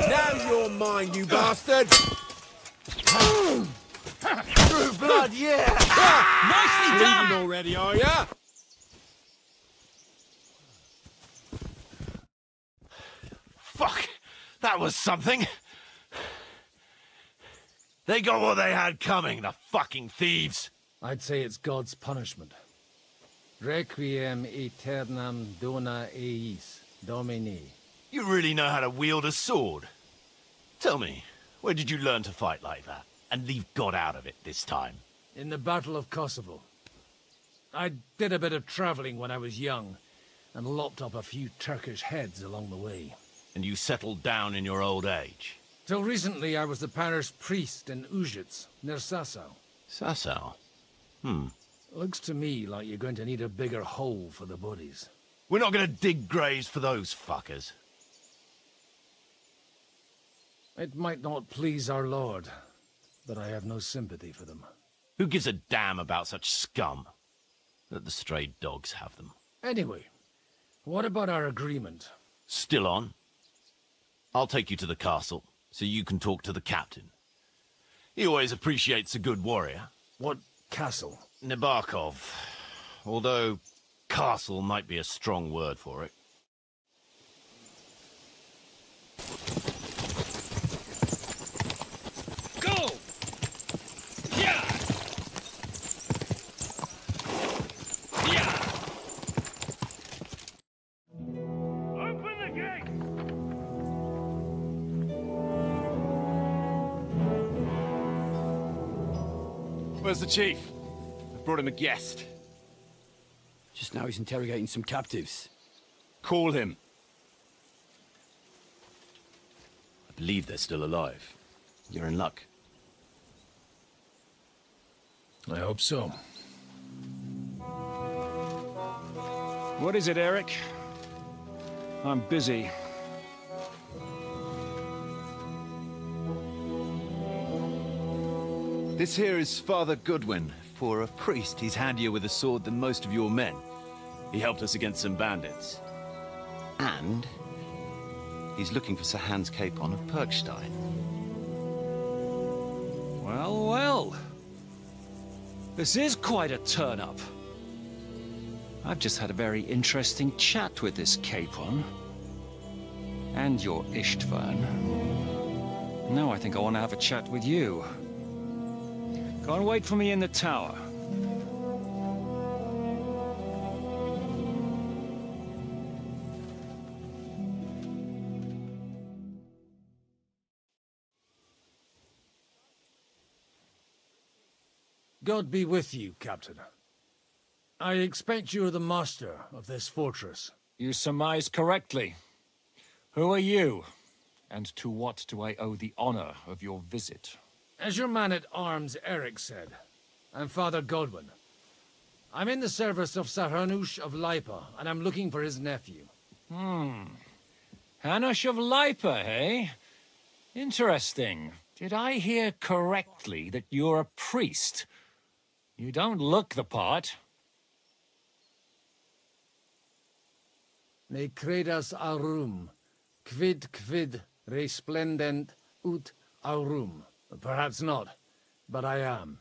Now you're mine, you bastard! True blood, yeah! Nicely done! Leaving already, are ya? Fuck! That was something! They got what they had coming, the fucking thieves! I'd say it's God's punishment. Requiem aeternam dona eis, Domini. You really know how to wield a sword? Tell me, where did you learn to fight like that? And leave God out of it this time? In the Battle of Kosovo. I did a bit of traveling when I was young, and lopped up a few Turkish heads along the way. And you settled down in your old age? Till recently, I was the parish priest in Užice, near Sasau. Sasau? Looks to me like you're going to need a bigger hole for the bodies. We're not going to dig graves for those fuckers. It might not please our Lord, but I have no sympathy for them. Who gives a damn about such scum? Let the stray dogs have them. Anyway, what about our agreement? Still on? I'll take you to the castle, so you can talk to the captain. He always appreciates a good warrior. What castle? Nabokov. Although, castle might be a strong word for it. Go! Yeah! Yeah! Open the gate! Where's the chief? I brought him a guest. Just now he's interrogating some captives. Call him. I believe they're still alive. You're in luck. I hope so. What is it, Eric? I'm busy. This here is Father Goodwin. For a priest, he's handier with a sword than most of your men. He helped us against some bandits. And he's looking for Sir Hans Capon of Perkstein. Well, well. This is quite a turn-up. I've just had a very interesting chat with this Capon. And your Ishtvan. Now I think I want to have a chat with you. Can't wait for me in the tower. God be with you, Captain. I expect you are the master of this fortress. You surmise correctly. Who are you? And to what do I owe the honor of your visit? As your man-at-arms Eric said, I'm Father Godwin. I'm in the service of Sahanush of Lipa, and I'm looking for his nephew. Hanush of Lipa, eh? Interesting. Did I hear correctly that you're a priest? You don't look the part. Ne credas aurum, quid resplendent ut aurum. Perhaps not, but I am.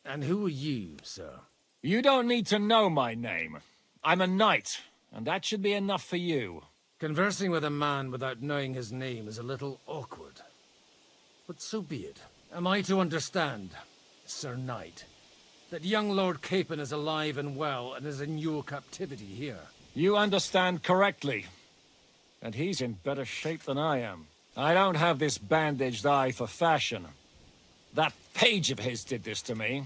And who are you, sir? You don't need to know my name. I'm a knight, and that should be enough for you. Conversing with a man without knowing his name is a little awkward. But so be it. Am I to understand, Sir Knight, that young Lord Capon is alive and well and is in your captivity here? You understand correctly. And he's in better shape than I am. I don't have this bandaged eye for fashion. That page of his did this to me.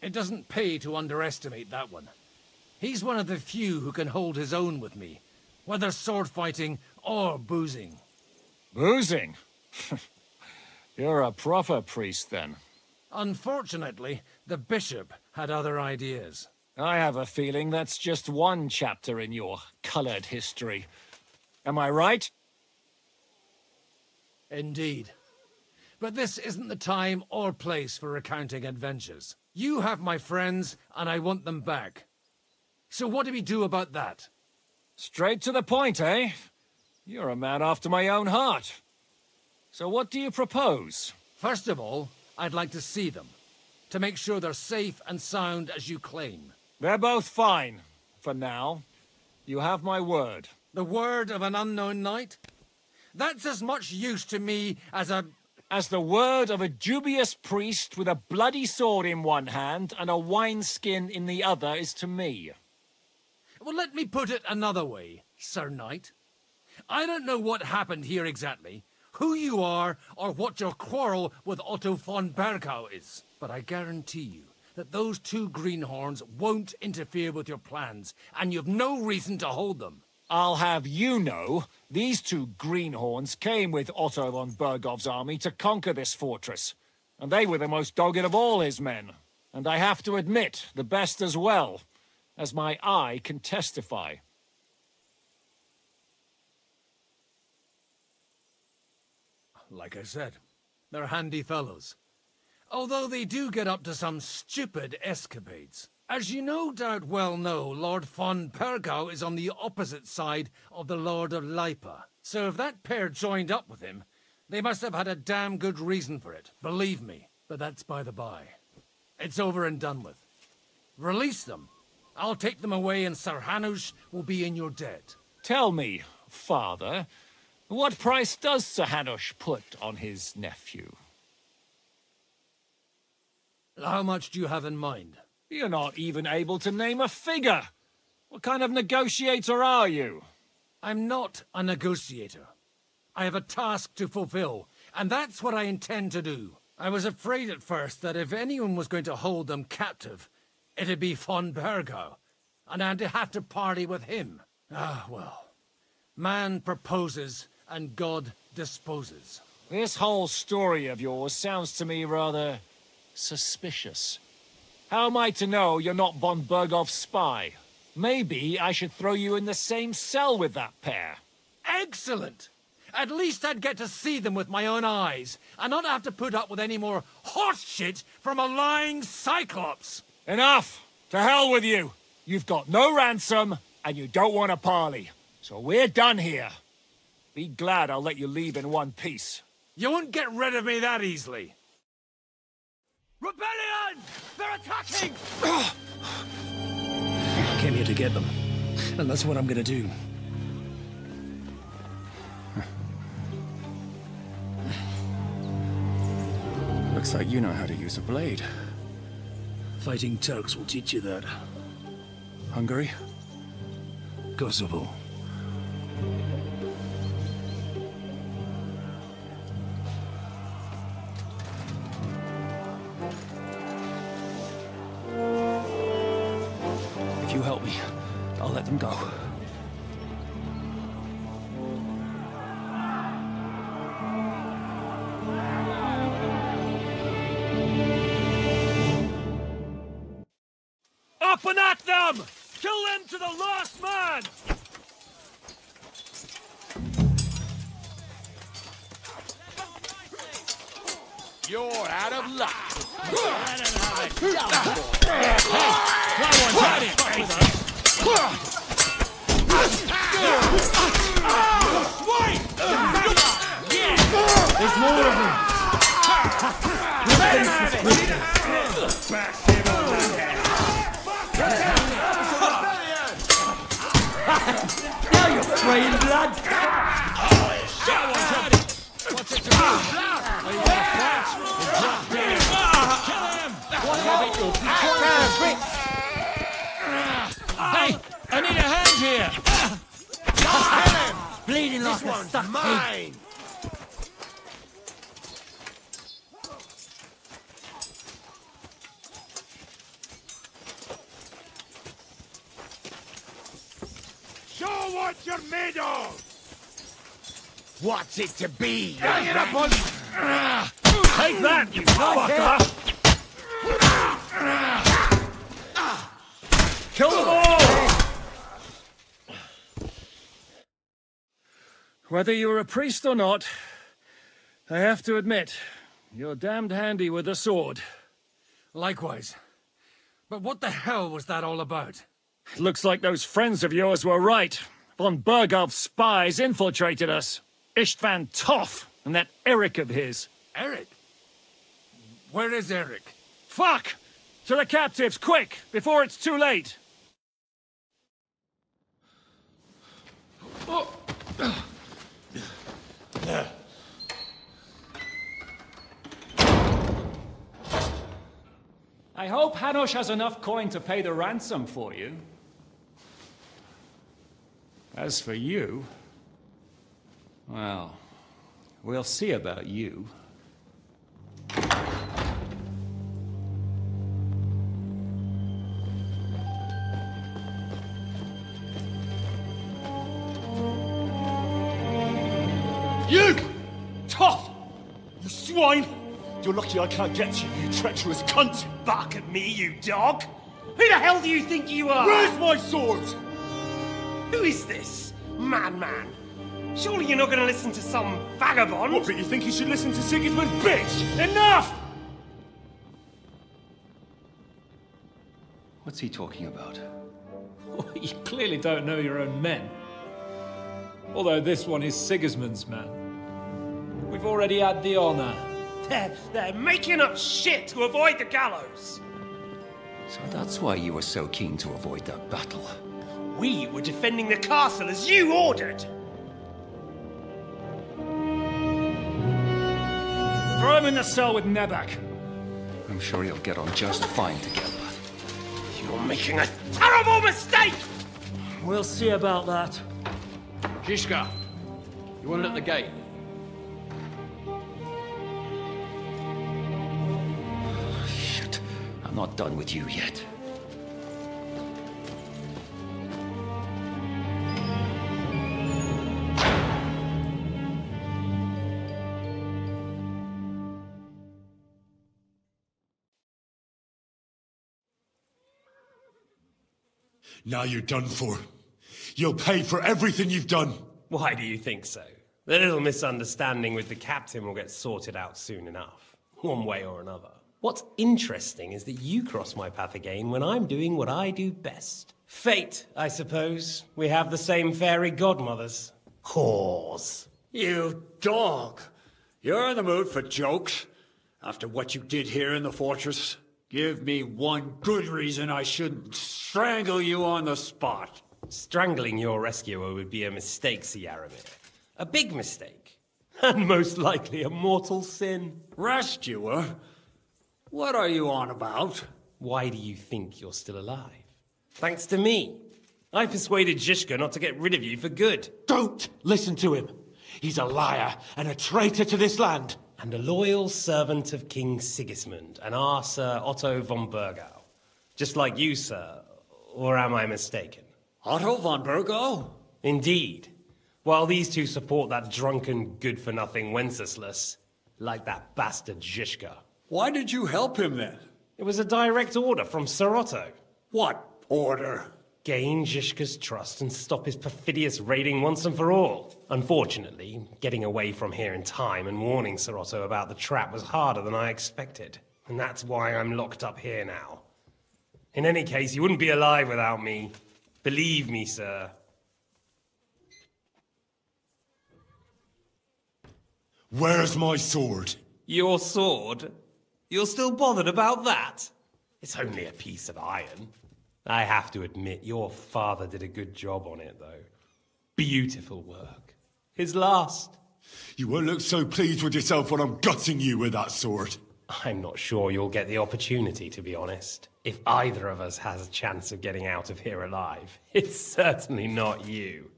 It doesn't pay to underestimate that one. He's one of the few who can hold his own with me, whether sword fighting or boozing. Boozing? You're a proper priest, then. Unfortunately, the bishop had other ideas. I have a feeling that's just one chapter in your colored history. Am I right? Indeed. But this isn't the time or place for recounting adventures. You have my friends, and I want them back. So what do we do about that? Straight to the point, eh? You're a man after my own heart. So what do you propose? First of all, I'd like to see them, to make sure they're safe and sound as you claim. They're both fine, for now. You have my word. The word of an unknown knight? That's as much use to me as the word of a dubious priest with a bloody sword in one hand and a wineskin in the other is to me. Well, let me put it another way, Sir Knight. I don't know what happened here exactly, who you are, or what your quarrel with Otto von Bergau is. But I guarantee you that those two greenhorns won't interfere with your plans, and you've no reason to hold them. I'll have you know, these two greenhorns came with Otto von Bergov's army to conquer this fortress, and they were the most dogged of all his men. And I have to admit, the best as well, as my eye can testify. Like I said, they're handy fellows. Although they do get up to some stupid escapades. As you no doubt well know, Lord von Bergau is on the opposite side of the Lord of Leipa. So if that pair joined up with him, they must have had a damn good reason for it, believe me. But that's by the by. It's over and done with. Release them. I'll take them away and Sir Hanush will be in your debt. Tell me, father, what price does Sir Hanush put on his nephew? How much do you have in mind? You're not even able to name a figure. What kind of negotiator are you? I'm not a negotiator. I have a task to fulfill, and that's what I intend to do. I was afraid at first that if anyone was going to hold them captive, it'd be von Bergau, and I'd have to parley with him. Ah, well. Man proposes, and God disposes. This whole story of yours sounds to me rather suspicious. How am I to know you're not von Bergov's spy? Maybe I should throw you in the same cell with that pair. Excellent! At least I'd get to see them with my own eyes, and not have to put up with any more horse shit from a lying cyclops! Enough! To hell with you! You've got no ransom, and you don't want a parley. So we're done here. Be glad I'll let you leave in one piece. You won't get rid of me that easily. Rebellion! They're attacking! I came here to get them, and that's what I'm gonna do. Looks like you know how to use a blade. Fighting Turks will teach you that. Hungary? Kosovo. If you help me, I'll let them go. Up and at them! Kill them to the last man! You're out of luck. Let him have it. That one's had it. There's more of them! Back him on the head. Now you're betraying blood! What's it to do? Are you gonna fight? Drop dead. Kill him! Hey, I need a hand here! Kill him! Bleeding like This a one's stuck mine! Show what you're made of! What's it to be, you Bring it up rat? Take that, you fucker! Kill them all! Whether you're a priest or not, I have to admit, you're damned handy with a sword. Likewise. But what the hell was that all about? It looks like those friends of yours were right. Von Berghoff's spies infiltrated us. Istvan Toth and that Eric of his. Eric? Where is Eric? Fuck! To the captives, quick, before it's too late! I hope Hanush has enough coin to pay the ransom for you. As for you, well, we'll see about you. You! Tough! You swine! You're lucky I can't get you, you treacherous cunt! Bark at me, you dog! Who the hell do you think you are? Where's my sword? Who is this? Man. Surely you're not going to listen to some vagabond? What, but you think you should listen to Sigismund's bitch? Enough! What's he talking about? You clearly don't know your own men. Although this one is Sigismund's man. We've already had the honor. They're making up shit to avoid the gallows. So that's why you were so keen to avoid that battle. We were defending the castle as you ordered. Throw him in the cell with Nebak. I'm sure you'll get on just fine together. You're making a terrible mistake! We'll see about that. Zhishka, you want it at the gate? Shit, I'm not done with you yet. Now you're done for. You'll pay for everything you've done. Why do you think so? The little misunderstanding with the captain will get sorted out soon enough, one way or another. What's interesting is that you cross my path again when I'm doing what I do best. Fate, I suppose. We have the same fairy godmothers. Whores. You dog! You're in the mood for jokes? After what you did here in the fortress? Give me one good reason I shouldn't strangle you on the spot. Strangling your rescuer would be a mistake, Yaramir. A big mistake. And most likely a mortal sin. Rescuer? What are you on about? Why do you think you're still alive? Thanks to me. I persuaded Zhishka not to get rid of you for good. Don't listen to him. He's a liar and a traitor to this land. And a loyal servant of King Sigismund and our Sir Otto von Bergau. Just like you, sir. Or am I mistaken? Otto von Bergau? Indeed. While these two support that drunken, good-for-nothing Wenceslas, like that bastard Zhishka. Why did you help him then? It was a direct order from Sir Otto. What order? Gain Zhishka's trust and stop his perfidious raiding once and for all. Unfortunately, getting away from here in time and warning Sir Otto about the trap was harder than I expected. And that's why I'm locked up here now. In any case, you wouldn't be alive without me. Believe me, sir. Where's my sword? Your sword? You're still bothered about that? It's only a piece of iron. I have to admit, your father did a good job on it, though. Beautiful work. His last. You won't look so pleased with yourself when I'm gutting you with that sword. I'm not sure you'll get the opportunity, to be honest. If either of us has a chance of getting out of here alive, it's certainly not you.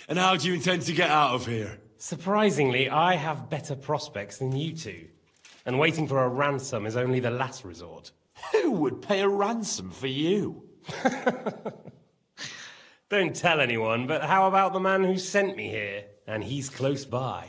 And how do you intend to get out of here? Surprisingly, I have better prospects than you two. And waiting for a ransom is only the last resort. Who would pay a ransom for you? Don't tell anyone, but how about the man who sent me here? And he's close by.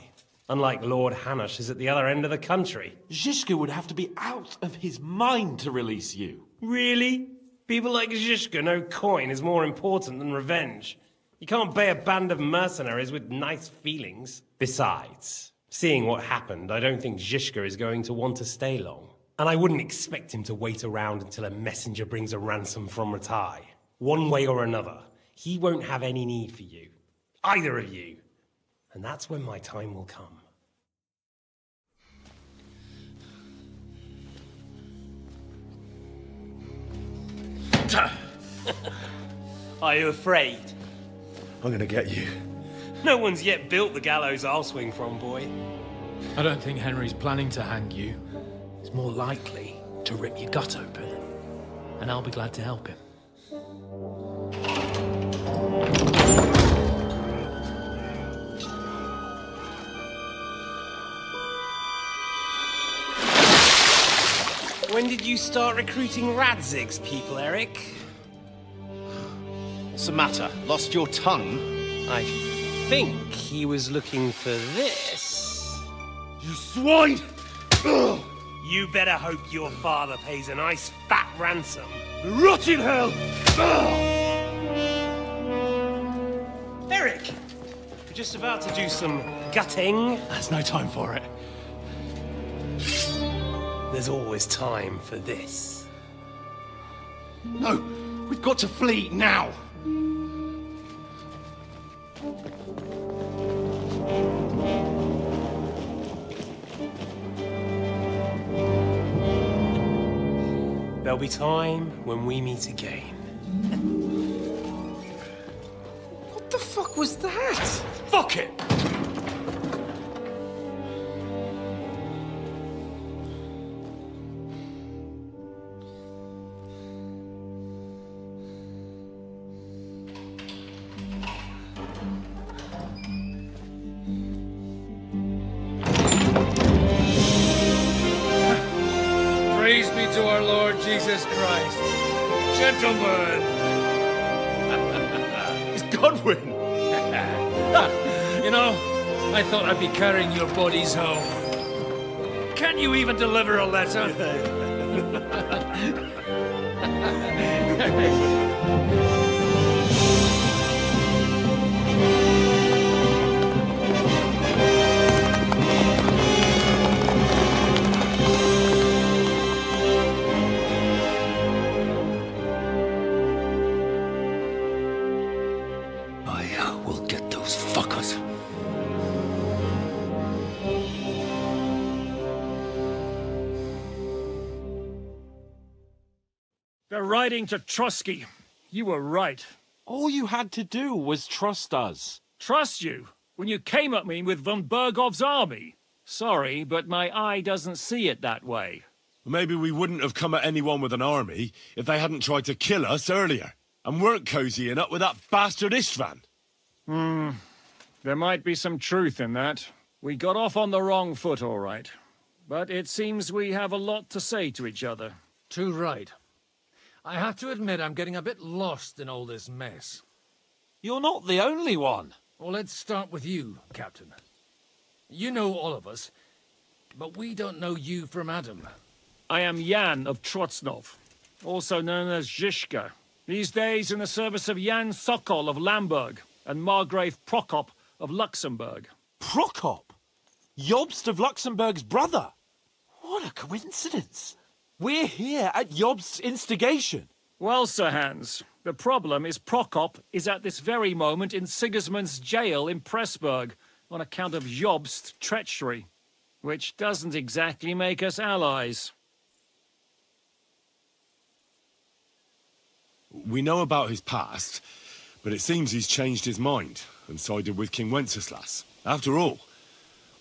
Unlike Lord Hanush is at the other end of the country. Zhishka would have to be out of his mind to release you. Really? People like Zhishka know coin is more important than revenge. You can't pay a band of mercenaries with nice feelings. Besides, seeing what happened, I don't think Zhishka is going to want to stay long. And I wouldn't expect him to wait around until a messenger brings a ransom from Ratai. One way or another, he won't have any need for you. Either of you. And that's when my time will come. Are you afraid? I'm gonna get you. No one's yet built the gallows I'll swing from, boy. I don't think Henry's planning to hang you. He's more likely to rip your gut open. And I'll be glad to help him. When did you start recruiting Radzig's people, Eric? What's the matter? Lost your tongue? I think he was looking for this. You swine! You better hope your father pays a nice fat ransom. Rot in hell! Eric! We're just about to do some gutting. There's no time for it. There's always time for this. No! We've got to flee now! There'll be time when we meet again. What the fuck was that? Fuck it! Praise be to our Lord Jesus Christ. Gentlemen! It's Godwin! You know, I thought I'd be carrying your bodies home. Can you even deliver a letter? I will get those fuckers. They're riding to Trusky. You were right. All you had to do was trust us. Trust you? When you came at me with von Bergov's army? Sorry, but my eye doesn't see it that way. Maybe we wouldn't have come at anyone with an army if they hadn't tried to kill us earlier, and weren't cozying up with that bastard Istvan. There might be some truth in that. We got off on the wrong foot, all right. But it seems we have a lot to say to each other. Too right. I have to admit I'm getting a bit lost in all this mess. You're not the only one. Well, let's start with you, Captain. You know all of us, but we don't know you from Adam. I am Jan of Trotsnov, also known as Zhishka. These days in the service of Jan Sokol of Lamberg and Margrave Prokop of Luxembourg. Prokop? Jobst of Luxembourg's brother? What a coincidence. We're here at Jobst's instigation. Well, Sir Hans, the problem is Prokop is at this very moment in Sigismund's jail in Pressburg on account of Jobst's treachery, which doesn't exactly make us allies. We know about his past, but it seems he's changed his mind and sided with King Wenceslas. After all,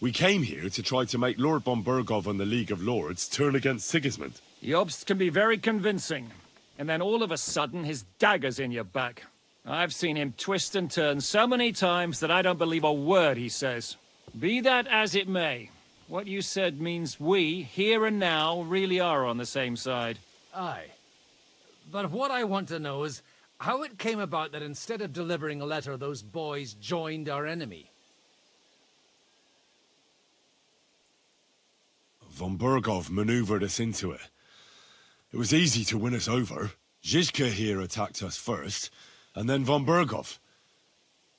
we came here to try to make Lord von Bergov and the League of Lords turn against Sigismund. Jobst can be very convincing, and then all of a sudden his dagger's in your back. I've seen him twist and turn so many times that I don't believe a word he says. Be that as it may, what you said means we, here and now, really are on the same side. Aye. But what I want to know is how it came about that instead of delivering a letter, those boys joined our enemy. Von Bergov maneuvered us into it. It was easy to win us over. Zizka here attacked us first, and then von Bergov.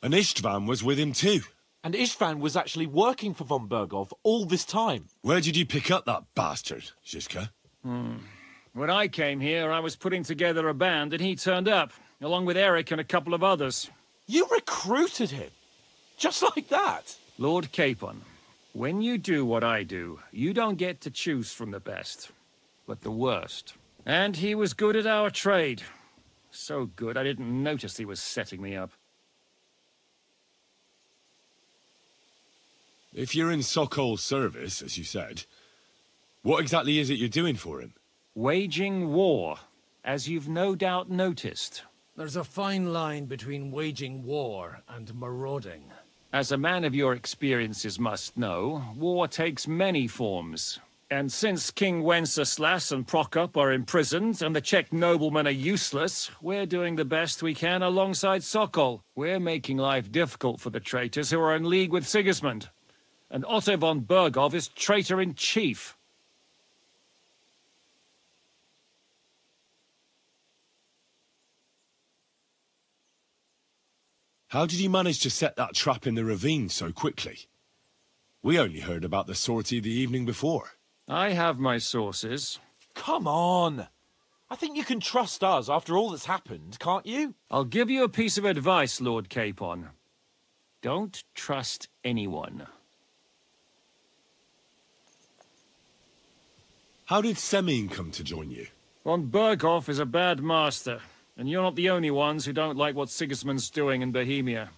And Istvan was with him too. And Istvan was actually working for von Bergov all this time. Where did you pick up that bastard, Zizka? When I came here, I was putting together a band, and he turned up, along with Eric and a couple of others. You recruited him? Just like that? Lord Capon, when you do what I do, you don't get to choose from the best, but the worst. And he was good at our trade. So good, I didn't notice he was setting me up. If you're in Sokol's service, as you said, what exactly is it you're doing for him? Waging war, as you've no doubt noticed. There's a fine line between waging war and marauding. As a man of your experiences must know, war takes many forms. And since King Wenceslas and Prokop are imprisoned and the Czech noblemen are useless, we're doing the best we can alongside Sokol. We're making life difficult for the traitors who are in league with Sigismund. And Otto von Bergov is traitor-in-chief. How did you manage to set that trap in the ravine so quickly? We only heard about the sortie the evening before. I have my sources. Come on! I think you can trust us after all that's happened, can't you? I'll give you a piece of advice, Lord Capon. Don't trust anyone. How did Semyon come to join you? Von Bergov is a bad master, and you're not the only ones who don't like what Sigismund's doing in Bohemia.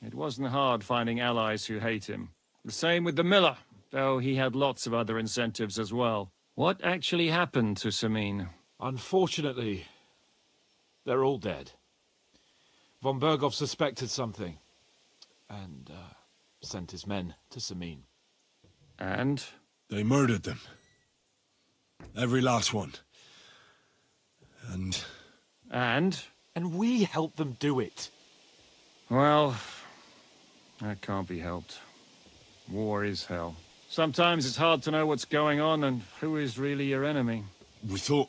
It wasn't hard finding allies who hate him. The same with the miller, though he had lots of other incentives as well. What actually happened to Semyon? Unfortunately, they're all dead. Von Bergov suspected something, and sent his men to Semyon. And? They murdered them. Every last one. And? And we helped them do it. Well, that can't be helped. War is hell. Sometimes it's hard to know what's going on and who is really your enemy. We thought...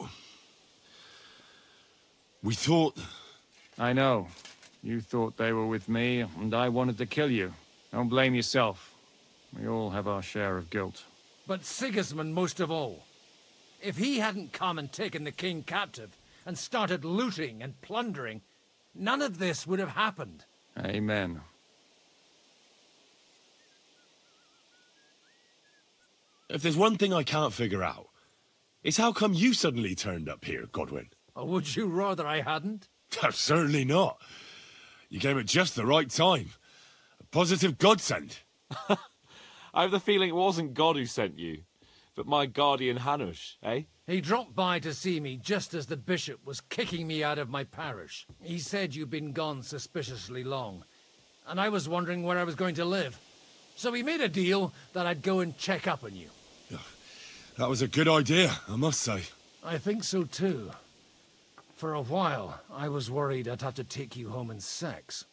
I know. You thought they were with me, and I wanted to kill you. Don't blame yourself. We all have our share of guilt. But Sigismund most of all. If he hadn't come and taken the king captive, and started looting and plundering, none of this would have happened. Amen. If there's one thing I can't figure out, it's how come you suddenly turned up here, Godwin? Or would you rather I hadn't? Certainly not. You came at just the right time. A positive godsend. I have the feeling it wasn't God who sent you, but my guardian Hanush, eh? He dropped by to see me just as the bishop was kicking me out of my parish. He said you'd been gone suspiciously long, and I was wondering where I was going to live. So we made a deal that I'd go and check up on you. That was a good idea, I must say. I think so too. For a while, I was worried I'd have to take you home in sex.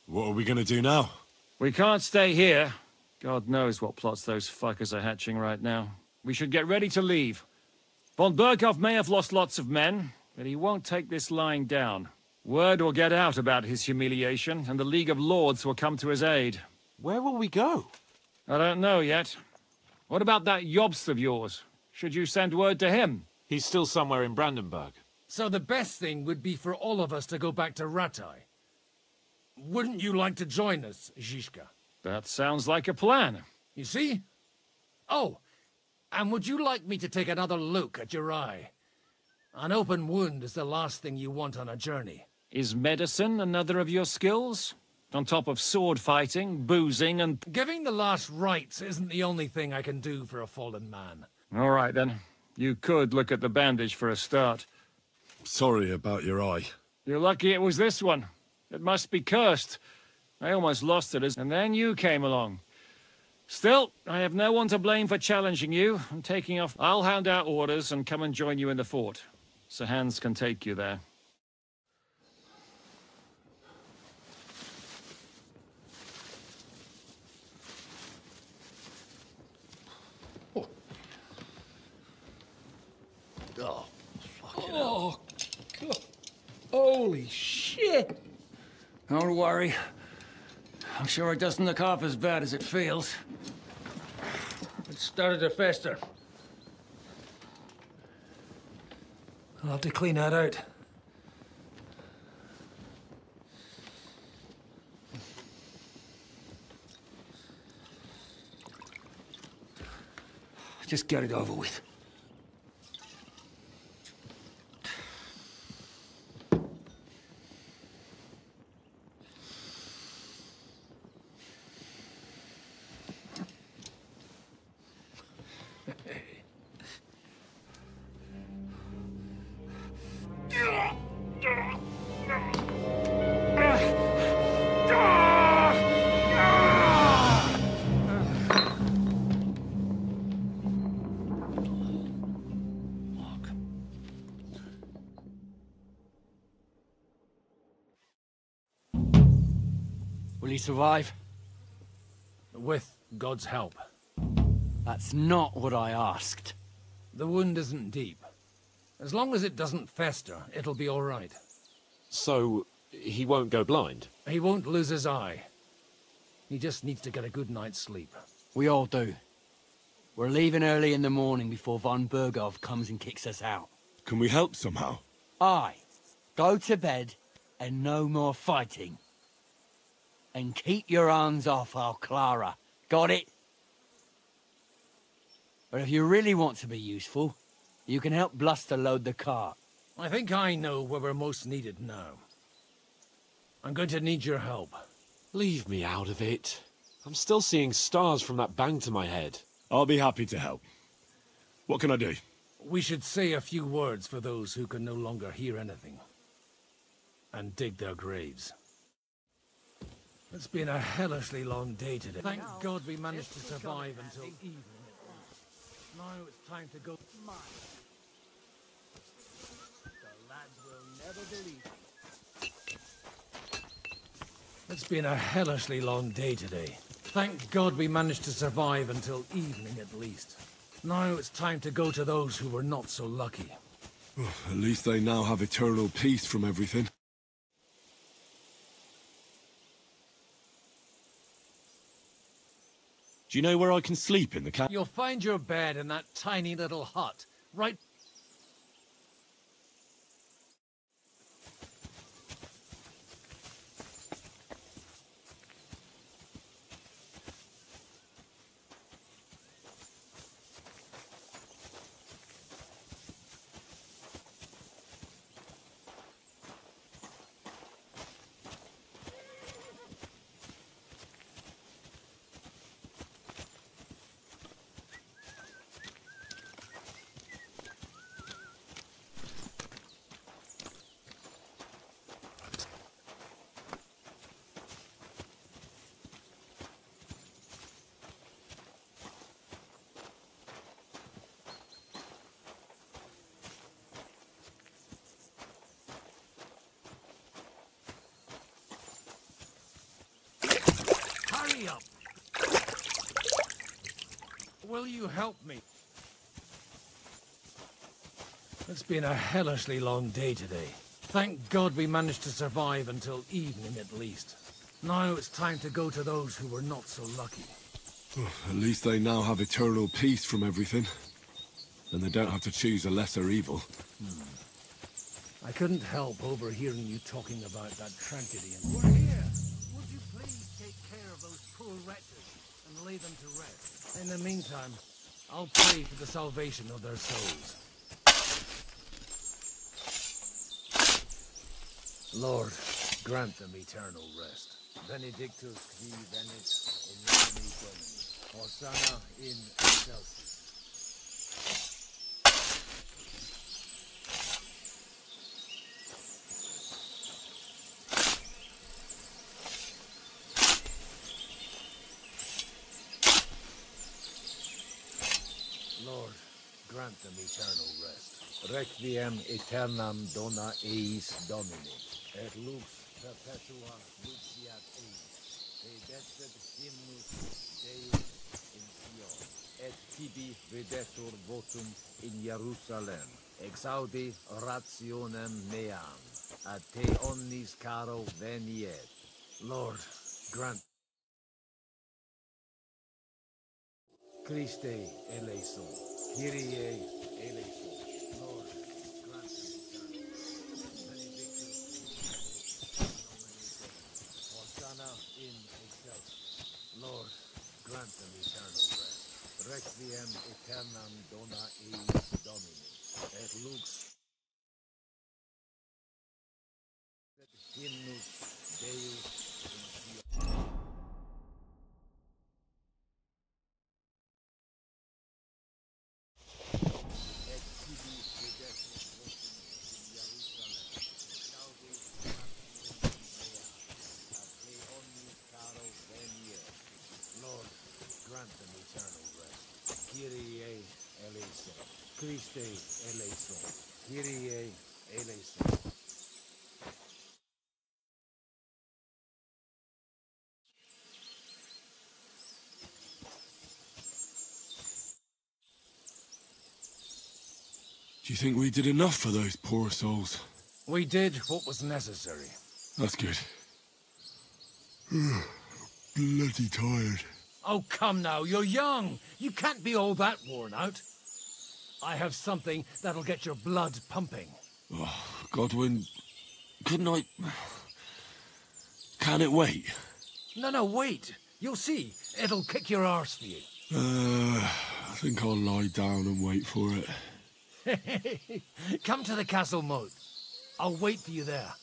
What are we gonna do now? We can't stay here. God knows what plots those fuckers are hatching right now. We should get ready to leave. Von Bergov may have lost lots of men, but he won't take this lying down. Word will get out about his humiliation, and the League of Lords will come to his aid. Where will we go? I don't know yet. What about that Jobst of yours? Should you send word to him? He's still somewhere in Brandenburg. So the best thing would be for all of us to go back to Ratai. Wouldn't you like to join us, Zizka? That sounds like a plan. You see? Oh, And would you like me to take another look at your eye? An open wound is the last thing you want on a journey. Is medicine another of your skills? On top of sword fighting, boozing, and... Giving the last rites isn't the only thing I can do for a fallen man. All right, then. You could look at the bandage for a start. Sorry about your eye. You're lucky it was this one. It must be cursed. I almost lost it, and then you came along. Still, I have no one to blame for challenging you. I'm taking off. I'll hand out orders and come and join you in the fort. Sir Hans can take you there. Oh, fucking hell. God. Holy shit! Don't worry. I'm sure it doesn't look half as bad as it feels. It started to fester. I'll have to clean that out. Just get it over with. Will he survive? With God's help. That's not what I asked. The wound isn't deep. As long as it doesn't fester, it'll be all right. So, he won't go blind? He won't lose his eye. He just needs to get a good night's sleep. We all do. We're leaving early in the morning before von Burgov comes and kicks us out. Can we help somehow? Aye. Go to bed and no more fighting. And keep your hands off our Clara. Got it? But if you really want to be useful, you can help Bluster load the cart. I think I know where we're most needed now. I'm going to need your help. Leave me out of it. I'm still seeing stars from that bang to my head. I'll be happy to help. What can I do? We should say a few words for those who can no longer hear anything. And dig their graves. It's been a hellishly long day today. Thank God we managed to survive until evening. Now it's time to go. The lads will never believe. It's been a hellishly long day today. Thank God we managed to survive until evening at least. Now it's time to go to those who were not so lucky. At least they now have eternal peace from everything. Do you know where I can sleep in the camp? You'll find your bed in that tiny little hut, right? Hurry up! Will you help me? It's been a hellishly long day today. Thank God we managed to survive until evening at least. Now it's time to go to those who were not so lucky. At least they now have eternal peace from everything. And they don't have to choose a lesser evil. I couldn't help overhearing you talking about that tragedy and... We're here! Would you please take care of those poor wretches and lay them to rest? In the meantime, I'll pray for the salvation of their souls. Lord, grant them eternal rest. Benedictus qui venit in nomine Domini. Hosanna in excelsis. Lord, grant them eternal rest. Requiem aeternam dona eis Domini, et lux perpetua luxiat eis, pedestet hymnus Deus in Sion, et tibi videtur votum in Jerusalem, exaudi rationem meam, a te omnis caro veniet. Lord, grant Christe eleison, Kyrie eleison. Lord, grant them Hosanna in excelsis. Lord, grant them eternal rest. Requiem aeternam dona eis Domini, et lux hymnus Deus in Sion. Grant them eternal rest. Kyrie eleison. Christe eleison. Kyrie eleison. Do you think we did enough for those poor souls? We did what was necessary. That's good. Bloody tired. Oh, come now, you're young. You can't be all that worn out. I have something that'll get your blood pumping. Oh, Godwin, couldn't I... Can it wait? No, wait. You'll see. It'll kick your arse for you. I think I'll lie down and wait for it. Come to the castle moat. I'll wait for you there.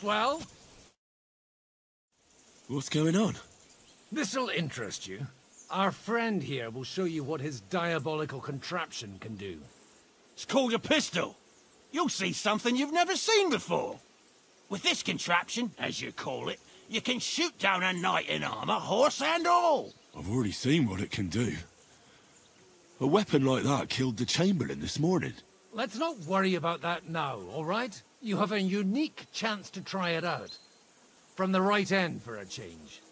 Well? What's going on? This'll interest you. Our friend here will show you what his diabolical contraption can do. It's called a pistol. You'll see something you've never seen before. With this contraption, as you call it, you can shoot down a knight in armor, horse and all. I've already seen what it can do. A weapon like that killed the Chamberlain this morning. Let's not worry about that now, all right? You have a unique chance to try it out. From the right end for a change.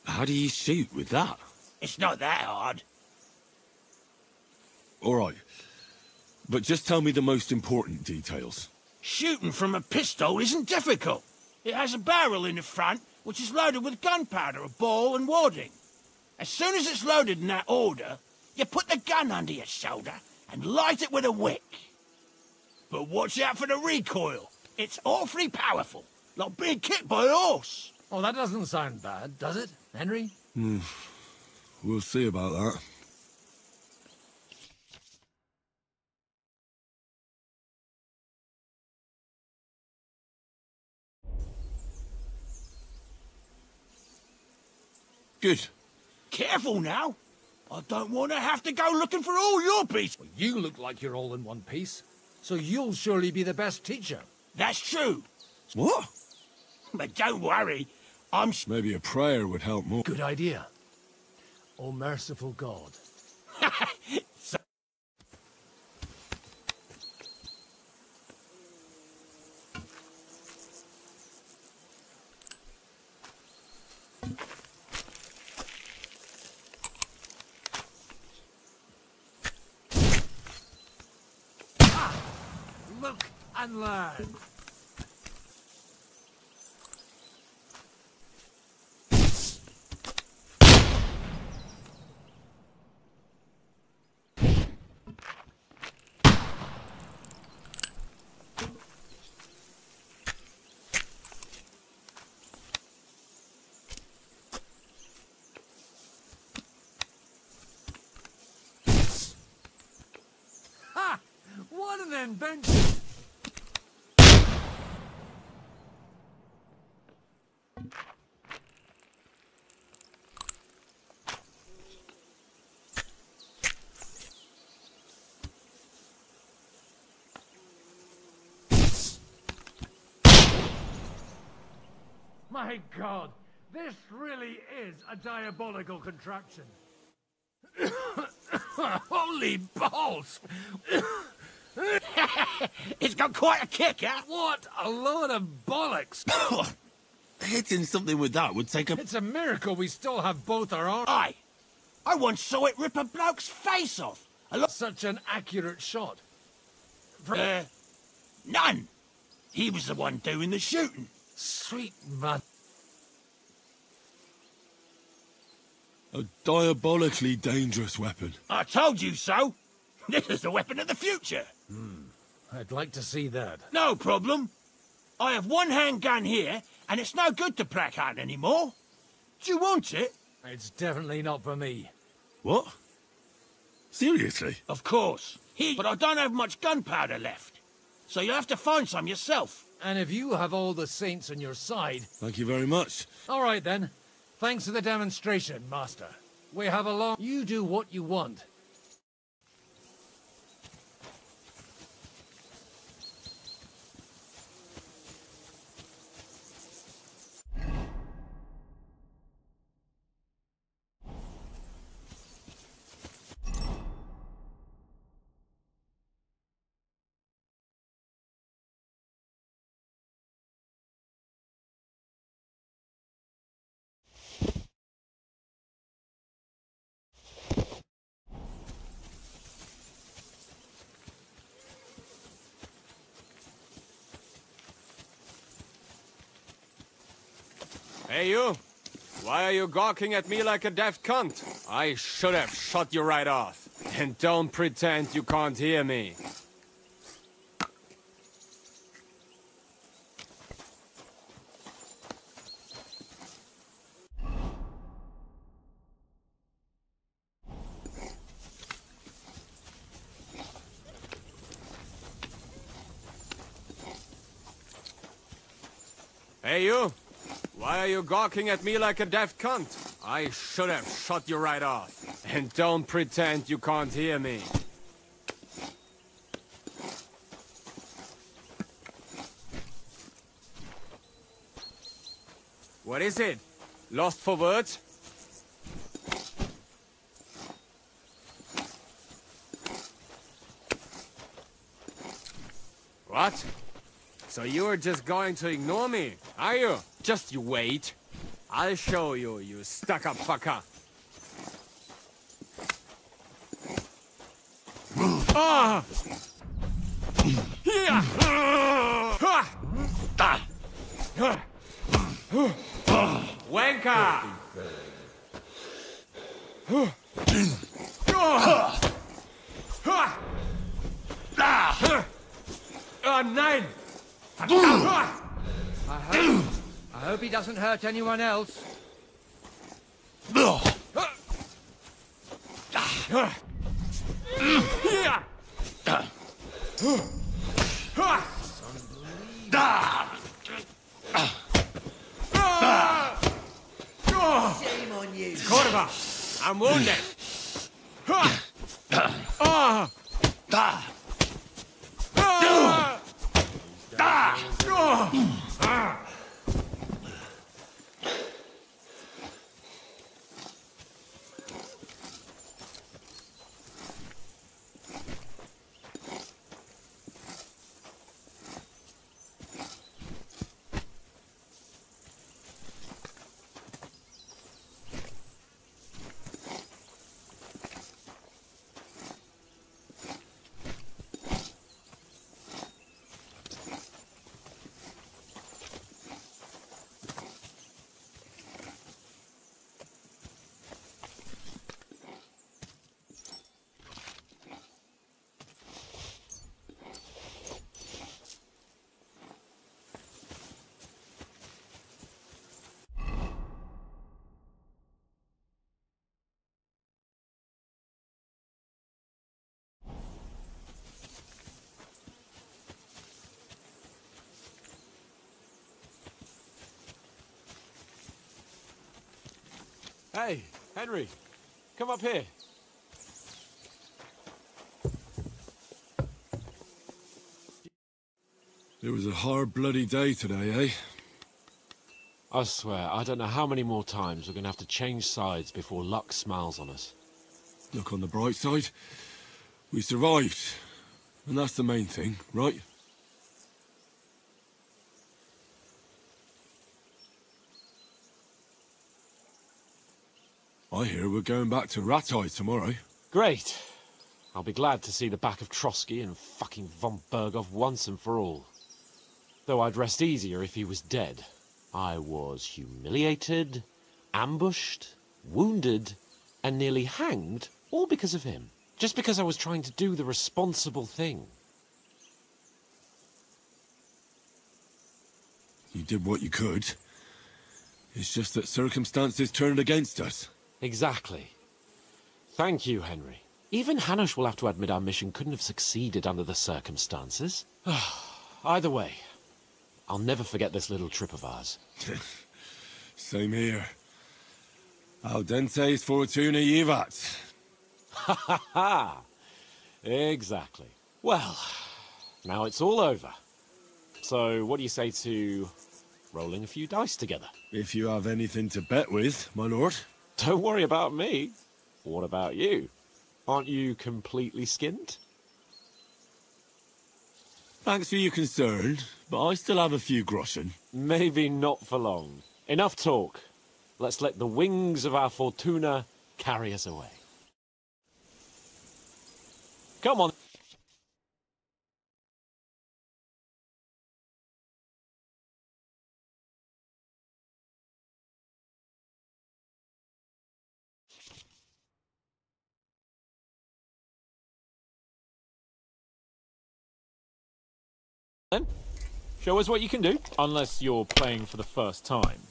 How do you shoot with that? It's not that hard. All right. But just tell me the most important details. Shooting from a pistol isn't difficult. It has a barrel in the front, which is loaded with gunpowder, a ball and wadding. As soon as it's loaded in that order, you put the gun under your shoulder and light it with a wick. But watch out for the recoil. It's awfully powerful, like being kicked by a horse. Oh, that doesn't sound bad, does it, Henry? We'll see about that. Good. Careful now. I don't want to have to go looking for all your pieces. Well, you look like you're all in one piece, so you'll surely be the best teacher. That's true. What? But don't worry. I'm... Maybe a prayer would help more. Good idea. O merciful God. Look and learn. Ha! What an invention! My God, this really is a diabolical contraption. Holy balls! It's got quite a kick, huh? What a load of bollocks! Hitting something with that would take a... It's a miracle we still have both our arms. Aye. I once saw it rip a bloke's face off. Such an accurate shot. None. He was the one doing the shooting. Sweet man. A diabolically dangerous weapon. I told you so. This is the weapon of the future. I'd like to see that. No problem. I have one handgun here, and it's no good to placard anymore. Do you want it? It's definitely not for me. What? Seriously? Of course. But I don't have much gunpowder left. So you'll have to find some yourself. And if you have all the saints on your side... Thank you very much. All right, then. Thanks for the demonstration, Master. We have a long... You do what you want. Hey, you! Why are you gawking at me like a deaf cunt? I should have shot you right off. And don't pretend you can't hear me. Hey, you! Why are you gawking at me like a deaf cunt? I should have shot you right off. And don't pretend you can't hear me. What is it? Lost for words? What? So you're just going to ignore me, are you? Just you wait. I'll show you, you stuck-up fucker. Ah! Wanker! Nein! I hope he doesn't hurt anyone else. Shame on you. Oliver! I'm wounded! Hey, Henry, come up here. It was a hard bloody day today, eh? I swear, I don't know how many more times we're going to have to change sides before luck smiles on us. Look on the bright side. We survived. And that's the main thing, right? I hear we're going back to Rattay tomorrow. Great. I'll be glad to see the back of Trotsky and fucking von Berghoff once and for all. Though I'd rest easier if he was dead. I was humiliated, ambushed, wounded, and nearly hanged, all because of him. Just because I was trying to do the responsible thing. You did what you could. It's just that circumstances turned against us. Exactly. Thank you, Henry. Even Hanush will have to admit our mission couldn't have succeeded under the circumstances. Either way, I'll never forget this little trip of ours. Same here. Al dentes fortuna jivat. Ha ha ha! Exactly. Well, now it's all over. So, what do you say to rolling a few dice together? If you have anything to bet with, my lord. Don't worry about me. What about you? Aren't you completely skinned? Thanks for your concern, but I still have a few groschen. Maybe not for long. Enough talk. Let's let the wings of our Fortuna carry us away. Come on. Then, show us what you can do. Unless you're playing for the first time.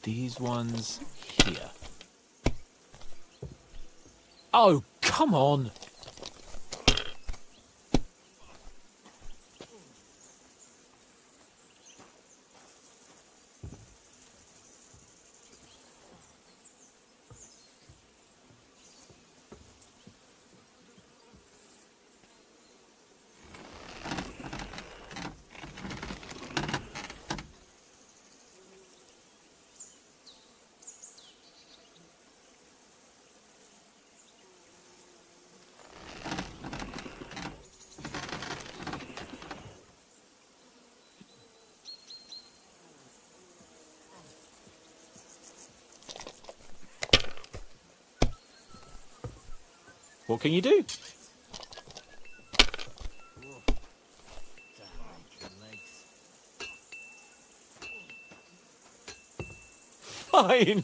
These ones here. Oh, come on! What can you do? Fine.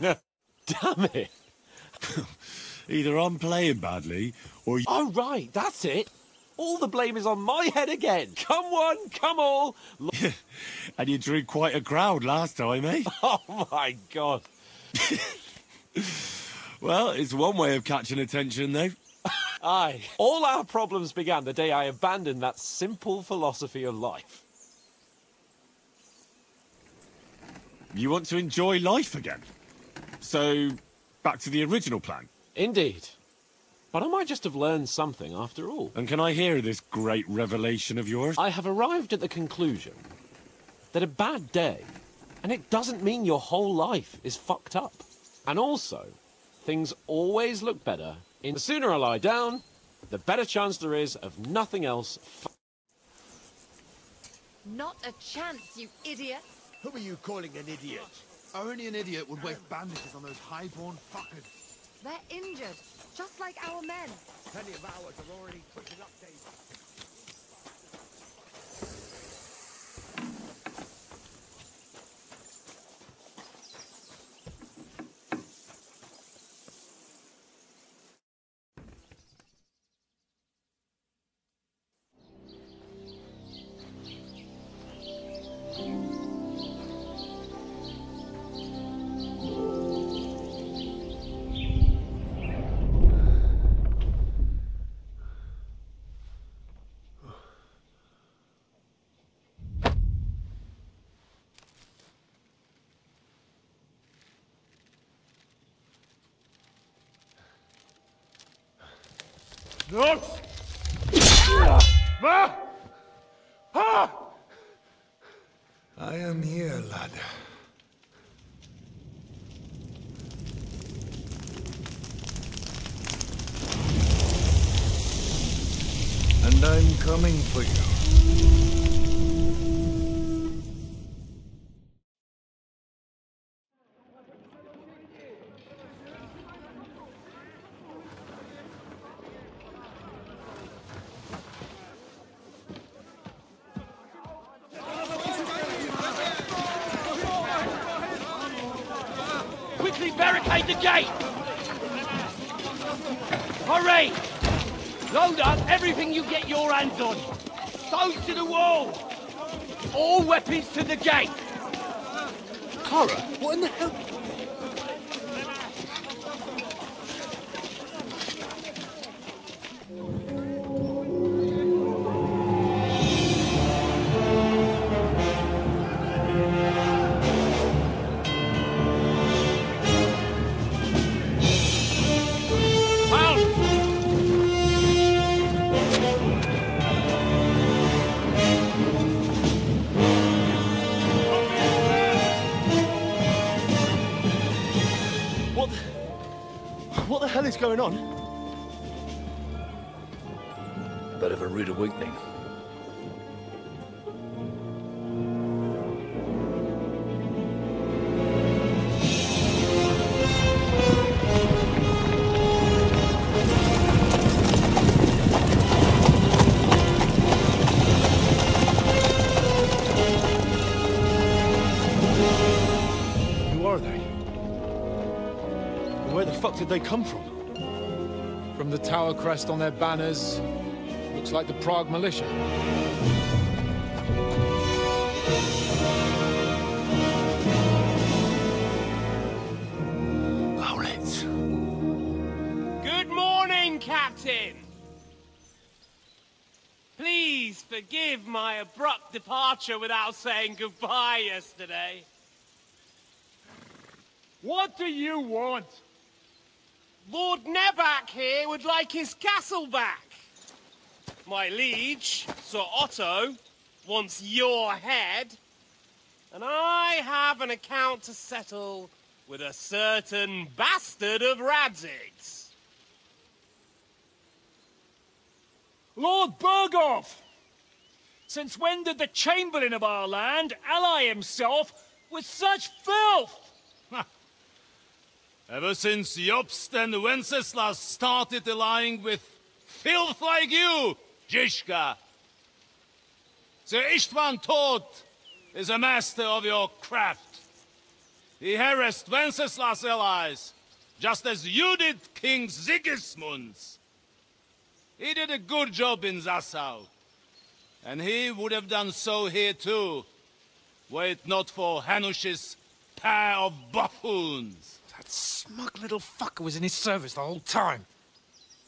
Damn it. Either I'm playing badly, or you... Oh, right, that's it. All the blame is on my head again. Come one, come all. And you drew quite a crowd last time, eh? Oh, my God. Well, it's one way of catching attention, though. Aye. All our problems began the day I abandoned that simple philosophy of life. You want to enjoy life again? So, back to the original plan? Indeed. But I might just have learned something after all. And can I hear this great revelation of yours? I have arrived at the conclusion that a bad day, and it doesn't mean your whole life is fucked up. And also, things always look better. The sooner I lie down, the better chance there is of nothing else. Not a chance, you idiot. Who are you calling an idiot? Only an idiot would waste bandages on those highborn fuckers. They're injured, just like our men. Plenty of ours are already pushing up days. No! I am here, lad. And I'm coming for you. Quickly barricade the gate! Hurry! Load up everything you get your hands on. Stones to the wall! All weapons to the gate! Clara, what in the hell? What the hell is going on? Bit of a rude awakening. Who are they? Where the fuck did they come from? From the tower crest on their banners. Looks like the Prague militia. Owlets. Good morning, Captain! Please forgive my abrupt departure without saying goodbye yesterday. What do you want? Lord Nebak here would like his castle back. My liege, Sir Otto, wants your head. And I have an account to settle with a certain bastard of Radzig's. Lord Berghoff! Since when did the Chamberlain of our land ally himself with such filth? Ever since Jobst and Wenceslas started allying with filth like you, Zizka. Sir Istvan Tod is a master of your craft. He harassed Wenceslas' allies, just as you did King Sigismund's. He did a good job in Zassau, and he would have done so here too, were it not for Hanush's pair of buffoons. That smug little fucker was in his service the whole time.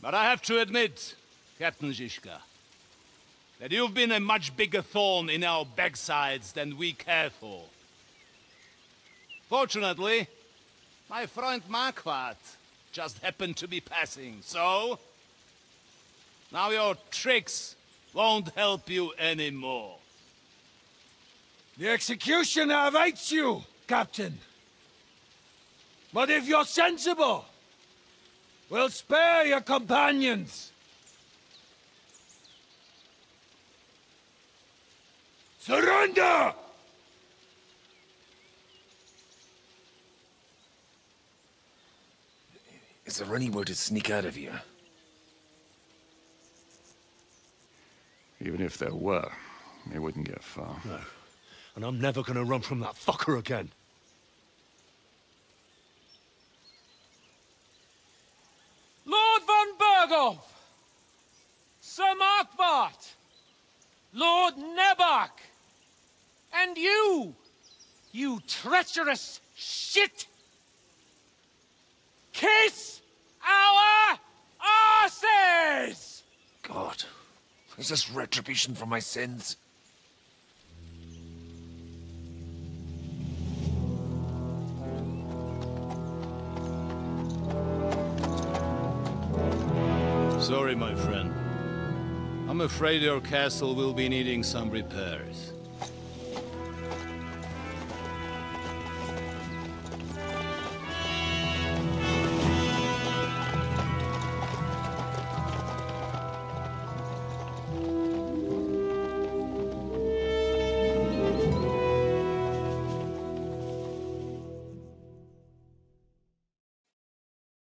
But I have to admit, Captain Zizka, that you've been a much bigger thorn in our backsides than we care for. Fortunately, my friend Marquardt just happened to be passing, so... now your tricks won't help you anymore. The executioner awaits you, Captain. But if you're sensible, we'll spare your companions. Surrender! Is there any way to sneak out of here? Even if there were, it wouldn't get far. No. And I'm never gonna run from that fucker again. Lord von Berghoff! Sir Marquardt! Lord Nebach! And you! You treacherous shit! Kiss our arses! God, is this retribution for my sins? Sorry, my friend. I'm afraid your castle will be needing some repairs.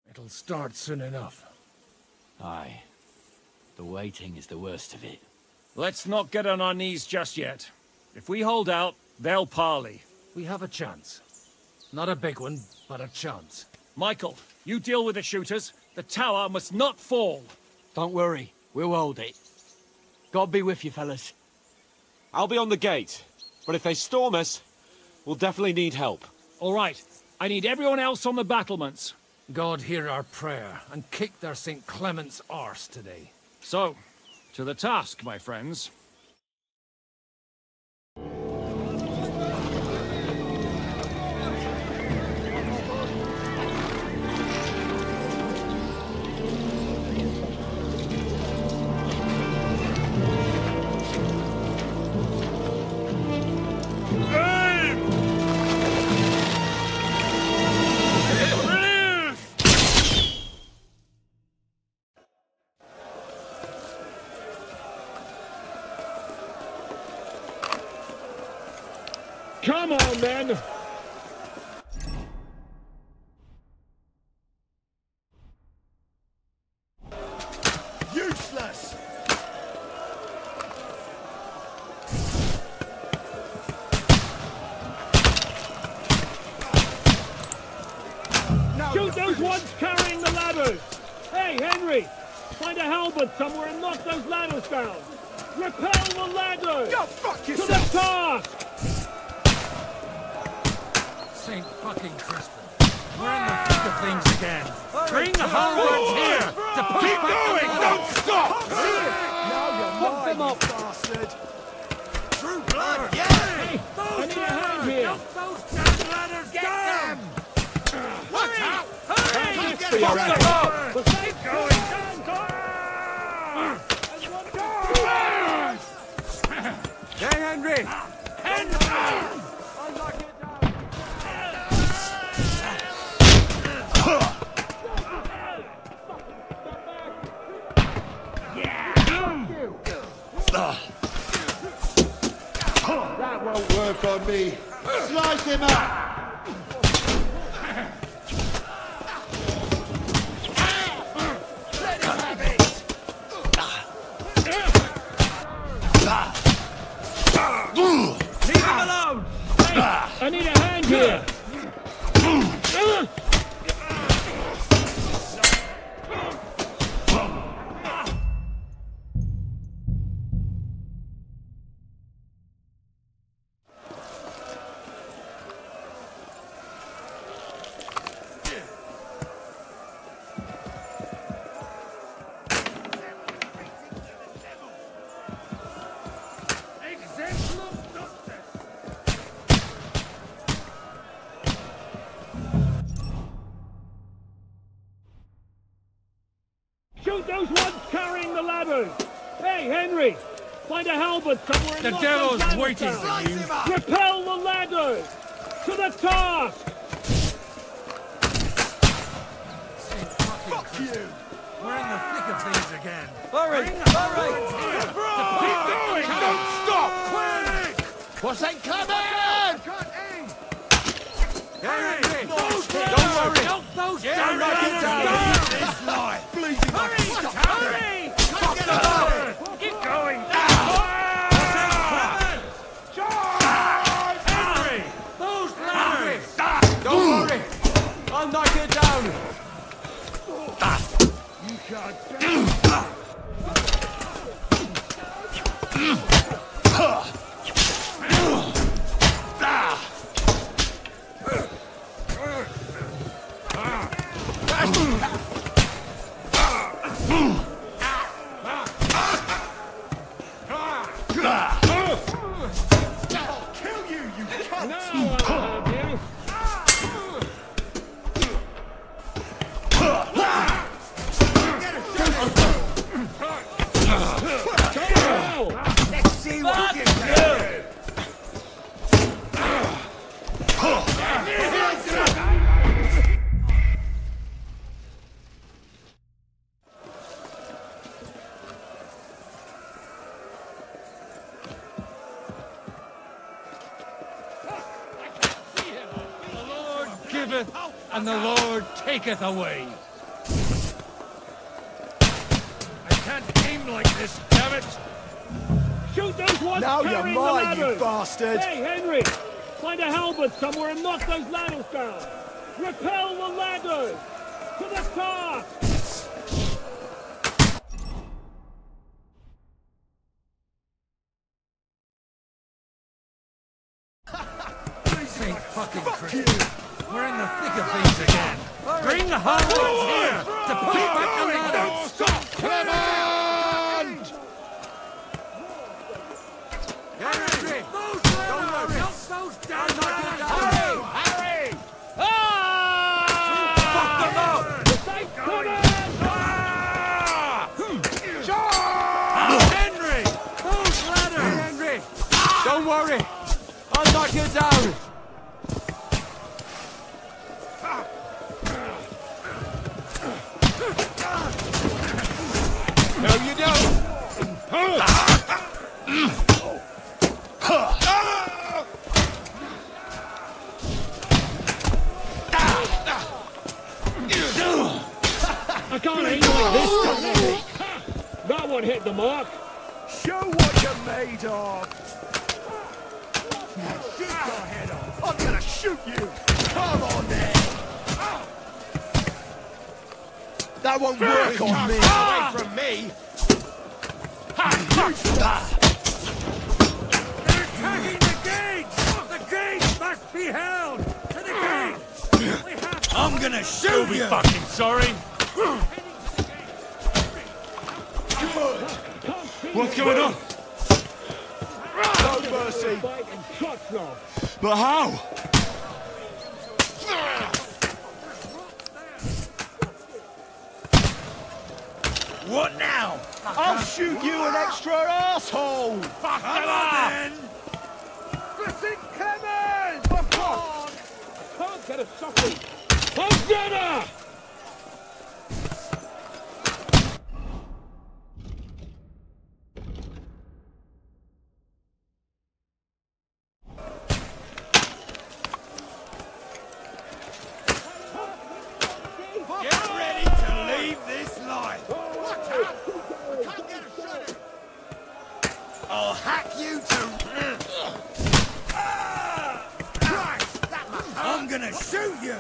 It'll start soon enough. Aye. The waiting is the worst of it. Let's not get on our knees just yet. If we hold out, they'll parley. We have a chance. Not a big one, but a chance. Michael, you deal with the shooters. The tower must not fall. Don't worry. We'll hold it. God be with you, fellas. I'll be on the gate. But if they storm us, we'll definitely need help. All right. I need everyone else on the battlements. God hear our prayer, and kick their St. Clement's arse today. So, to the task, my friends. Come on, then! Useless! Shoot those ones carrying the ladders! Hey, Henry! Find a halberd somewhere and knock those ladders down! Repel the ladders! Go fuck yourself! To the task! St. fucking Crispin. We're in the thick of things again. Bring the halberds here to push Keep going! Don't stop! Fuck them up, bastard! True blood, yeah! Hey, I need a hand here! Those damn ladders down! Watch out! Hey, Get be it all right. right. But keep going! Hey, Henry! That won't work on me. Slice him up! here! Shoot those ones carrying the ladders! Hey, Henry! Find a halberd somewhere and The knock devil's those ladders waiting down. for you! Repel the ladders! To the task! Fuck you! We're in the thick of things again. Hurry! Hurry! Keep going! Don't stop! Quick! What's that coming? Henry! Don't worry! Help those Get ladders down! down! This life! Bleeding Hurry! Hurry! Fuck Get the up! Keep going! Henry! Those ladders! Don't worry! I'll knock it down! You can't Let's see what you can do! The Lord giveth, and the Lord taketh away. I can't aim like this, damn it! Shoot those ones Now you're carrying the mine, you ladders! bastard! Hey, Henry! Find a halberd somewhere and knock those ladders down! Repel the ladders! To the task! St. fucking Christ. We're in the thick of things again. Bring the halberds here to push back the ladders! Come on! Henry! Those ladders! Help those down! Hurry! Hurry! Fuck them up! Henry! Those ladders! Henry! Don't worry! I'll knock it down! No, you don't! I can't aim like this, that one hit the mark. Show what you're made of! Shoot your head off! I'm gonna shoot you! Come on then! That won't work on me! Away from me! They're attacking the gates! The gates must be held! To the gates! We have to... I'm gonna shoot you! fucking sorry! What's going on? No mercy! But how? What now? I'll shoot you an extra asshole! Come on then! Listen, Clemens! Come on! Can't get a sucker! I'm gonna! Get ready to leave this life! I'll hack you to... Christ, that must gonna shoot you!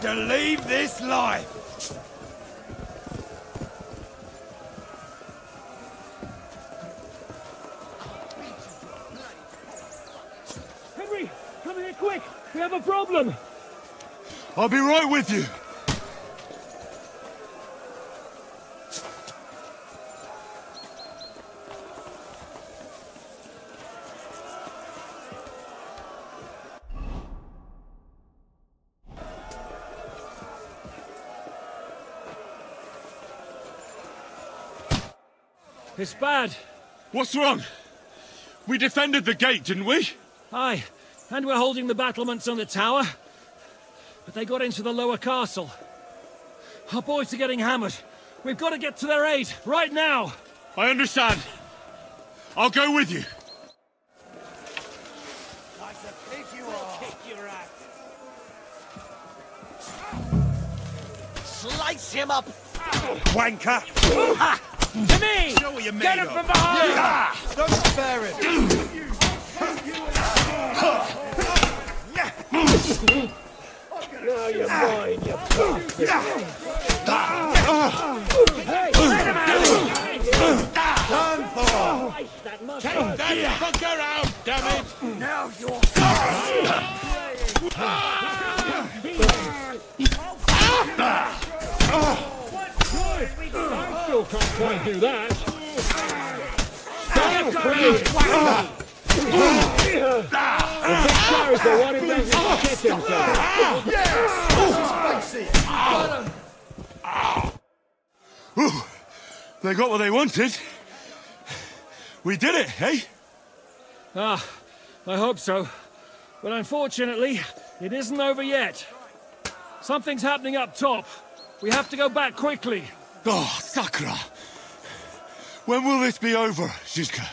To leave this life! Henry, come here quick! We have a problem! I'll be right with you. It's bad. What's wrong? We defended the gate, didn't we? Aye, and we're holding the battlements on the tower. But they got into the lower castle. Our boys are getting hammered. We've got to get to their aid, right now! I understand. I'll go with you. Like the pig you are! Kick your ass! Slice him up! Wanker! Ha! To me! Show what you're made Get him of. from behind! Yeah. Don't spare him! Now you're mine, you bastard! Hey, let him out! Done for! Take that fucker out, damn it! Now you're I still can't quite do that. Stand free! The big guy is the one who makes him shit himself. Ooh, they got what they wanted. We did it, eh? Ah, I hope so. But unfortunately, it isn't over yet. Something's happening up top. We have to go back quickly. Oh, Sakra! When will this be over, Zizka?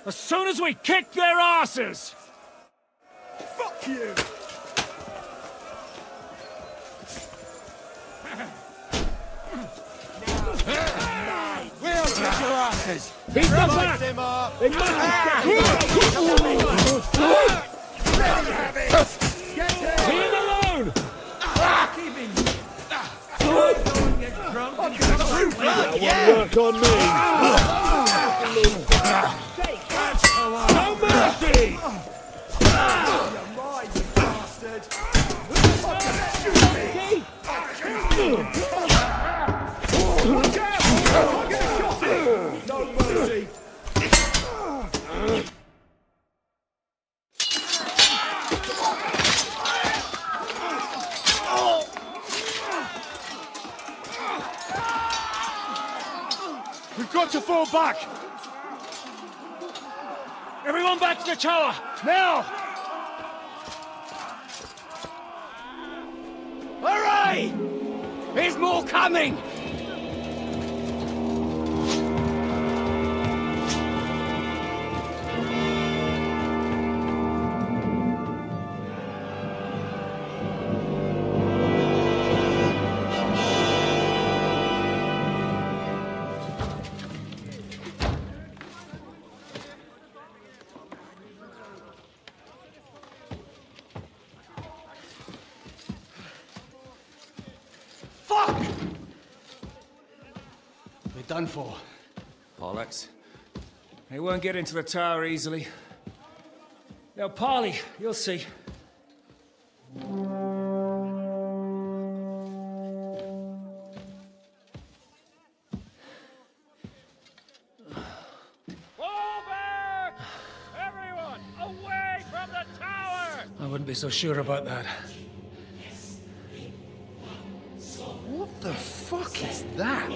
As soon as we kick their asses! Fuck you! We'll kick your asses! Beat them back! Him up! They must Get him! Leave him alone! Keep him! Work on me! No mercy! No mercy! We've got to fall back! Everyone back to the tower! Now! Hooray! There's more coming! Fuck! We're done for. Bollocks. They won't get into the tower easily. They'll parley, you'll see. wouldn't be so sure about that. What the fuck is that?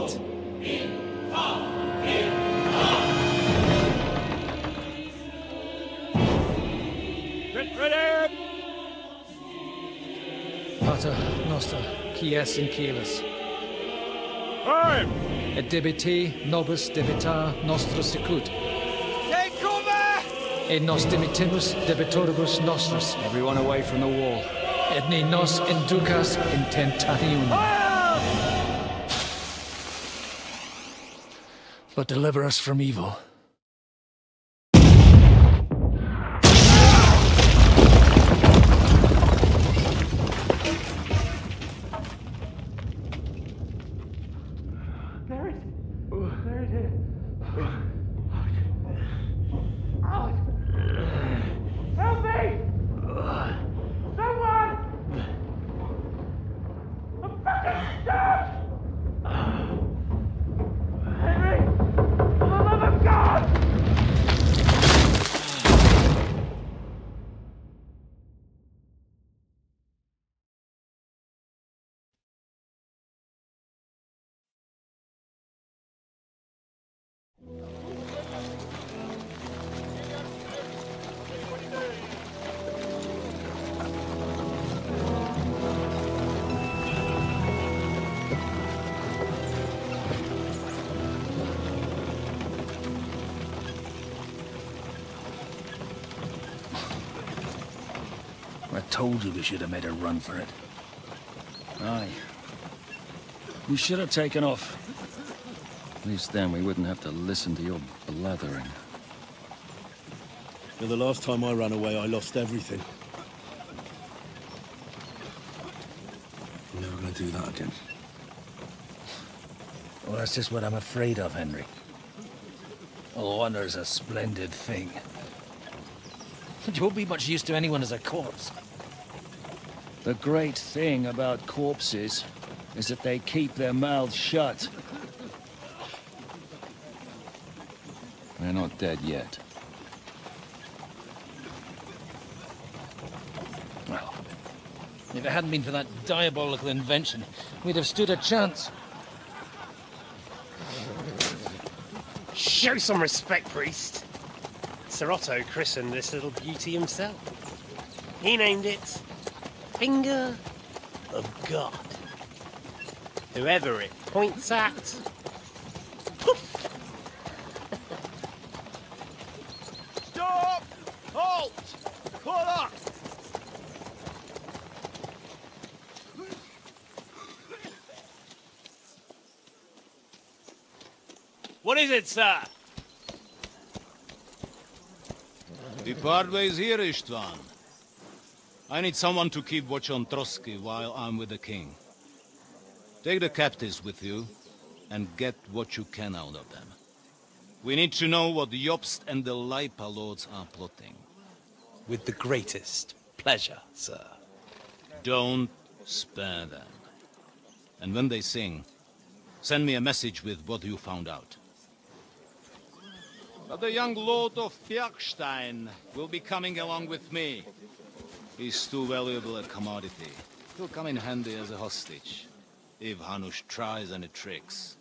Ready! Pater Noster, Quies in Caelus. Time! Et debiti nobis debita nostra sicut. Take cover! Et nos dimitimus debitoribus nostris. Everyone away from the wall. Et ni nos inducas in tentationem. But deliver us from evil. Help me! Someone! I'm fucking stuck! Henry! For the love of God! I told you we should have made a run for it. Aye. We should have taken off. At least then we wouldn't have to listen to your blathering. Yeah, the last time I ran away, I lost everything. I'm never gonna do that again. Well, that's just what I'm afraid of, Henry. Honor's a splendid thing. But you won't be much use to anyone as a corpse. The great thing about corpses is that they keep their mouths shut. They're not dead yet. Well, if it hadn't been for that diabolical invention, we'd have stood a chance. Show some respect, priest. Sir Otto christened this little beauty himself. He named it Finger of God. Whoever it points at, poof! Stop! Halt! Pull up! What is it, sir? Depart ways here, Istvan. I need someone to keep watch on Trotsky while I'm with the king. Take the captives with you, and get what you can out of them. We need to know what the Jobst and the Leipa lords are plotting. With the greatest pleasure, sir. Don't spare them. And when they sing, send me a message with what you found out. But the young lord of Fjarkstein will be coming along with me. He's too valuable a commodity. He'll come in handy as a hostage, if Hanush tries any tricks.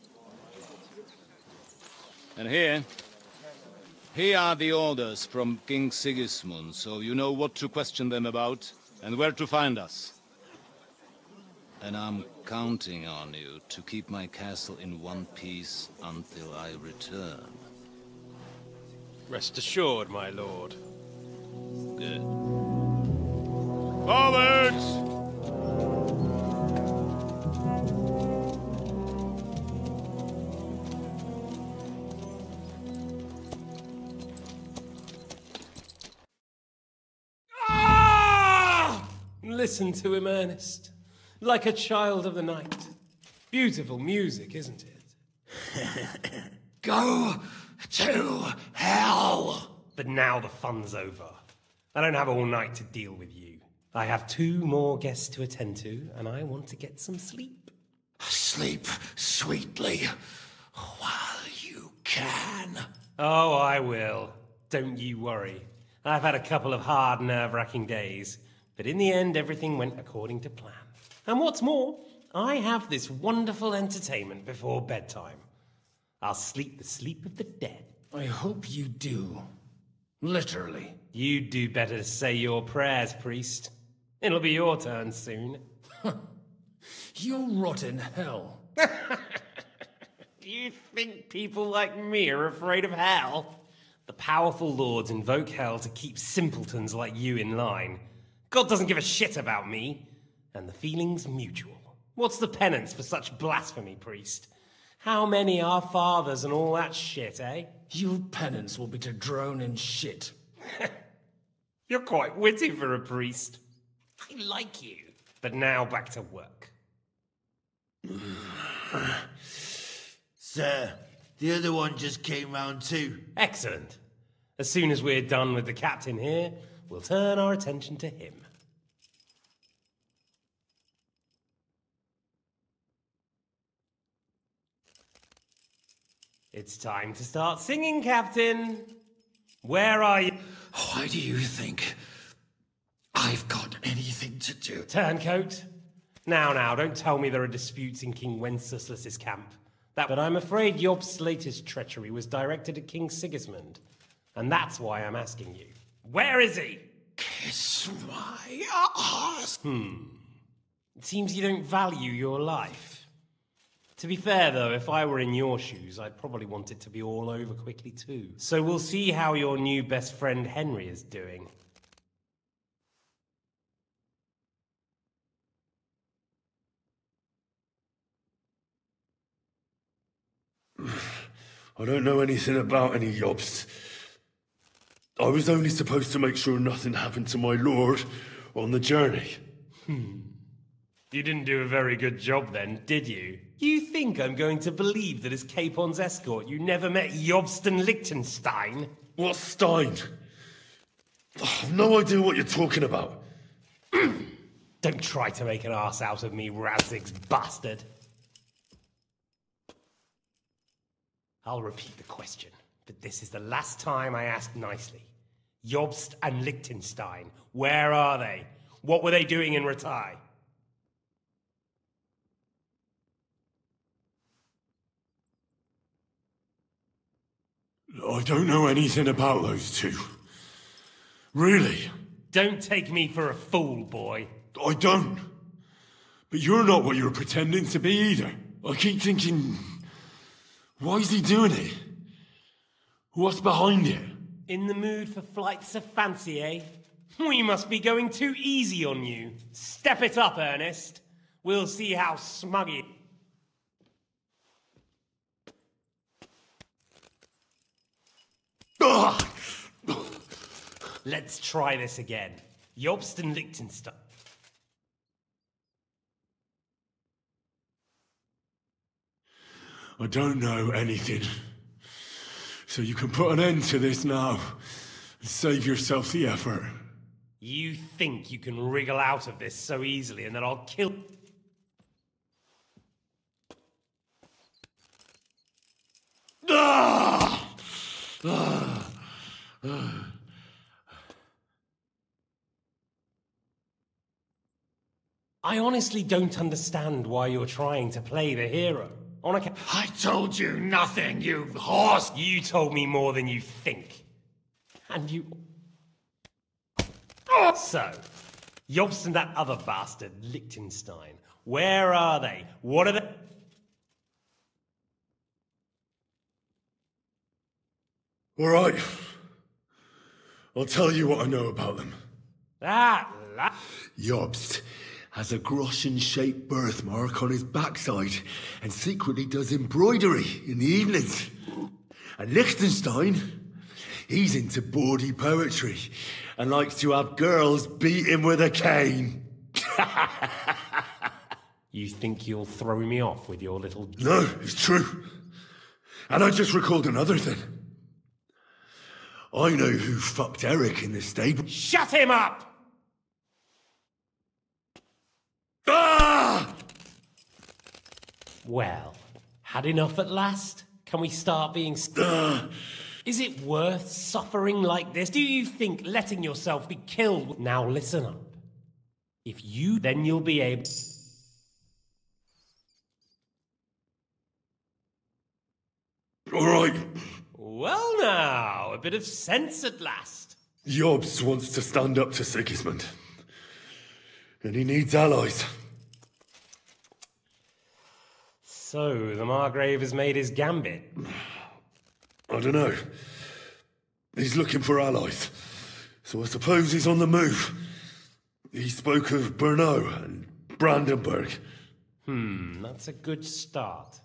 And here are the orders from King Sigismund, so you know what to question them about, and where to find us. And I'm counting on you to keep my castle in one piece until I return. Rest assured, my lord. Good. Forwards! Listen to him, Ernest. Like a child of the night. Beautiful music, isn't it? Go to hell! But now the fun's over. I don't have all night to deal with you. I have 2 more guests to attend to, and I want to get some sleep. Sleep sweetly while you can. Oh, I will. Don't you worry. I've had a couple of hard, nerve-wracking days, But in the end, everything went according to plan. And what's more, I have this wonderful entertainment before bedtime. I'll sleep the sleep of the dead. I hope you do. Literally. You'd do better to say your prayers, priest. It'll be your turn soon. You'll rot in hell. Do you think people like me are afraid of hell? The powerful lords invoke hell to keep simpletons like you in line. God doesn't give a shit about me. And the feeling's mutual. What's the penance for such blasphemy, priest? How many are fathers and all that shit, eh? Your penance will be to drown in shit. You're quite witty for a priest. I like you. But now back to work. Sir, the other one just came round too. Excellent. As soon as we're done with the captain here, we'll turn our attention to him. It's time to start singing, Captain. Where are you? Why do you think I've got anything to do? Turncoat. Now, don't tell me there are disputes in King Wenceslas's camp. But I'm afraid Job's latest treachery was directed at King Sigismund. And that's why I'm asking you. Where is he? Kiss my ass. It seems you don't value your life. To be fair, though, if I were in your shoes, I'd probably want it to be all over quickly, too. So we'll see how your new best friend Henry is doing. I don't know anything about any Jobst. I was only supposed to make sure nothing happened to my lord on the journey. You didn't do a very good job then, did you? You think I'm going to believe that as Capon's escort you never met Jobst and Liechtenstein? What Stein? I've no idea what you're talking about. Don't try to make an ass out of me, Razig's bastard. I'll repeat the question, but this is the last time I ask nicely. Jobst and Liechtenstein, where are they? What were they doing in Ratai? I don't know anything about those two. Really? Don't take me for a fool, boy. I don't. But you're not what you're pretending to be either. I keep thinking, why is he doing it? What's behind it? In the mood for flights of fancy, eh? We must be going too easy on you. Step it up, Ernest. We'll see how smug you... Let's try this again. Jobst and Liechtenstein. I don't know anything. So you can put an end to this now. And save yourself the effort. You think you can wriggle out of this so easily and that I'll kill... I honestly don't understand why you're trying to play the hero. I told you nothing, you horse! You told me more than you think. And you... So, Jobst and that other bastard, Liechtenstein. Where are they? What are they... All right. I'll tell you what I know about them. Jobst has a Groschen-shaped birthmark on his backside and secretly does embroidery in the evenings. And Liechtenstein, he's into bawdy poetry and likes to have girls beat him with a cane. You think you'll throw me off with your little... No, it's true. And I just recalled another thing. I know who fucked Eric in the stable. Shut him up! Ah! Well, had enough at last? Can we start being... Is it worth suffering like this? Do you think letting yourself be killed... Now listen up. If you, then you'll be able... All right. Well now, a bit of sense at last. Yobs wants to stand up to Sigismund. And he needs allies. So, the Margrave has made his gambit? I don't know. He's looking for allies. So I suppose he's on the move. He spoke of Brno and Brandenburg. That's a good start.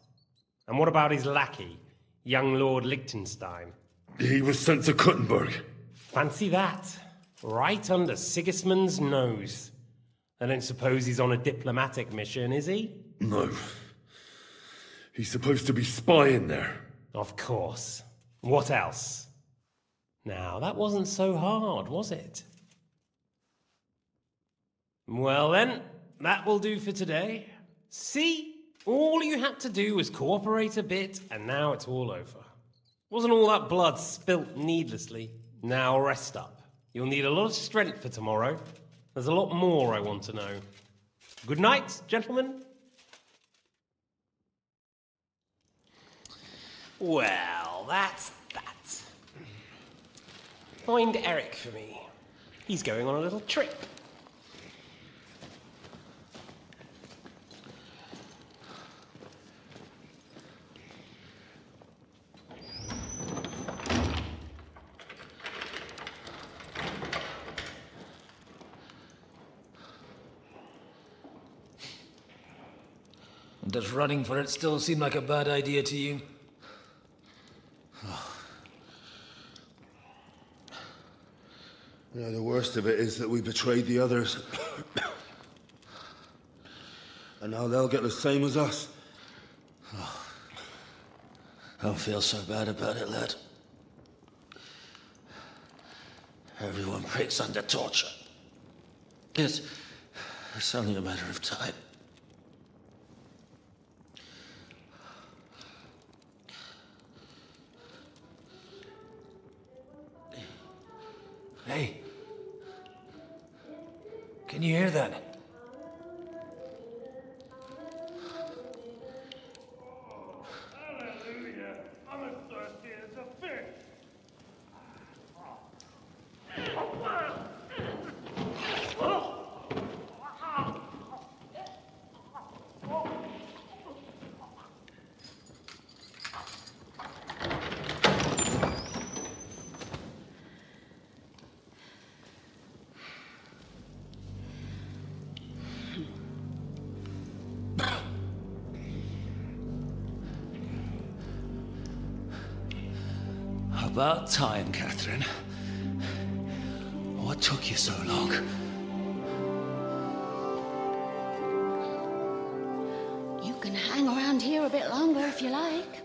And what about his lackey, young Lord Liechtenstein? He was sent to Kuttenberg. Fancy that. Right under Sigismund's nose. I don't suppose he's on a diplomatic mission, is he? No. He's supposed to be spying there. Of course. What else? Now, that wasn't so hard, was it? Well then, that will do for today. See? All you had to do was cooperate a bit, and now it's all over. Wasn't all that blood spilt needlessly? Now rest up. You'll need a lot of strength for tomorrow. There's a lot more I want to know. Good night, gentlemen. Well, that's that. Find Eric for me. He's going on a little trip. Does running for it still seem like a bad idea to you? You know, the worst of it is that we betrayed the others. And now they'll get the same as us. Don't feel so bad about it, lad. Everyone breaks under torture. It's only a matter of time. Hey. Can you hear that? Hallelujah. I'm as thirsty as a fish. About time, Catherine. What took you so long? You can hang around here a bit longer if you like.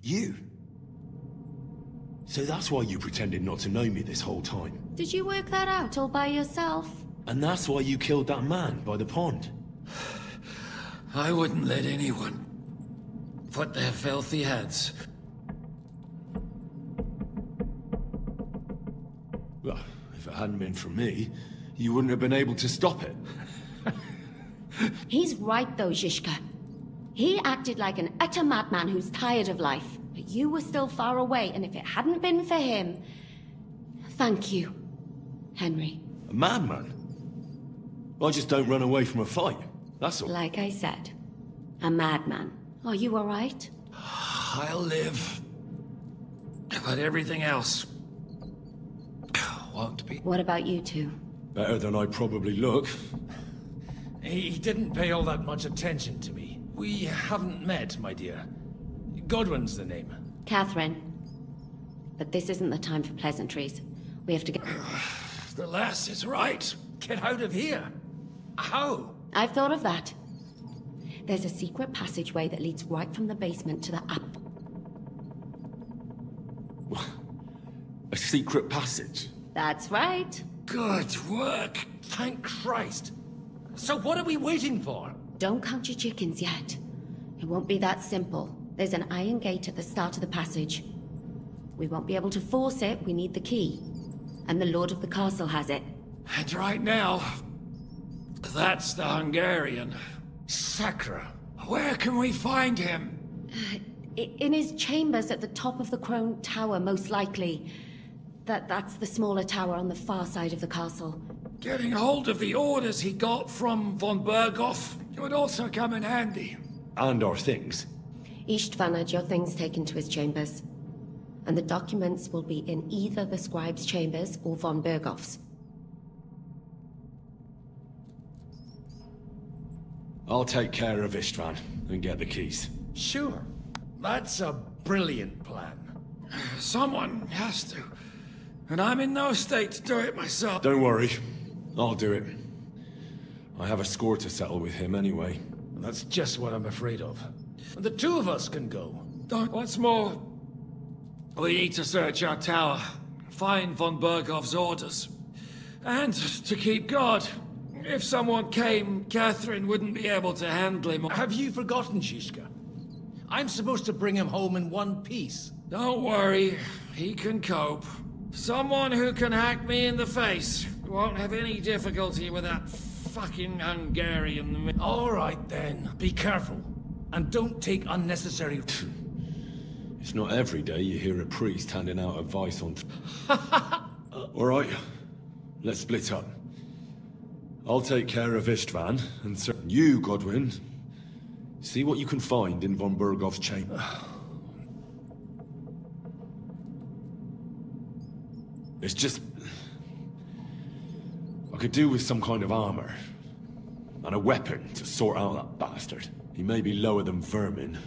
You? So that's why you pretended not to know me this whole time? Did you work that out all by yourself? And that's why you killed that man by the pond? I wouldn't let anyone put their filthy hands. Well, if it hadn't been for me, you wouldn't have been able to stop it. He's right though, Zizka. He acted like an utter madman who's tired of life. But you were still far away, and if it hadn't been for him... Thank you, Henry. A madman? I just don't run away from a fight, that's all. Like I said, a madman. Are you all right? I'll live. But everything else won't be. What about you two? Better than I probably look. He didn't pay all that much attention to me. We haven't met, my dear. Godwin's the name. Catherine. But this isn't the time for pleasantries. We have to get... The lass is right. Get out of here. How? I've thought of that. There's a secret passageway that leads right from the basement to the A secret passage? That's right. Good work. Thank Christ. So what are we waiting for? Don't count your chickens yet. It won't be that simple. There's an iron gate at the start of the passage. We won't be able to force it, we need the key. And the Lord of the Castle has it. And right now, that's the Hungarian. Sacra. Where can we find him? In his chambers at the top of the Crone Tower, most likely. That's the smaller tower on the far side of the castle. Getting hold of the orders he got from von Berghoff would also come in handy. And our things. Istvan had your things taken to his chambers. And the documents will be in either the scribe's chambers or von Berghoff's. I'll take care of Istvan and get the keys. Sure. That's a brilliant plan. Someone has to. And I'm in no state to do it myself. Don't worry. I'll do it. I have a score to settle with him anyway. That's just what I'm afraid of. The two of us can go. What's more, we need to search our tower, find von Berghoff's orders. And to keep guard. If someone came, Catherine wouldn't be able to handle him. Have you forgotten, Shishka? I'm supposed to bring him home in one piece. Don't worry, he can cope. Someone who can hack me in the face won't have any difficulty with that fucking Hungarian. All right then, be careful. And don't take unnecessary... It's not every day you hear a priest handing out advice on... All right, let's split up. I'll take care of Istvan, and so you, Godwin, see what you can find in von Berghoff's chamber. It's just... I could do with some kind of armor. And a weapon to sort out that bastard. He may be lower than vermin,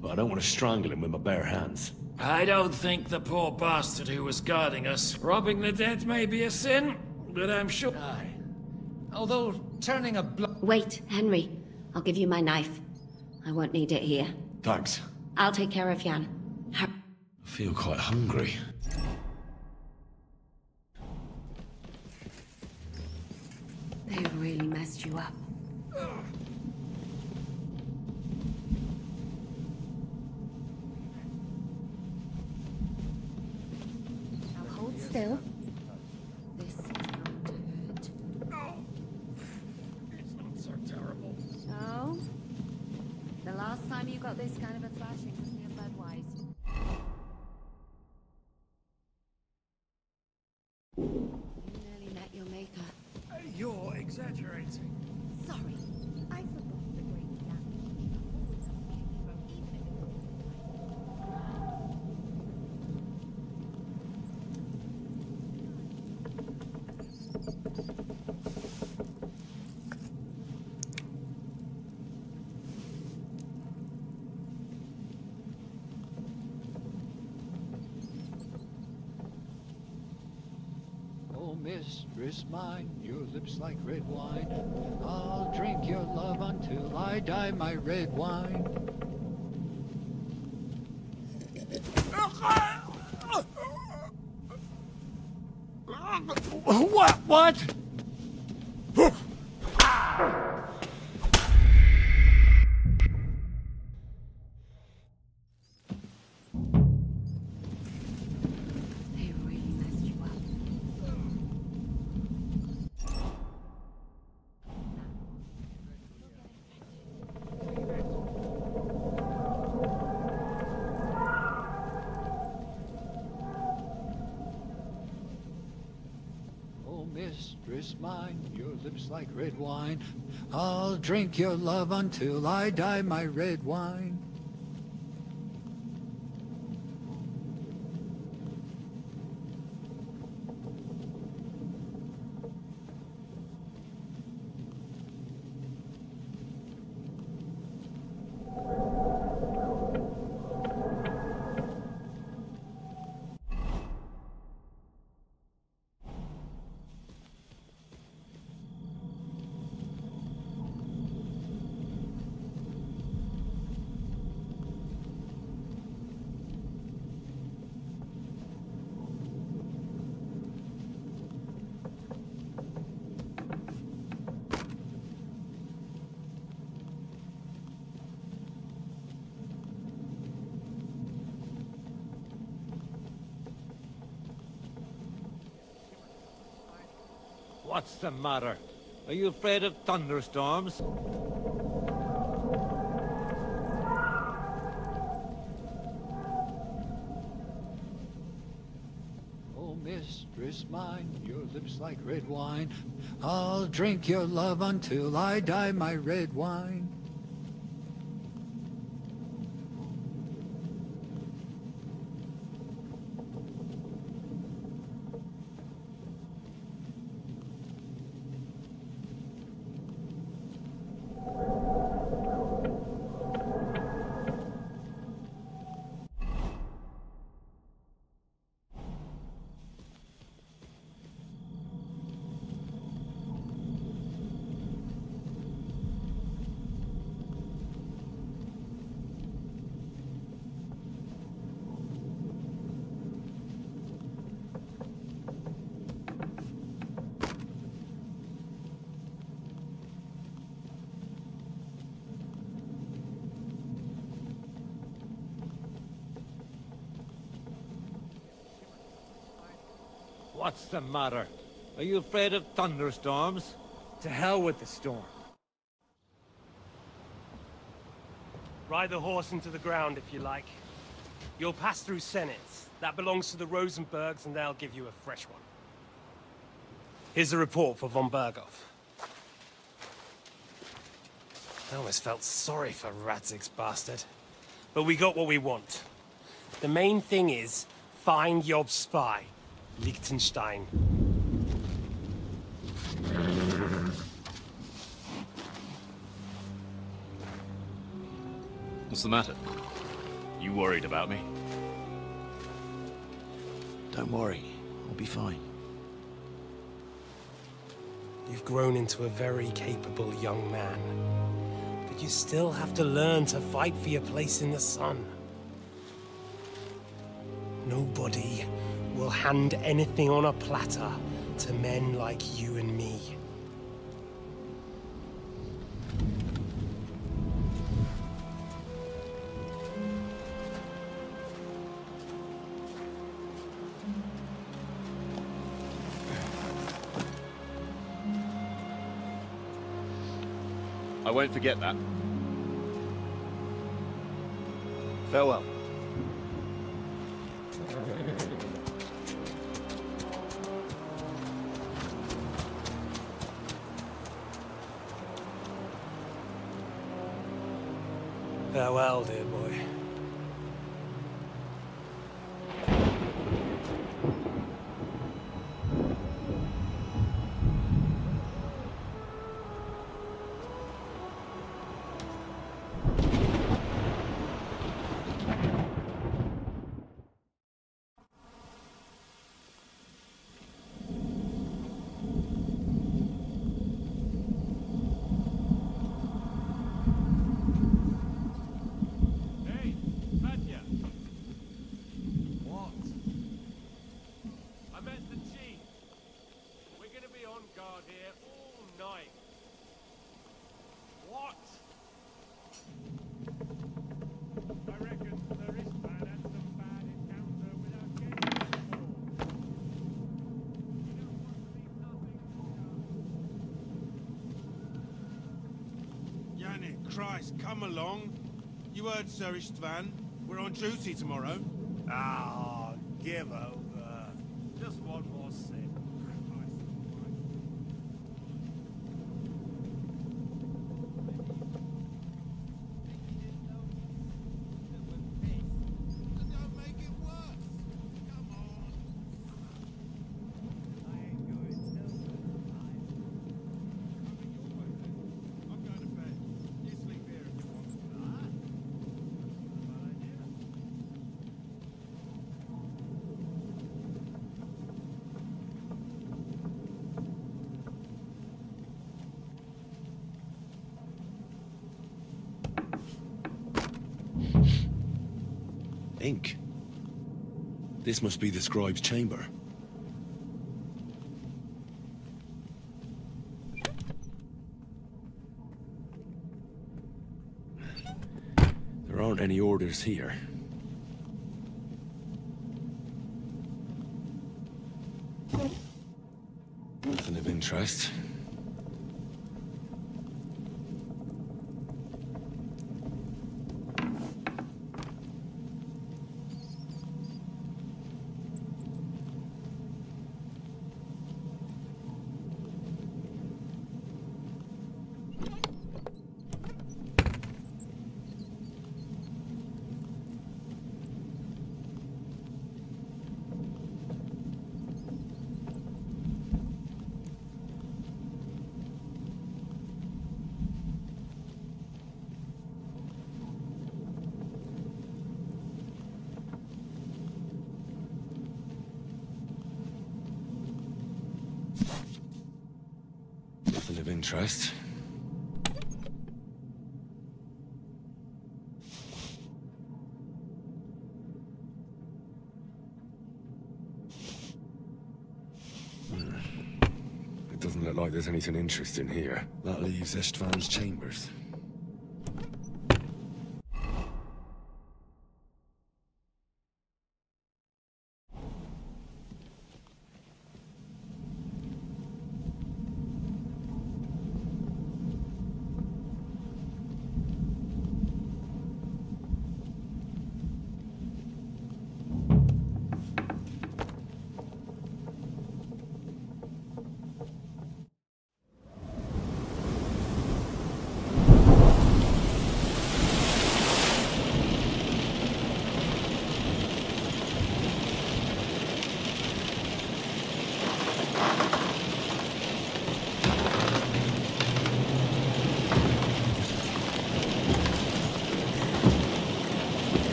but I don't want to strangle him with my bare hands. I don't think the poor bastard who was guarding us. Robbing the dead may be a sin, but I'm sure... Aye. Although, turning a Wait, Henry. I'll give you my knife. I won't need it here. Thanks. I'll take care of Jan. I feel quite hungry. They really messed you up. Now hold still. This is going to hurt. It's not so terrible. So? The last time you got this kind of a thrashing was near Budweiser. You nearly met your maker. You're exaggerating. Sorry, I forgot the great damage. Oh, mistress mine, your lips like red wine. I'll drink your love until I die, my red wine. What? They really messed you up. Oh, mistress mine, your lips like red wine. I'll drink your love until I die, my red wine. What's the matter? Are you afraid of thunderstorms? Oh, mistress mine, your lips like red wine. I'll drink your love until I die, my red wine. What's the matter? Are you afraid of thunderstorms? To hell with the storm. Ride the horse into the ground if you like. You'll pass through Senates. That belongs to the Rosenbergs, and they'll give you a fresh one. Here's the report for von Berghoff. I almost felt sorry for Radzig's bastard. But we got what we want. The main thing is, find Job's spy, Liechtenstein. What's the matter? You worried about me? Don't worry, I'll be fine. You've grown into a very capable young man. But you still have to learn to fight for your place in the sun. Nobody will hand anything on a platter to men like you and me. I won't forget that. Farewell. Farewell, dear boy. Christ, come along. You heard Sir Istvan. We're on duty tomorrow. Ah, give over. Just one more sip. Ink. This must be the scribe's chamber. There aren't any orders here. Nothing of interest. Nothing of interest. It doesn't look like there's anything interesting here. That leaves Istvan's chambers.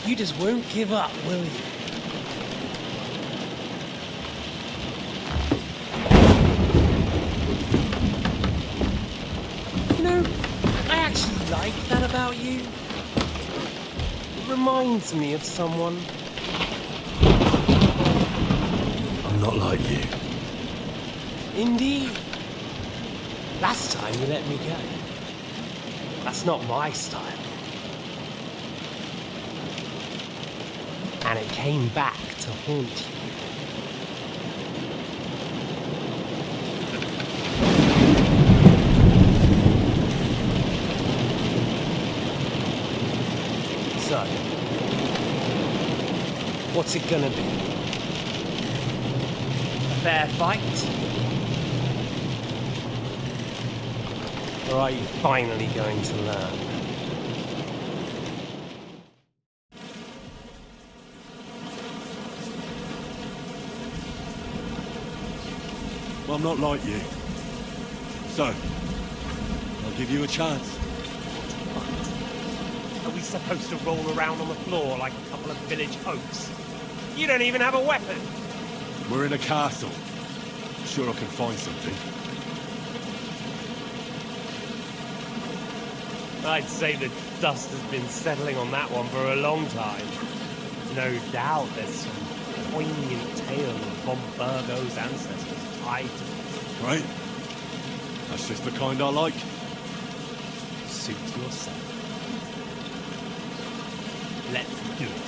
You just won't give up, will you? You know, I actually like that about you. It reminds me of someone. I'm not like you. Indeed. Last time you let me go. That's not my style. And it came back to haunt you. So, what's it gonna be? A fair fight? Or are you finally going to learn? Well, I'm not like you. So, I'll give you a chance. Are we supposed to roll around on the floor like a couple of village oafs? You don't even have a weapon! We're in a castle. I'm sure I can find something. I'd say the dust has been settling on that one for a long time. No doubt there's some poignant tale of Von Burgo's ancestors tied to it. Right? That's just the kind I like. Suit yourself. Let's do it.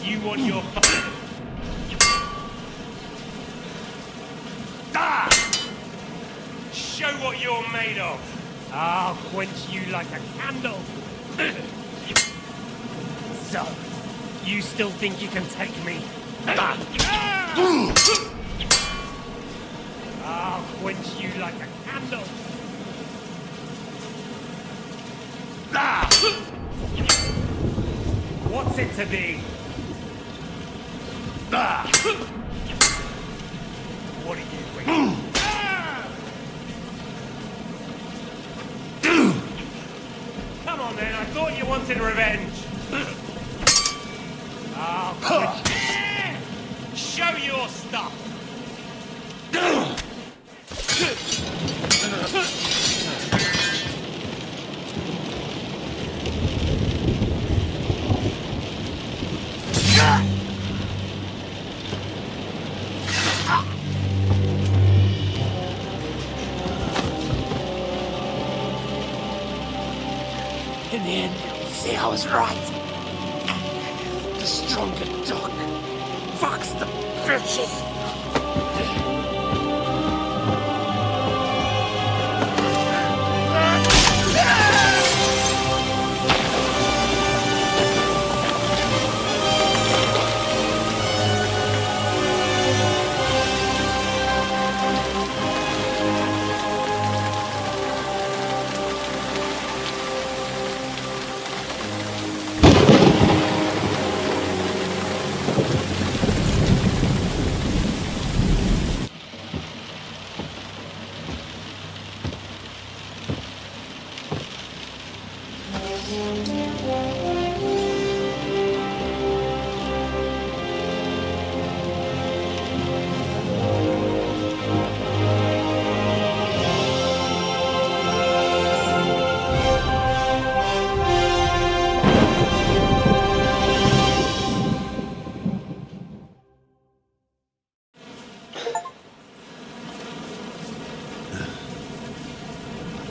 You want your fun? Show what you're made of. I'll quench you like a candle. So, you still think you can take me? I'll quench you like a candle. What's it to be? What are you waiting? Come on then, I thought you wanted revenge. Show your stuff. In the end, you'll see I was right. The stronger dog. Fucks the bitches.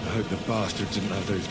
I hope the bastard didn't have those...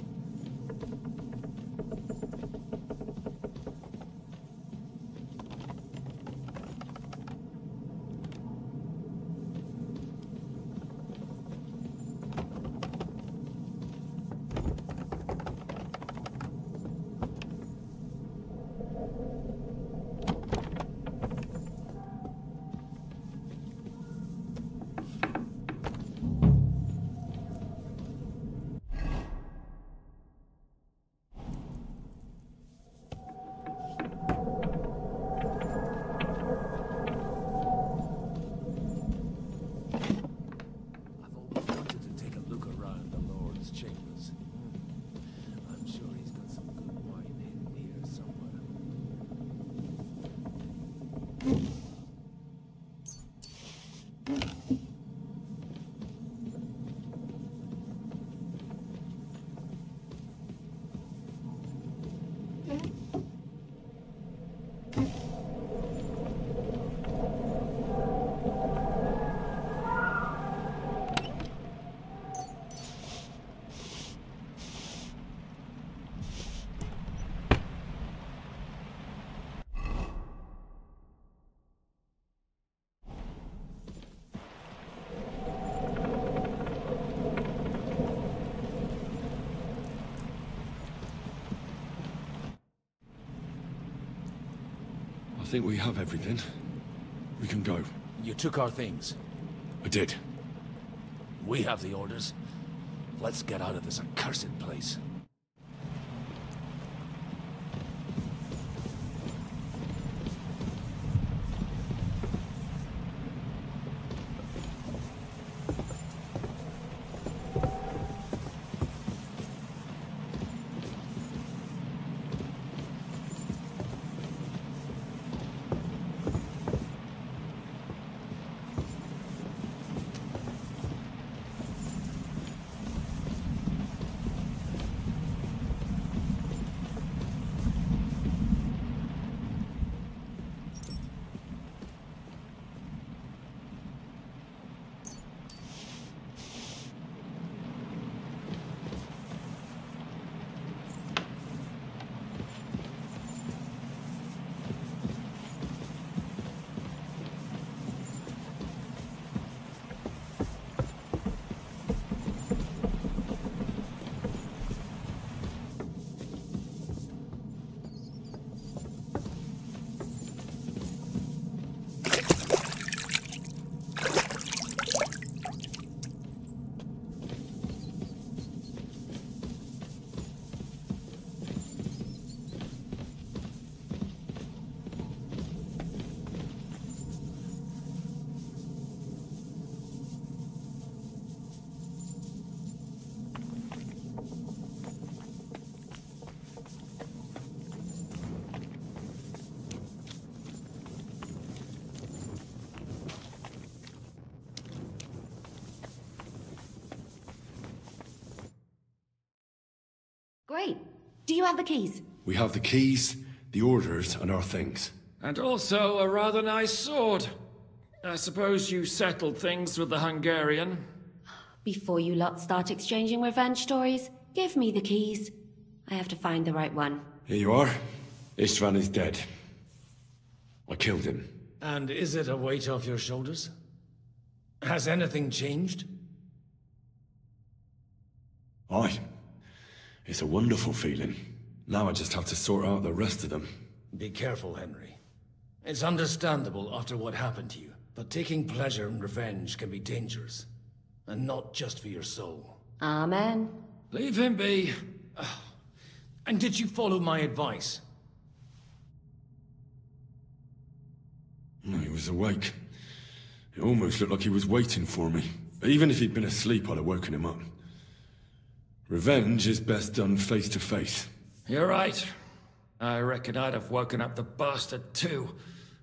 I think we have everything. We can go. You took our things. I did. We have the orders. Let's get out of this accursed place. Great. Do you have the keys? We have the keys, the orders, and our things. And also a rather nice sword. I suppose you settled things with the Hungarian? Before you lot start exchanging revenge stories, give me the keys. I have to find the right one. Here you are. Istvan is dead. I killed him. And is it a weight off your shoulders? Has anything changed? Aye. It's a wonderful feeling. Now I just have to sort out the rest of them. Be careful, Henry. It's understandable after what happened to you, but taking pleasure in revenge can be dangerous. And not just for your soul. Amen. Leave him be. And did you follow my advice? No, he was awake. It almost looked like he was waiting for me. Even if he'd been asleep, I'd have woken him up. Revenge is best done face to face. You're right. I reckon I'd have woken up the bastard too,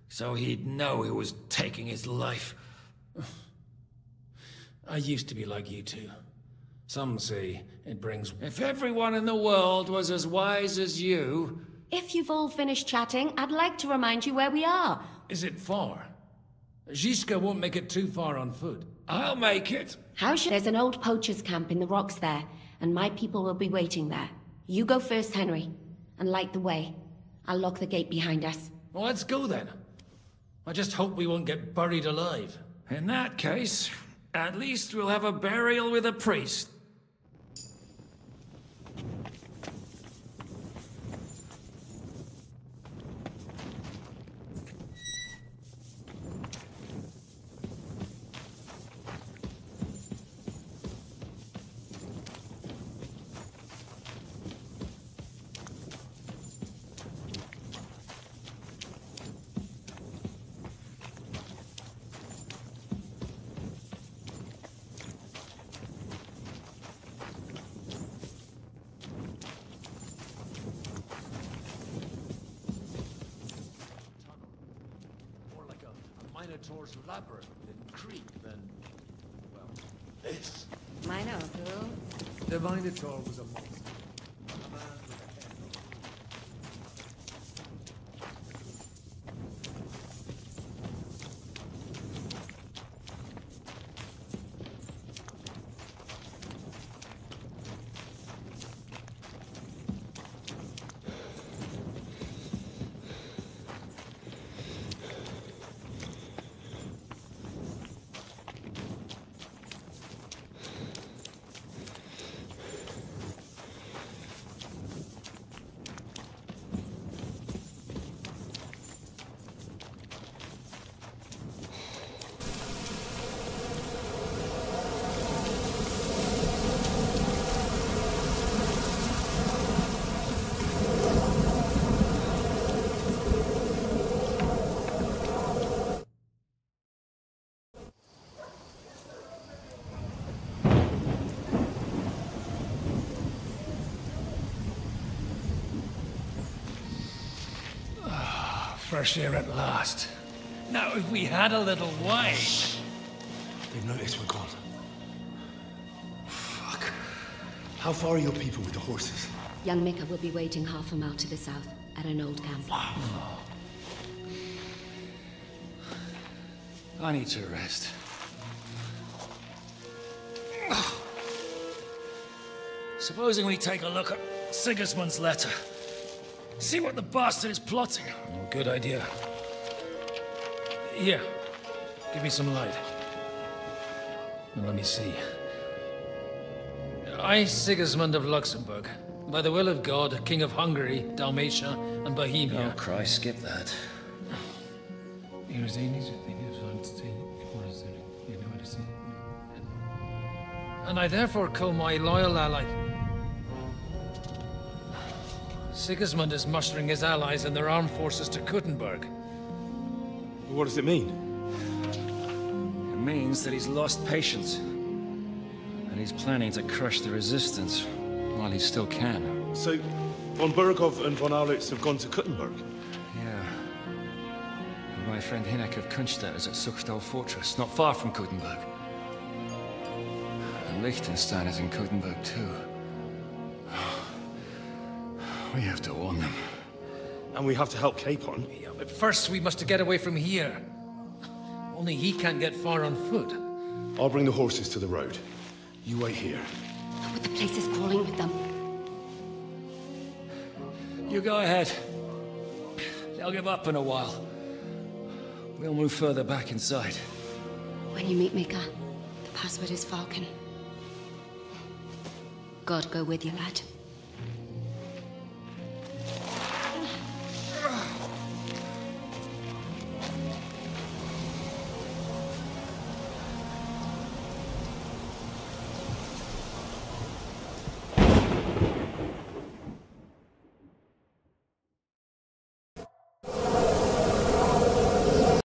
so he'd know who was taking his life. I used to be like you two. Some say it brings... If everyone in the world was as wise as you... If you've all finished chatting, I'd like to remind you where we are. Is it far? Zizka won't make it too far on foot. I'll make it. There's an old poacher's camp in the rocks there, and my people will be waiting there. You go first, Henry, and light the way. I'll lock the gate behind us. Well, let's go then. I just hope we won't get buried alive. In that case, at least we'll have a burial with a priest. Minotaur's labyrinth in Crete, then... well, this. Minotaur? The Minotaur was a monster. Fresh air at last. Now, if we had a little wine... They've noticed we're gone. Fuck. How far are your people with the horses? Young Mika will be waiting half a mile to the south, at an old camp. I need to rest. Supposing we take a look at Sigismund's letter. See what the bastard is plotting. Oh, good idea. Here, give me some light. Now, let me see. I, Sigismund of Luxembourg, by the will of God, King of Hungary, Dalmatia, and Bohemia. Oh, Christ, skip that. And I therefore call my loyal ally. Sigismund is mustering his allies and their armed forces to Kuttenberg. What does it mean? It means that he's lost patience. And he's planning to crush the resistance while he still can. So, von Burgov and von Aulitz have gone to Kuttenberg? Yeah. And my friend Hinek of Kunstadt is at Suchdal Fortress, not far from Kuttenberg. And Liechtenstein is in Kuttenberg too. We have to warn them. And we have to help Capon. Yeah, but first we must get away from here. Only he can't get far on foot. I'll bring the horses to the road. You wait here. But the place is crawling with them. You go ahead. They'll give up in a while. We'll move further back inside. When you meet Mika, the password is Falcon. God go with you, lad.